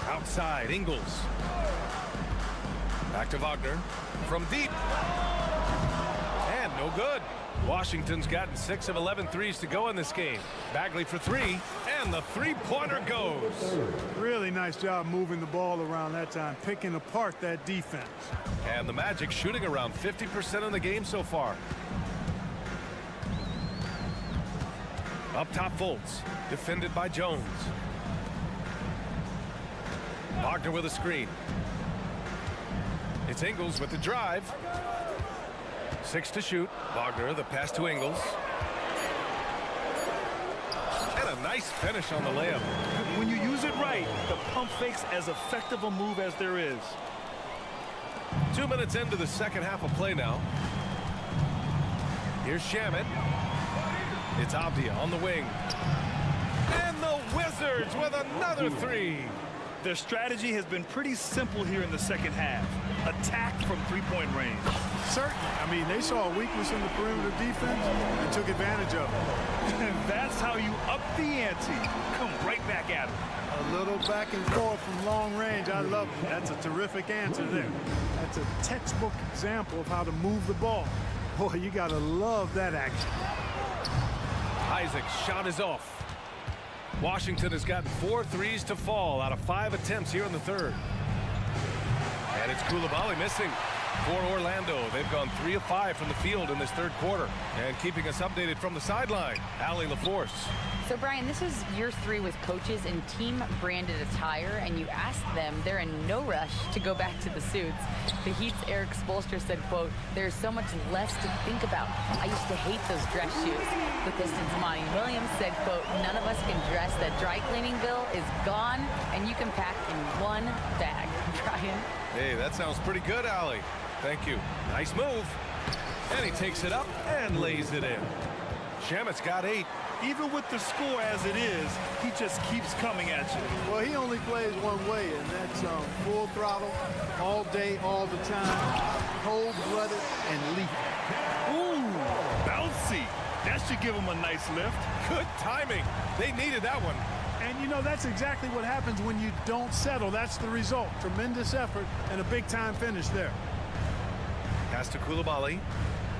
Outside, Ingles. Back to Wagner. From deep. And no good. Washington's gotten 6 of 11 threes to go in this game. Bagley for three. And the three-pointer goes. Really nice job moving the ball around that time, picking apart that defense. And the Magic shooting around 50% in the game so far. Up top, Fultz. Defended by Jones. Wagner with a screen. It's Ingles with the drive. 6 to shoot. Wagner, the pass to Ingles. And a nice finish on the layup. When you use it right, the pump fake's as effective a move as there is. 2 minutes into the second half of play now. Here's Shamet. It's Avdia on the wing. And the Wizards with another three. Their strategy has been pretty simple here in the second half. Attack from three-point range. Certainly. I mean, they saw a weakness in the perimeter defense and took advantage of it. And that's how you up the ante. Come right back at them. A little back and forth from long range. I love it. That's a terrific answer there. That's a textbook example of how to move the ball. Boy, you got to love that action. Isaac's shot is off. Washington has gotten 4 threes to fall out of 5 attempts here in the third. And it's Coulibaly missing for Orlando. They've gone 3 of 5 from the field in this third quarter. And keeping us updated from the sideline, Allie LaForce. So, Brian, this is year 3 with coaches in team-branded attire, and you asked them, they're in no rush to go back to the suits. The Heat's Eric Spoelstra said, quote, "There's so much less to think about. I used to hate those dress shoes." The Pistons' Monty Williams said, quote, "None of us can dress. That dry cleaning bill is gone, and you can pack in one bag." Brian? Hey, that sounds pretty good, Allie. Thank you. Nice move. And he takes it up and lays it in. Shamet's got 8. Even with the score as it is, he just keeps coming at you. Well, he only plays one way, and that's full throttle, all day, all the time, cold-blooded and lethal. Ooh, bouncy. That should give him a nice lift. Good timing. They needed that one. And, you know, that's exactly what happens when you don't settle. That's the result. Tremendous effort and a big-time finish there. Pass to Coulibaly.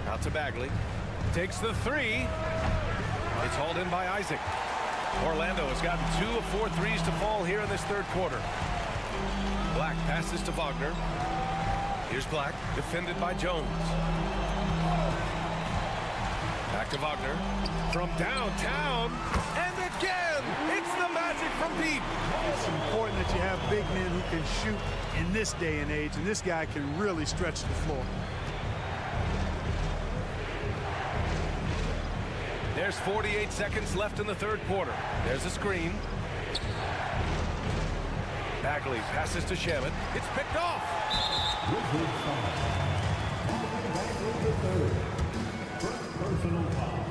Out to Bagley. Takes the three. It's hauled in by Isaac. Orlando has gotten 2 of 4 threes to fall here in this third quarter. Black passes to Wagner. Here's Black, defended by Jones. Back to Wagner. From downtown. And again, it's the Magic from deep. It's important that you have big men who can shoot in this day and age, and this guy can really stretch the floor. There's 48 seconds left in the third quarter. There's a screen. Bagley passes to Shamet. It's picked off. First personal foul.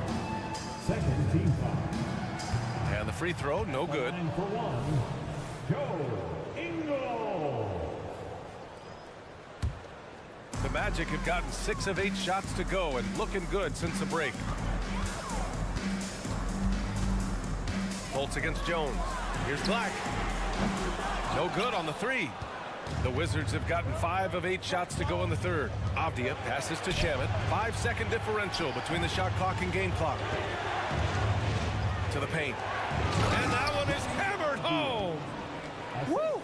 Second team foul. And the free throw, no good. Line for one, Joe Ingles. The Magic have gotten 6 of 8 shots to go and looking good since the break. Fultz against Jones. Here's Black. No good on the three. The Wizards have gotten 5 of 8 shots to go in the third. Avdia passes to Shamet. 5-second differential between the shot clock and game clock. To the paint. And that one is hammered home. Woo!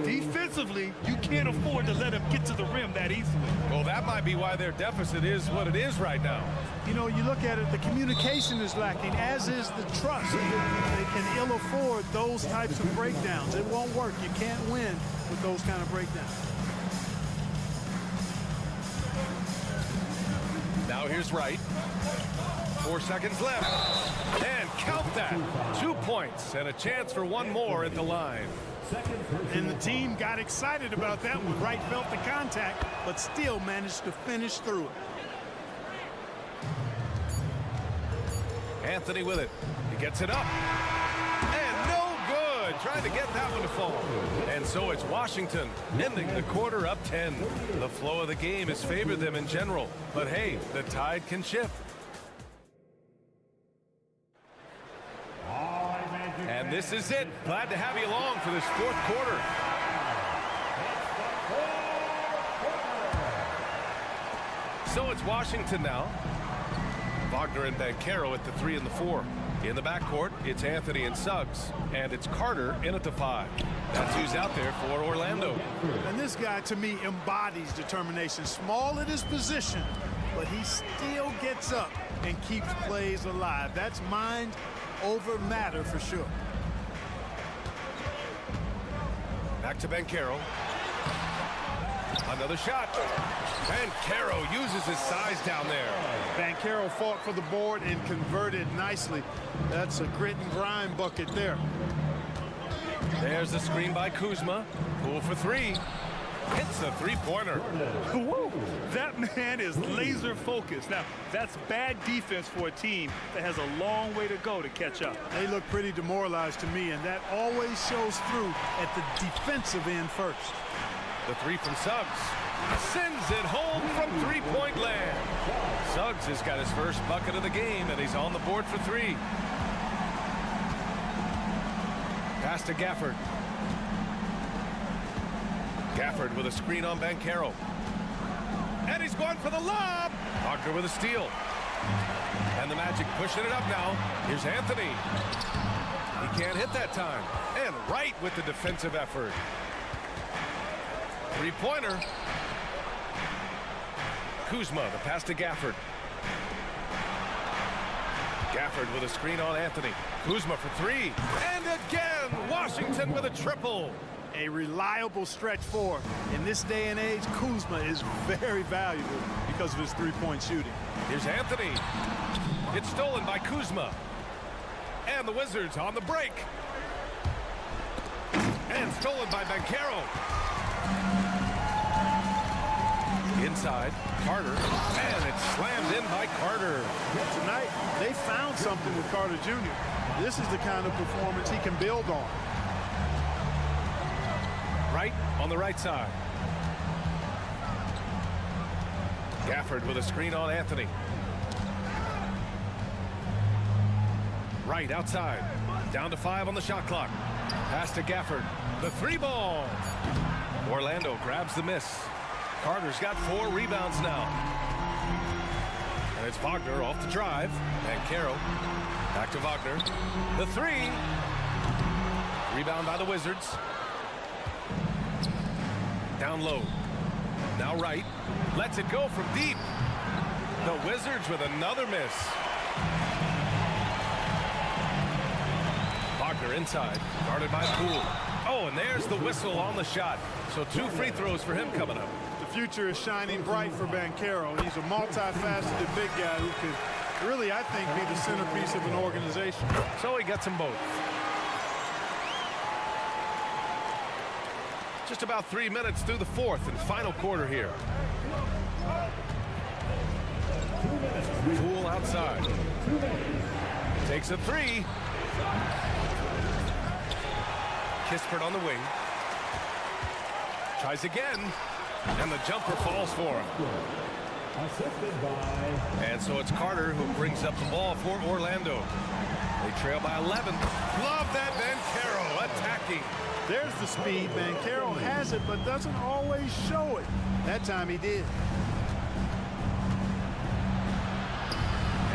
Defensively, you can't afford to let him get to the rim that easily. Well, that might be why their deficit is what it is right now. You know, you look at it, the communication is lacking, as is the trust. They can ill afford those types of breakdowns. It won't work. You can't win with those kind of breakdowns. Now Now here's Wright. 4 seconds left. And count that. 2 points and a chance for one more at the line. And the team got excited about that one. Wright felt the contact, but still managed to finish through it. Anthony with it. He gets it up. And no good. Trying to get that one to fall. And so it's Washington ending the quarter up 10. The flow of the game has favored them in general. But hey, the tide can shift. And this is it. Glad to have you along for this fourth quarter. So it's Washington now. Wagner and Banchero at the 3 and the 4. In the backcourt, it's Anthony and Suggs. And it's Carter in at the 5. That's who's out there for Orlando. And this guy, to me, embodies determination. Small at his position, but he still gets up and keeps plays alive. That's mind over matter for sure. Back to Banchero. Another shot. Banchero uses his size down there. Banchero fought for the board and converted nicely. That's a grit and grind bucket there. There's the screen by Kuzma. Poole for 3. Hits the three-pointer. Woo! That man is laser focused. Now, that's bad defense for a team that has a long way to go to catch up. They look pretty demoralized to me, and that always shows through at the defensive end first. The 3 from Suggs. Sends it home from three-point land. Suggs has got his first bucket of the game, and he's on the board for 3. Pass to Gafford. Gafford with a screen on Banchero. And he's going for the lob. Wagner with a steal. And the Magic pushing it up now. Here's Anthony. He can't hit that time. And Wright with the defensive effort. Three-pointer. Kuzma, the pass to Gafford. Gafford with a screen on Anthony. Kuzma for 3. And again, Washington with a triple. A reliable stretch four. In this day and age, Kuzma is very valuable because of his three-point shooting. Here's Anthony. It's stolen by Kuzma. And the Wizards on the break. And stolen by Banchero. Inside, Carter. And it's slammed in by Carter. Tonight, they found something with Carter Jr. This is the kind of performance he can build on. Right on the right side. Gafford with a screen on Anthony. Right outside. Down to 5 on the shot clock. Pass to Gafford. The 3-ball. Orlando grabs the miss. Carter's got 4 rebounds now. And it's Wagner off the drive. Banchero. Back to Wagner. The 3. Rebound by the Wizards. Down low. Now Wright. Lets it go from deep. The Wizards with another miss. Wagner inside. Guarded by Poole. Oh, and there's the whistle on the shot. So 2 free throws for him coming up. The future is shining bright for Banchero. He's a multifaceted big guy who could really, I think, be the centerpiece of an organization. So he gets them both. Just about 3 minutes through the fourth and final quarter here. Poole outside. Takes a 3. Kispert on the wing. Tries again. And the jumper falls for him. And so it's Carter who brings up the ball for Orlando. They trail by 11. Love that Banchero attacking. There's the speed. Banchero has it, but doesn't always show it. That time he did.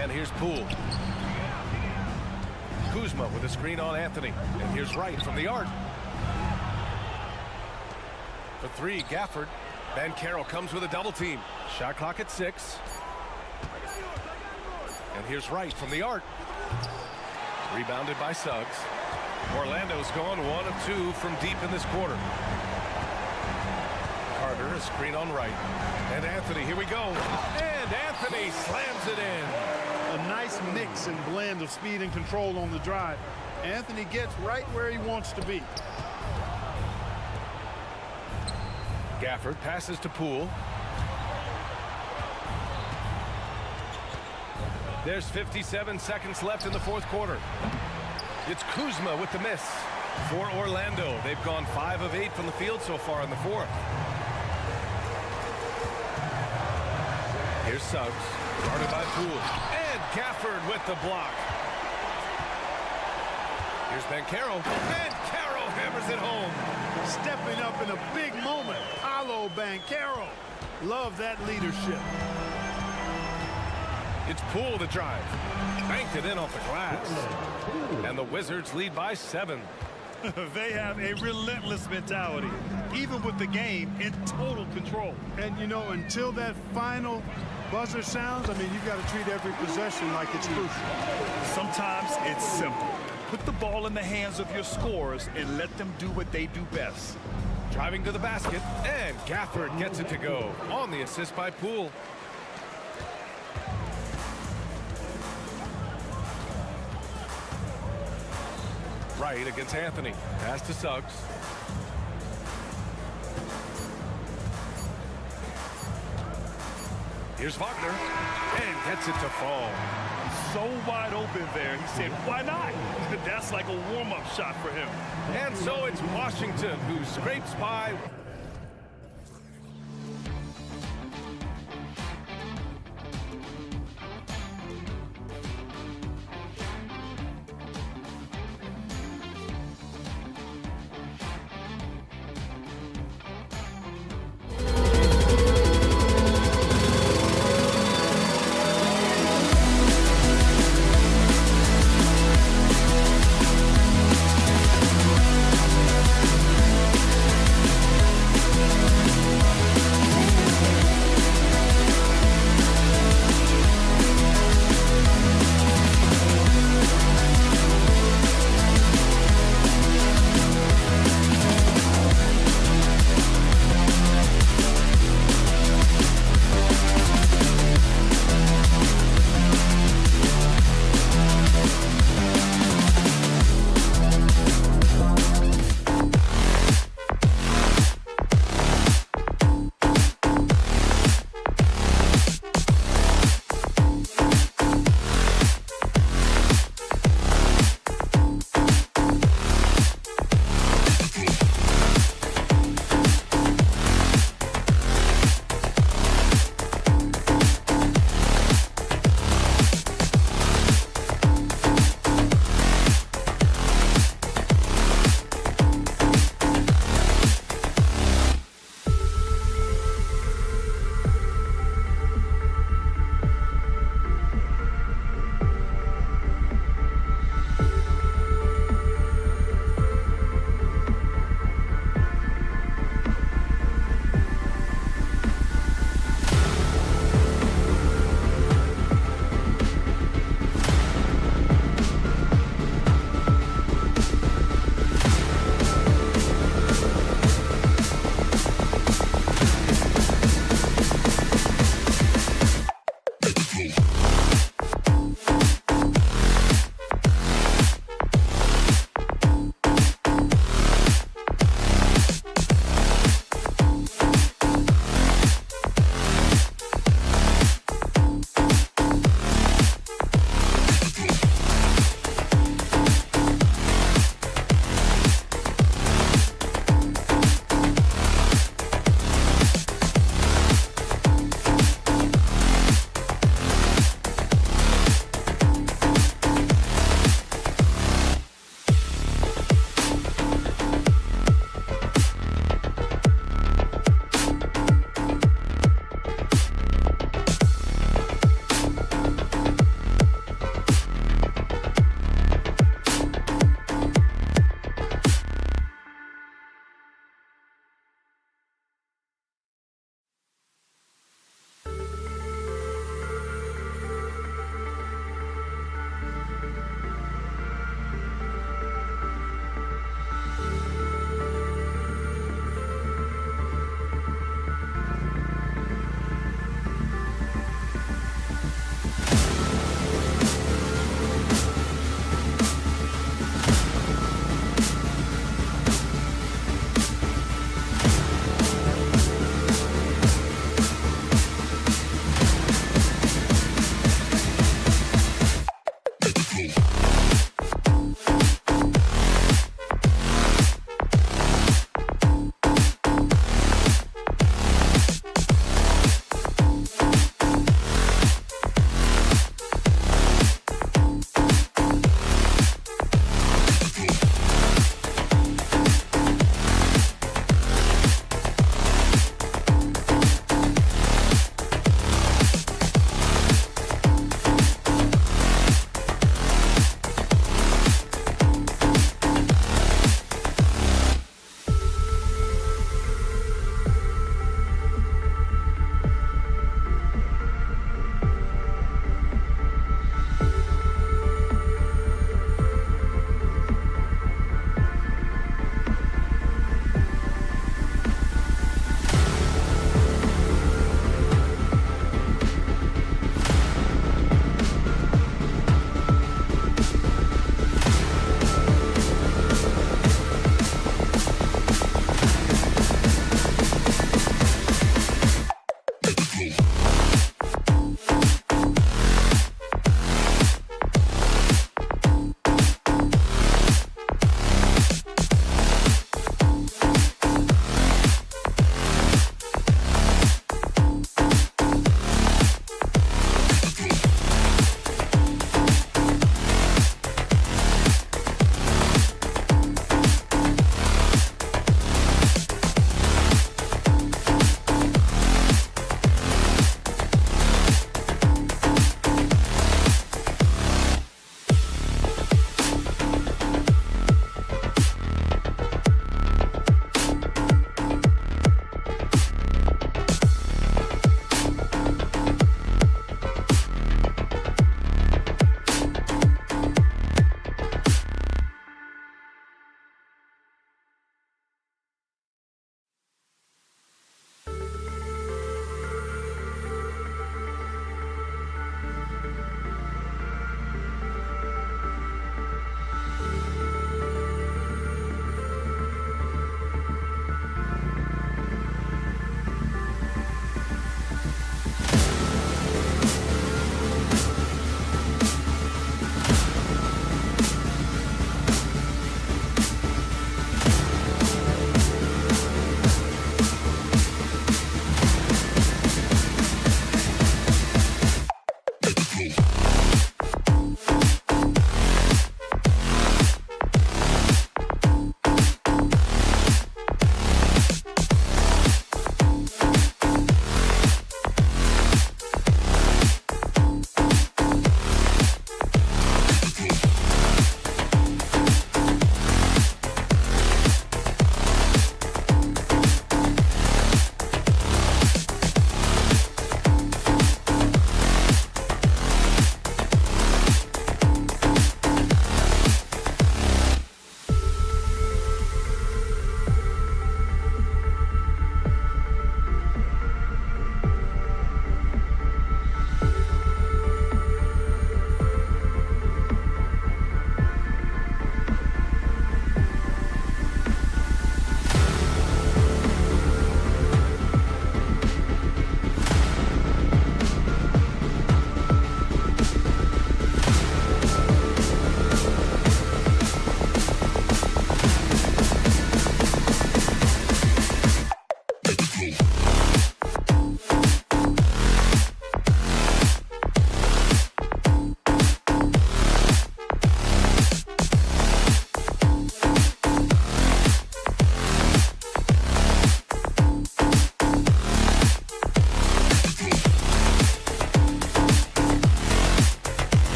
And here's Poole. Kuzma with a screen on Anthony. And here's Wright from the arc. For 3, Gafford. Banchero comes with a double team. Shot clock at 6. And here's Wright from the arc. Rebounded by Suggs. Orlando's gone 1 of 2 from deep in this quarter. Carter a screen on right. And Anthony, here we go. And Anthony slams it in. A nice mix and blend of speed and control on the drive. Anthony gets right where he wants to be. Gafford passes to Poole. There's 57 seconds left in the fourth quarter. It's Kuzma with the miss. For Orlando, they've gone 5 of 8 from the field so far in the fourth. Here's Suggs, guarded by Poole. And Gafford with the block. Here's Banchero. And Caro hammers it home. Stepping up in a big moment, Paolo Banchero. Love that leadership. It's Poole to drive. Banked it in off the glass. And the Wizards lead by 7. They have a relentless mentality, even with the game in total control. And, you know, until that final buzzer sounds, I mean, you've got to treat every possession like it's crucial. Sometimes it's simple. Put the ball in the hands of your scorers and let them do what they do best. Driving to the basket, and Gafford gets it to go on the assist by Poole. Right against Anthony. Pass to Suggs. Here's Wagner, and gets it to fall. So wide open there. He said, why not? That's like a warm-up shot for him. And so it's Washington who scrapes by.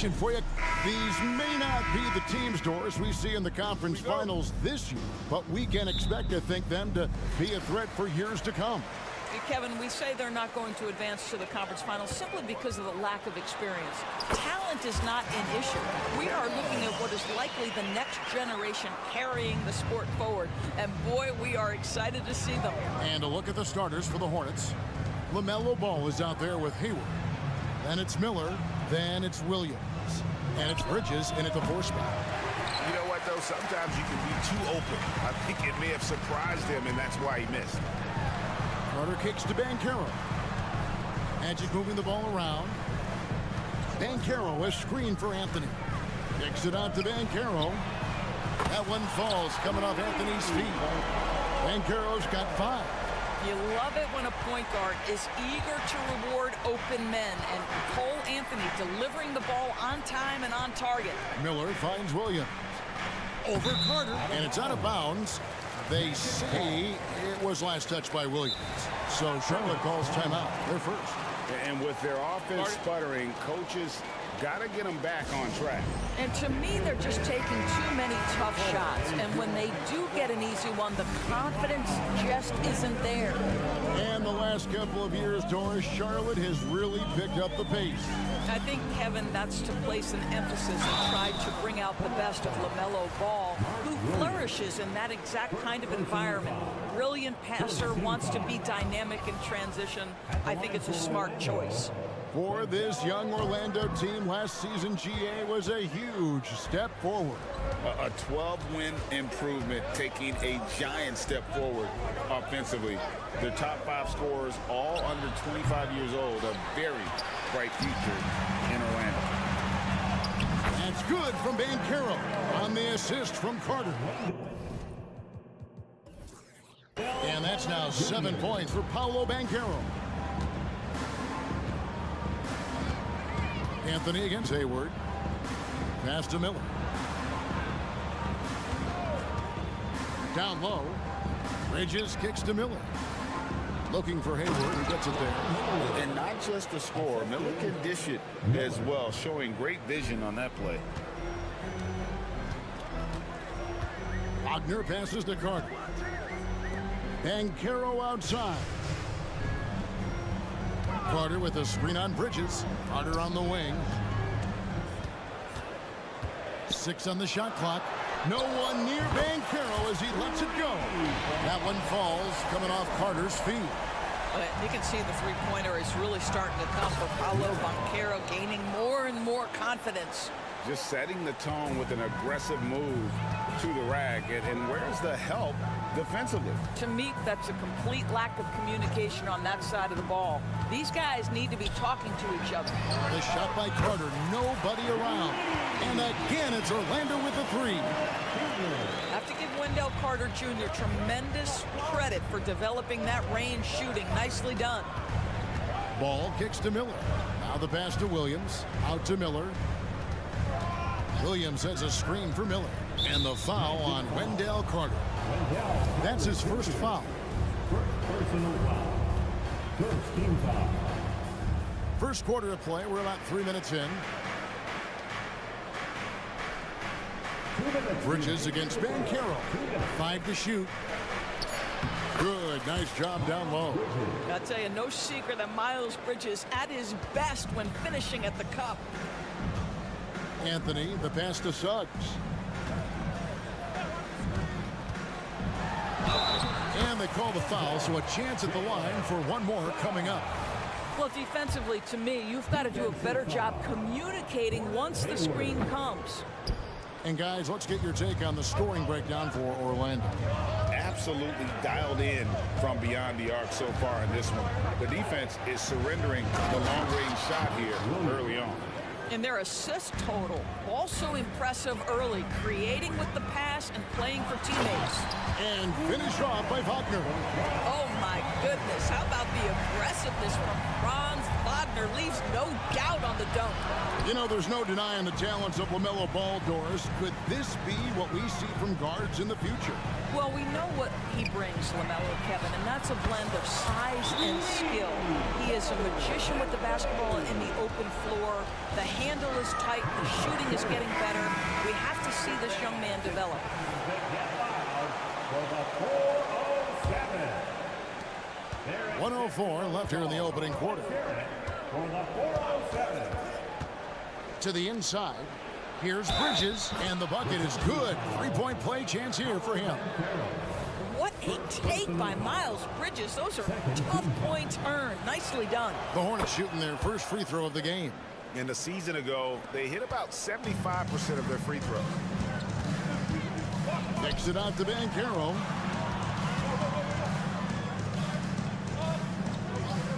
question for you. These may not be the teams, Doris, we see in the conference finals this year, but we can expect to think them to be a threat for years to come. Kevin, we say they're not going to advance to the conference finals simply because of the lack of experience. Talent is not an issue. We are looking at what is likely the next generation carrying the sport forward. And boy, we are excited to see them. And a look at the starters for the Hornets. LaMelo Ball is out there with Hayward. Then it's Miller. Then it's Williams. And it's Bridges in at the 4 spot. You know what, though? Sometimes you can be too open. I think it may have surprised him, and that's why he missed. Carter kicks to Banchero. Magic moving the ball around. Banchero, a screen for Anthony. Kicks it out to Banchero. That one falls, coming off Anthony's feet. Banchero's got 5. You love it when a point guard is eager to reward open men, and Cole Anthony delivering the ball on time and on target. Miller finds Williams. Over Carter, and it's out of bounds. They say it was last touched by Williams. So Charlotte calls timeout. They're first. And with their offense sputtering, coaches got to get them back on track. And to me, they're just taking too many tough shots. And when they do get an easy one, the confidence just isn't there. And the last couple of years, Doris, Charlotte has really picked up the pace. I think, Kevin, that's to place an emphasis and try to bring out the best of LaMelo Ball, who flourishes in that exact kind of environment. Brilliant passer, wants to be dynamic in transition. I think it's a smart choice. For this young Orlando team, last season GA was a huge step forward. A 12-win improvement, taking a giant step forward offensively. Their top 5 scorers, all under 25 years old, a very bright future in Orlando. That's good from Banchero on the assist from Carter. And that's now 7 points for Paolo Banchero. Anthony against Hayward. Pass to Miller. Down low. Bridges kicks to Miller. Looking for Hayward, who gets it there. And not just the score, Miller can dish it as well, showing great vision on that play. Wagner passes to Carter. Banchero outside. Carter with a screen on Bridges. Carter on the wing. 6 on the shot clock. No one near Banchero as he lets it go. That one falls, coming off Carter's feet. You can see the three-pointer is really starting to come for Paolo Banchero, gaining more and more confidence. Just setting the tone with an aggressive move to the rack. And where's the help defensively? To me, that's a complete lack of communication on that side of the ball. These guys need to be talking to each other. The shot by Carter, nobody around. And again, it's Orlando with the 3. I have to give Wendell Carter Jr. tremendous credit for developing that range shooting. Nicely done. Ball kicks to Miller. Now the pass to Williams. Out to Miller. Williams has a screen for Miller. And the foul on Wendell Carter. That's his first foul. Personal foul. First team foul. First quarter of play. We're about 3 minutes in. Bridges against Banchero. 5 to shoot. Good. Nice job down low. I'll tell you, no secret that Miles Bridges at his best when finishing at the cup. Anthony, the pass to Suggs. And they call the foul, so a chance at the line for one more coming up. Well, defensively, to me, you've got to do a better job communicating once the screen comes. And guys, let's get your take on the scoring breakdown for Orlando. Absolutely dialed in from beyond the arc so far in this one. The defense is surrendering the long-range shot here early on. And their assist total, also impressive early, creating with the pass and playing for teammates. And finished off by Wagner. Oh my goodness, how about the aggressiveness from Franz Wagner? Leaves no doubt on the dunk. You know, there's no denying the talents of LaMelo Ball, Doris. Could this be what we see from guards in the future? Well, we know what he brings, LaMelo, Kevin, and that's a blend of size and skill. He is is a magician with the basketball in the open floor. The handle is tight. The shooting is getting better. We have to see this young man develop. 104 left here in the opening quarter. To the inside. Here's Bridges, and the bucket is good. Three-point play chance here for him. What a take by Miles Bridges. Those are tough points earned. Nicely done. The Hornets shooting their first free throw of the game. And a season ago, they hit about 75% of their free throws. Kicks it out to Banchero.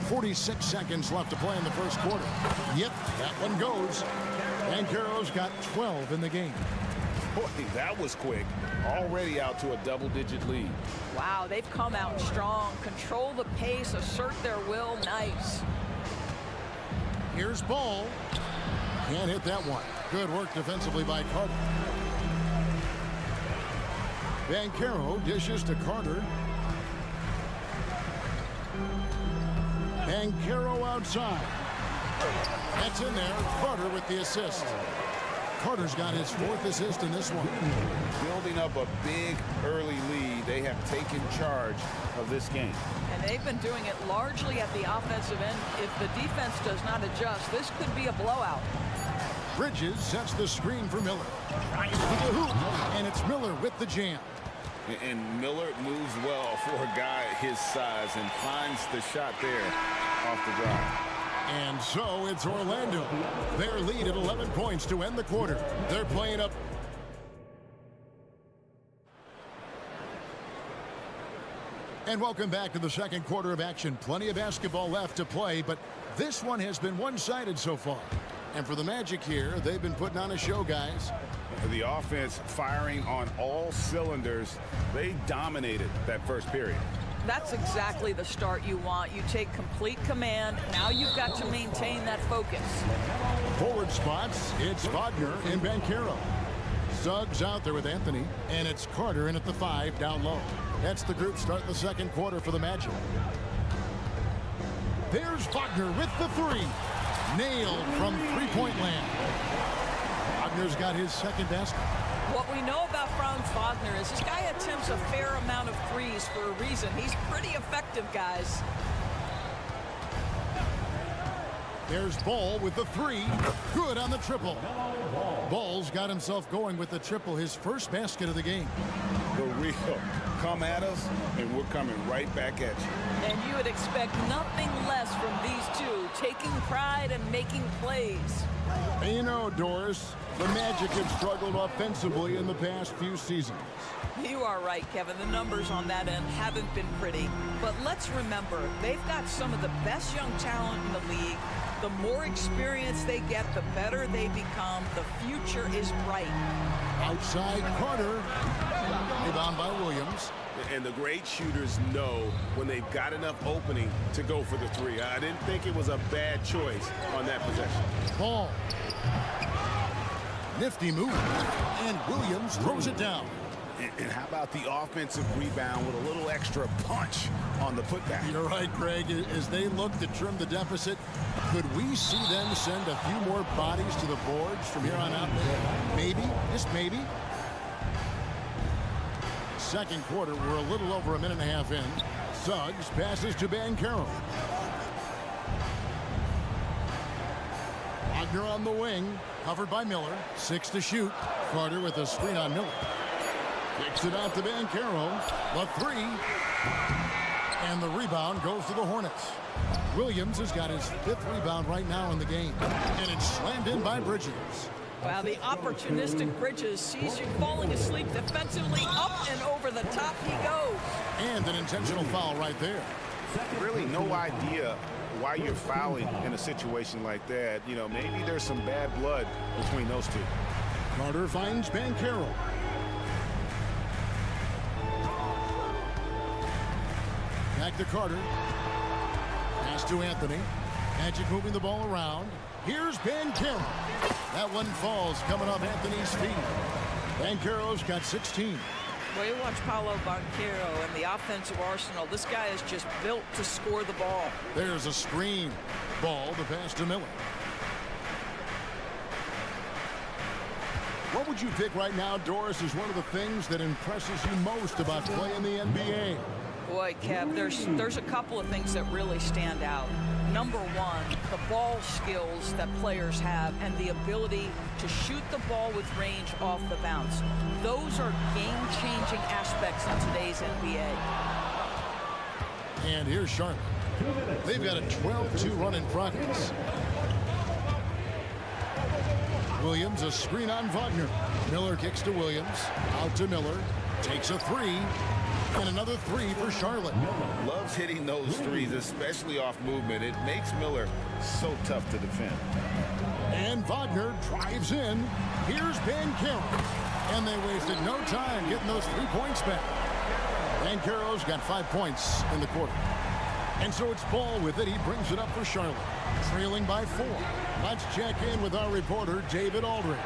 46 seconds left to play in the first quarter. Yep, that one goes. Banchero's got 12 in the game. Boy, that was quick. Already out to a double-digit lead. Wow, they've come out strong. Control the pace, assert their will. Nice. Here's Ball. Can't hit that one. Good work defensively by Carter. Banchero dishes to Carter. Banchero outside. That's in there. Carter with the assist. Carter's got his fourth assist in this one. Building up a big early lead. They have taken charge of this game. And they've been doing it largely at the offensive end. If the defense does not adjust, this could be a blowout. Bridges sets the screen for Miller. Tries to the hoop, and it's Miller with the jam. And Miller moves well for a guy his size and finds the shot there off the drive. And so it's Orlando. Their lead at 11 points to end the quarter. They're playing up. And welcome back to the second quarter of action. Plenty of basketball left to play, but this one has been one-sided so far. And for the Magic here, they've been putting on a show, guys. The offense firing on all cylinders. They dominated that first period. That's exactly the start you want. You take complete command. Now you've got to maintain that focus. Forward spots, it's Wagner and Banchero. Suggs out there with Anthony, and it's Carter in at the 5 down low. That's the group starting the second quarter for the Magic. There's Wagner with the 3. Nailed from three-point land. Wagner's got his second basket. What we know about Franz Wagner is this guy attempts a fair amount of threes for a reason. He's pretty effective, guys. There's Ball with the 3. Good on the triple. Ball's got himself going with the triple, his first basket of the game. The real come at us, and we're coming right back at you. And you would expect nothing less from these two, taking pride and making plays. And you know, Doris, the Magic have struggled offensively in the past few seasons. You are right, Kevin. The numbers on that end haven't been pretty. But let's remember, they've got some of the best young talent in the league. The more experience they get, the better they become. The future is bright. Outside Carter. Rebound by Williams. And the great shooters know when they've got enough opening to go for the 3. I didn't think it was a bad choice on that possession. Ball. Nifty move. And Williams throws it down. And how about the offensive rebound with a little extra punch on the putback? You're right, Greg. As they look to trim the deficit, could we see them send a few more bodies to the boards from here on out? Maybe, just maybe. Second quarter, we're a little over a minute and a half in. Suggs passes to Banchero. Wagner on the wing, covered by Miller. 6 to shoot. Carter with a screen on Miller. Kicks it out to Banchero. The 3. And the rebound goes to the Hornets. Williams has got his 5th rebound right now in the game. And it's slammed in by Bridges. Wow, the opportunistic Bridges sees you falling asleep defensively. Up and over the top he goes. And an intentional foul right there. Really no idea why you're fouling in a situation like that. You know, maybe there's some bad blood between those two. Carter finds Banchero. Back to Carter. Pass to Anthony. Magic moving the ball around. Here's Banchero. That one falls coming off Anthony's feet. Banchero's got 16. Well, you watch Paolo Banchero and the offensive arsenal. This guy is just built to score the ball. There's a screen. Ball, the pass to Miller. What would you pick right now, Doris, is one of the things that impresses you most about playing the NBA? Boy, Kev, there's a couple of things that really stand out. Number one, the ball skills that players have and the ability to shoot the ball with range off the bounce. Those are game-changing aspects in today's NBA. And here's Charlotte. They've got a 12-2 run in progress. Williams, a screen on Wagner. Miller kicks to Williams. Out to Miller. Takes a three. And another three for Charlotte. Loves hitting those threes, especially off movement. It makes Miller so tough to defend. And Wagner drives in. Here's Banchero. And they wasted no time getting those 3 points back. Banchero's got 5 points in the quarter. And so it's Ball with it. He brings it up for Charlotte. Trailing by 4. Let's check in with our reporter, David Aldridge.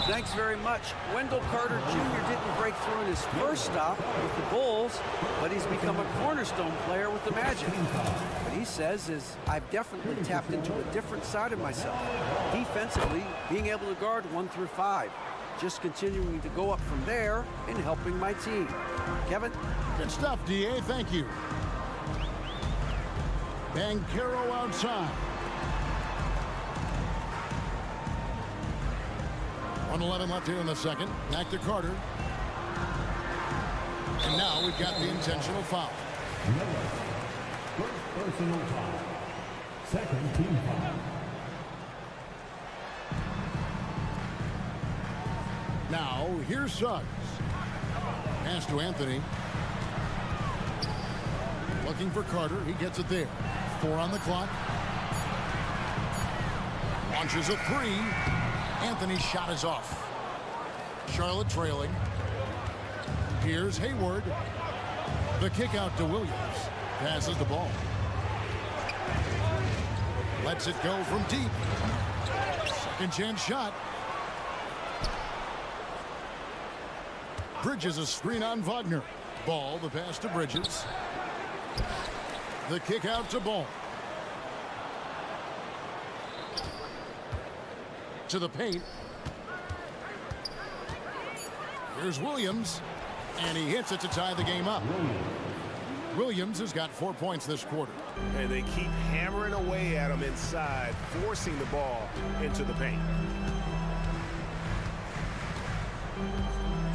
Thanks very much. Wendell Carter Jr. didn't break through in his first stop with the Bulls, but he's become a cornerstone player with the Magic. What he says is, I've definitely tapped into a different side of myself. Defensively, being able to guard 1 through 5. Just continuing to go up from there and helping my team. Kevin? Good stuff, D.A. Thank you. Banchero outside. 1:11 left here in the second. Back to Carter. And now we've got the intentional foul. First personal foul. Second team foul. Now, here's Suggs. Pass to Anthony. Looking for Carter. He gets it there. 4 on the clock. Launches a 3. Anthony's shot is off. Charlotte trailing. Here's Hayward. The kick out to Williams. Passes the ball. Lets it go from deep. Second chance shot. Bridges a screen on Wagner. Ball, the pass to Bridges. The kick out to Ball. To the paint. Here's Williams. And he hits it to tie the game up. Williams has got 4 points this quarter. And they keep hammering away at him inside, forcing the ball into the paint.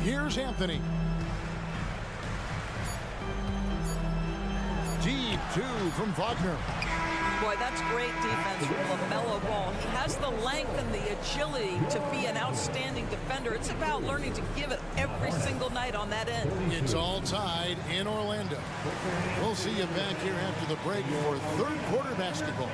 Here's Anthony. Deep 2 from Wagner. Boy, that's great defense from LaMelo Ball. He has the length and the agility to be an outstanding defender. It's about learning to give it every single night on that end. It's all tied in Orlando. We'll see you back here after the break for third quarter basketball.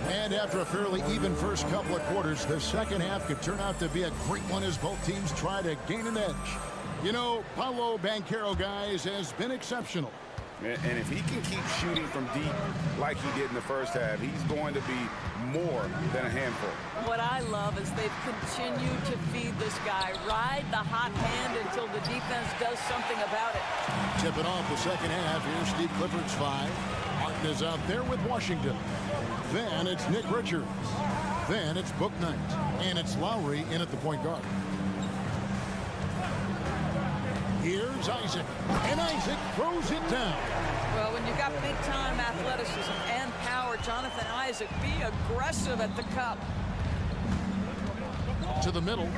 And after a fairly even first couple of quarters, the second half could turn out to be a great one as both teams try to gain an edge. You know, Paolo Banchero, guys, has been exceptional. And if he can keep shooting from deep like he did in the first half, he's going to be more than a handful. What I love is they've continued to feed this guy, ride the hot hand until the defense does something about it. Tipping off the second half. Here's Steve Clifford's 5. Martin is out there with Washington. Then it's Nick Richards. Then it's Book Knight. And it's Lowry in at the point guard. Here's Isaac. And Isaac throws it down. Well, when you've got big-time athleticism and power, Jonathan Isaac, be aggressive at the cup. To the middle.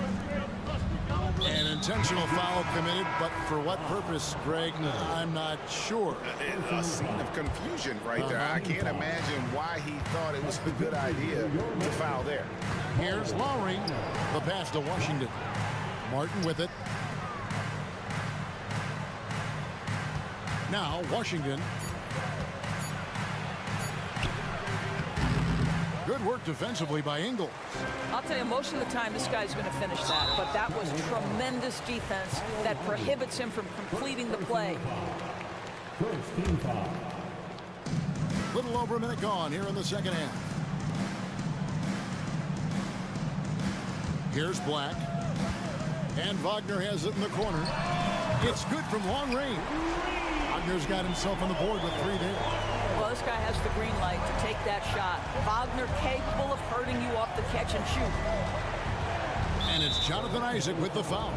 An intentional foul committed, but for what purpose, Greg, I'm not sure. A scene of confusion right there. I can't imagine why he thought it was a good idea to foul there. Here's Lowry. The pass to Washington. Martin with it. Now Washington. Good Good work defensively by Ingles. I'll tell you, most of the time this guy's going to finish that, but that was tremendous defense that prohibits him from completing the play. First team foul. Little over a minute gone here in the second half. Here's Black. And Wagner has it in the corner. It's good from long range. Wagner's got himself on the board with 3 there. Well, this guy has the green light to take that shot. Wagner capable of hurting you off the catch and shoot. And it's Jonathan Isaac with the foul.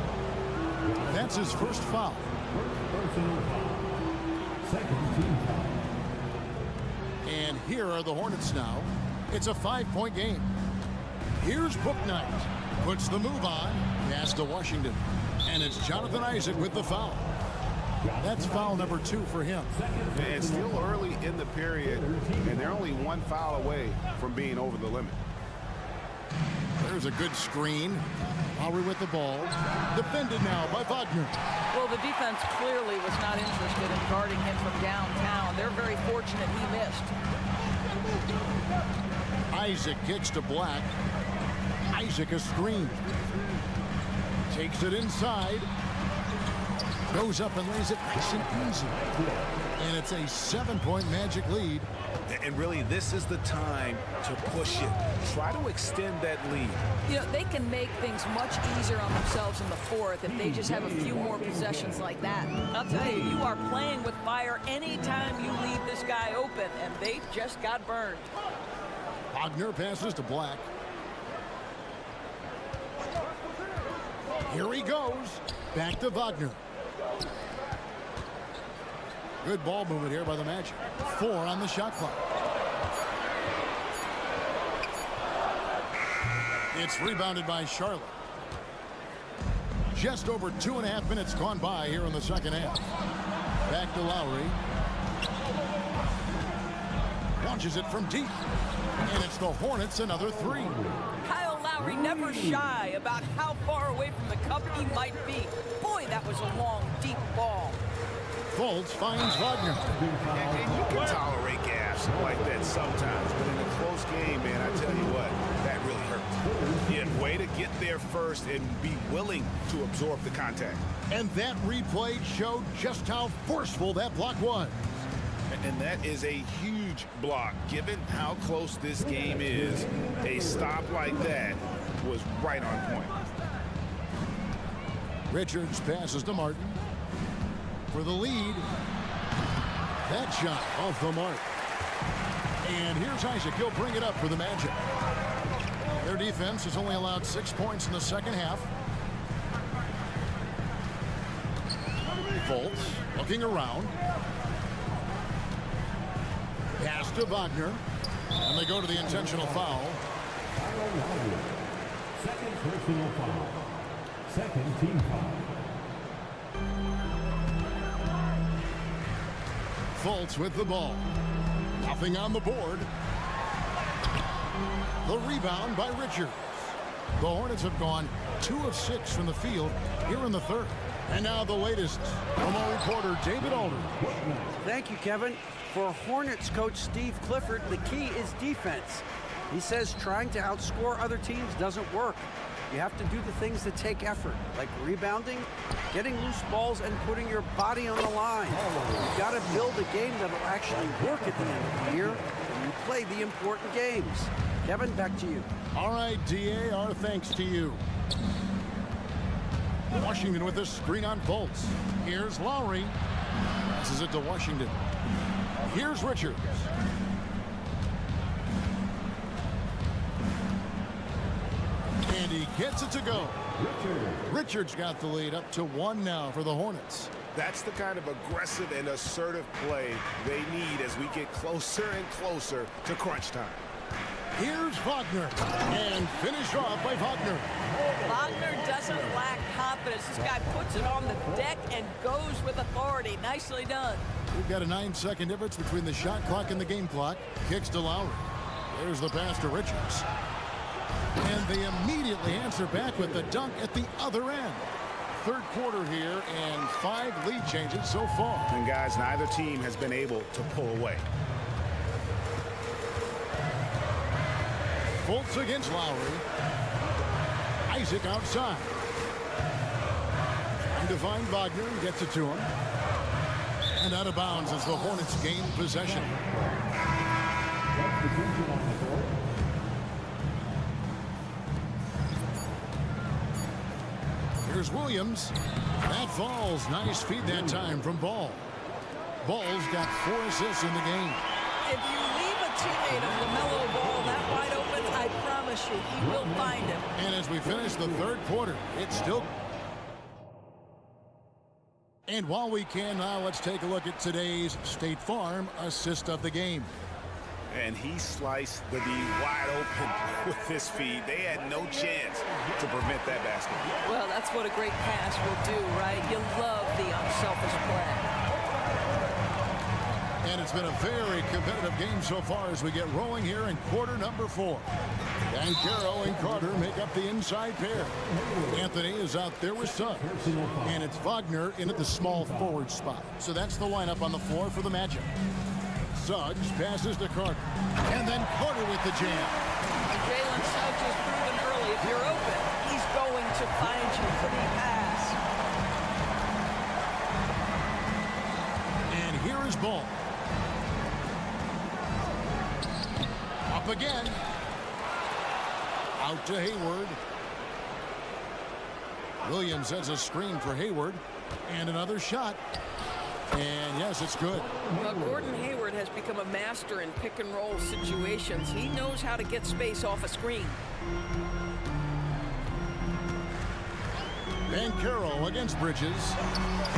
That's his first foul. Personal foul. Second team foul. And here are the Hornets now. It's a 5-point game. Here's Bouknight. Puts the move on. Pass to Washington. And it's Jonathan Isaac with the foul. That's foul number 2 for him. It's still early in the period, and they're only 1 foul away from being over the limit. There's a good screen. Lowry with the ball. Defended now by Wagner. Well, the defense clearly was not interested in guarding him from downtown. They're very fortunate he missed. Isaac kicks to Black. Isaac a screen. Takes it inside. Goes up and lays it nice and easy. And it's a 7-point Magic lead. And really, this is the time to push it. Try to extend that lead. You know, they can make things much easier on themselves in the fourth if they just have a few more possessions like that. I'll tell you, you are playing with fire anytime you leave this guy open, and they just got burned. Wagner passes to Black. Here he goes. Back to Wagner. Good ball movement here by the Magic. 4 on the shot clock. It's rebounded by Charlotte. Just over 2.5 minutes gone by here in the second half. Back to Lowry. Launches it from deep. And it's the Hornets another 3. Kyle Lowry never shy about how far away from the cup he might be. Boy, that was a long, deep ball. Fultz finds Wagner. And you can tolerate gas like that sometimes, but in a close game, man, I tell you what, that really hurts. Yeah, way to get there first and be willing to absorb the contact. And that replay showed just how forceful that block was. And that is a huge block. Given how close this game is, a stop like that was right on point. Richards passes to Martin for the lead. That shot off the mark. And here's Isaac. He'll bring it up for the Magic. Their defense has only allowed 6 points in the second half. Fultz looking around. Pass to Wagner. And they go to the intentional foul. Second personal foul. Second team foul. Fultz with the ball. Nothing on the board. The rebound by Richards. The Hornets have gone 2 of 6 from the field here in the third. And now the latest from our reporter, David Aldridge. Thank you, Kevin. For Hornets coach Steve Clifford, the key is defense. He says trying to outscore other teams doesn't work. You have to do the things that take effort, like rebounding, getting loose balls, and putting your body on the line. You've got to build a game that'll actually work at the end of the year when you play the important games. Kevin, back to you. All right, DA, our thanks to you. Washington with a screen on Fultz. Here's Lowry. Passes it to Washington. Here's Richards. And he gets it to go. Richards got the lead up to 1 now for the Hornets. That's the kind of aggressive and assertive play they need as we get closer and closer to crunch time. Here's Wagner. And finished off by Wagner. Wagner doesn't lack confidence. This guy puts it on the deck and goes with authority. Nicely done. We've got a 9-second difference between the shot clock and the game clock. Kicks to Lowry. There's the pass to Richards. And they immediately answer back with the dunk at the other end. Third quarter here and 5 lead changes so far. And guys, neither team has been able to pull away. Fultz against Lowry. Isaac outside. Trying to find Wagner and gets it to him. And out of bounds as the Hornets gain possession. Here's Williams. That falls. Nice feed that time from Ball. Ball's got 4 assists in the game. If you leave a teammate of LaMelo Ball that wide open, I promise you, he will find him. And as we finish the third quarter, it's still... And while we can now, let's take a look at today's State Farm assist of the game. And he sliced the D wide open with his feed. They had no chance to prevent that basket. Well, that's what a great pass will do, right? You love the unselfish play. And it's been a very competitive game so far as we get rolling here in quarter number 4. Banchero and Carter make up the inside pair. Anthony is out there with Suggs. And it's Wagner in at the small forward spot. So that's the lineup on the floor for the Magic. Suggs passes to Carter. And then Carter with the jam. Jalen Suggs has proven early, if you're open, he's going to find you. Pretty pass. And here is Ball. Up again. Out to Hayward. Williams has a screen for Hayward. And another shot. And yes, it's good. Well, Gordon Hayward has become a master in pick and roll situations. He knows how to get space off a screen. Banchero against Bridges.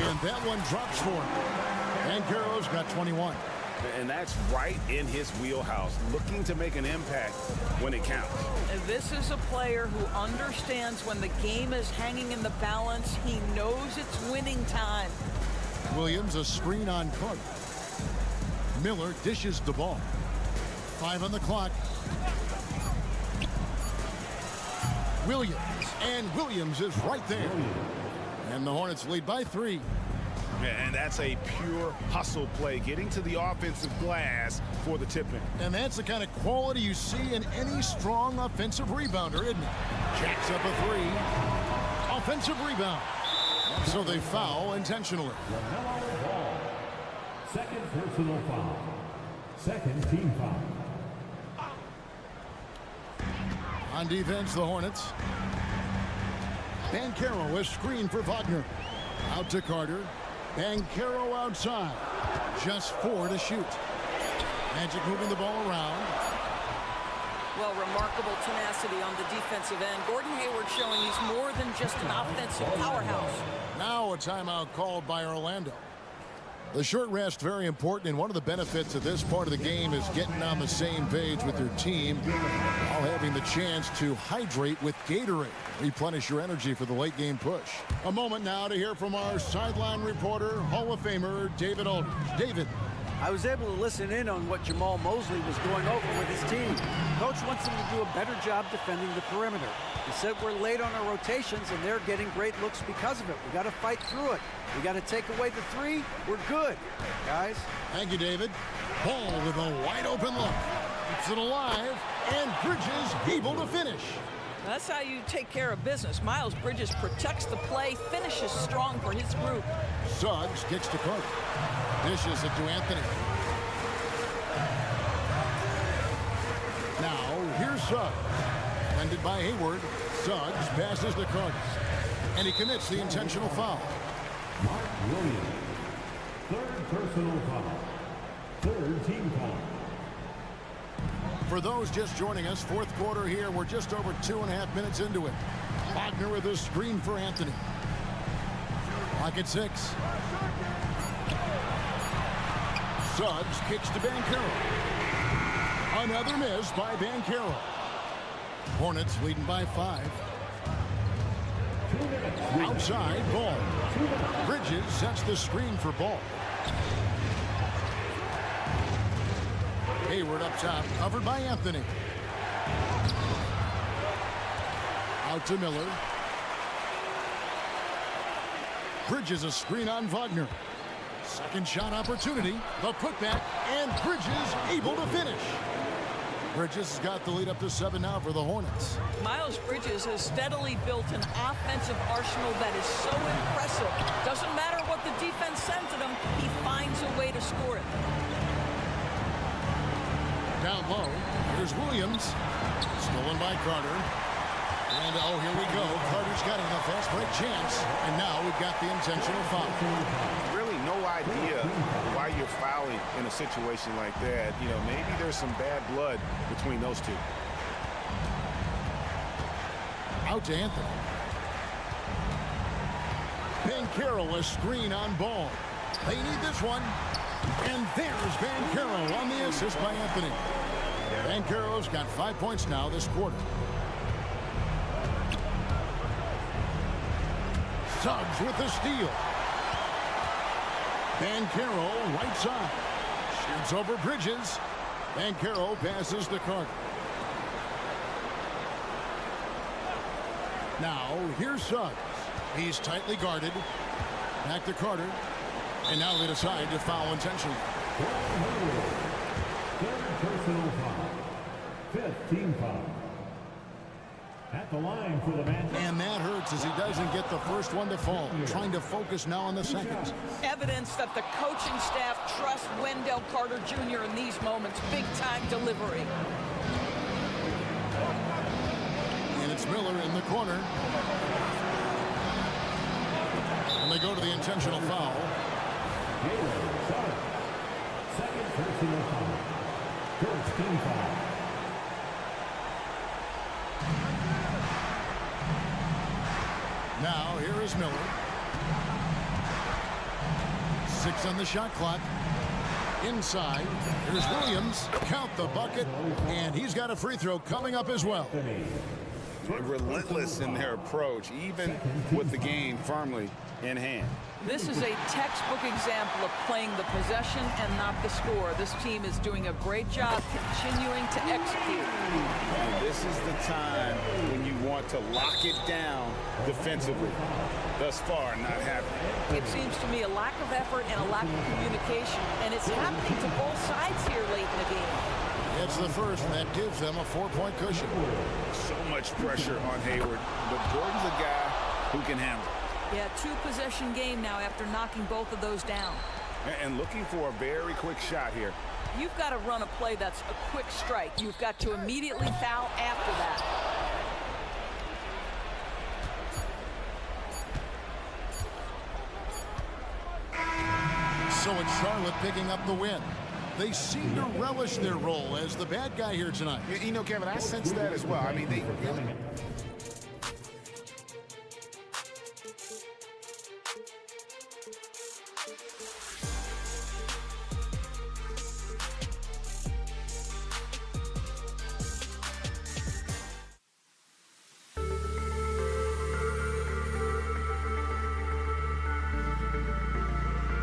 And that one drops for him. Banchero's got 21. And that's right in his wheelhouse, looking to make an impact when it counts. And this is a player who understands when the game is hanging in the balance. He knows it's winning time. Williams a screen on Carter. Miller dishes the ball. 5 on the clock. Williams. And Williams is right there. And the Hornets lead by 3. And that's a pure hustle play, getting to the offensive glass for the tip-in. And that's the kind of quality you see in any strong offensive rebounder, isn't it? Jacks up a 3. Offensive rebound. So they foul intentionally. Second personal foul. Second team foul. On defense, the Hornets. Banchero is screen for Wagner. Out to Carter. Banchero outside. Just 4 to shoot. Magic moving the ball around. Well, remarkable tenacity on the defensive end. Gordon Hayward showing he's more than just an offensive powerhouse. Now a timeout called by Orlando. The short rest, very important, and one of the benefits of this part of the game is getting on the same page with your team while having the chance to hydrate with Gatorade. Replenish your energy for the late game push. A moment now to hear from our sideline reporter, Hall of Famer David Aldridge. David. I was able to listen in on what Jamal Mosley was going over with his team. Coach wants them to do a better job defending the perimeter. He said we're late on our rotations and they're getting great looks because of it. We got to fight through it. We got to take away the 3. We're good, guys. Thank you, David. Ball with a wide open look. Keeps it alive, and Bridges able to finish. That's how you take care of business. Miles Bridges protects the play, finishes strong for his group. Suggs kicks to Carter. Dishes it to Anthony. Now, here's Suggs. Defended by Hayward. Suggs passes to Carter. And he commits the intentional foul. Mark Williams. Third personal foul. Third team foul. For those just joining us, fourth quarter here. We're just over 2.5 minutes into it. Wagner with a screen for Anthony. Clock at 6. Suggs kicks to Banchero. Another miss by Banchero. Hornets leading by 5. Outside, Ball. Bridges sets the screen for Ball. Hayward up top, covered by Anthony. Out to Miller. Bridges a screen on Wagner. Second shot opportunity. The putback, and Bridges able to finish. Bridges has got the lead up to 7 now for the Hornets. Miles Bridges has steadily built an offensive arsenal that is so impressive. Doesn't matter what the defense sends at him, he finds a way to score it. Down low, here's Williams. Stolen by Carter. And oh, here we go. Carter's got a fast break chance. And now we've got the intentional foul. Really no idea why you're fouling in a situation like that. You know, maybe there's some bad blood between those two. Out to Anthony. Banchero, a screen on ball. They need this one. And there's Banchero on the assist by Anthony. Banchero's got 5 points now this quarter. Suggs with the steal. Banchero right side. Shoots over Bridges. Banchero passes to Carter. Now here's Suggs. He's tightly guarded. Back to Carter. And now they decide to foul intentionally. Third personal foul. 5th team foul. At the line for the match. And that hurts as he doesn't get the first one to fall. Trying to focus now on the second. Evidence that the coaching staff trusts Wendell Carter Jr. in these moments. Big-time delivery. And it's Miller in the corner. And they go to the intentional foul. Second personal foul. First team foul. Now, here is Miller. 6 on the shot clock. Inside, here's Williams. Count the bucket, and he's got a free throw coming up as well. Relentless in their approach, even with the game firmly in hand. This is a textbook example of playing the possession and not the score. This team is doing a great job continuing to execute. And this is the time when you want to lock it down defensively. Thus far, not happening. It seems to me a lack of effort and a lack of communication, and it's happening to both sides here late in the game. It's the first, and that gives them a 4-point cushion. So much pressure on Hayward, but Gordon's a guy who can handle it. Yeah, 2-possession game now after knocking both of those down. And looking for a very quick shot here. You've got to run a play that's a quick strike. You've got to immediately foul after that. So it's Charlotte picking up the win. They seem to relish their role as the bad guy here tonight. You know, Kevin, I sense that as well. I mean, they really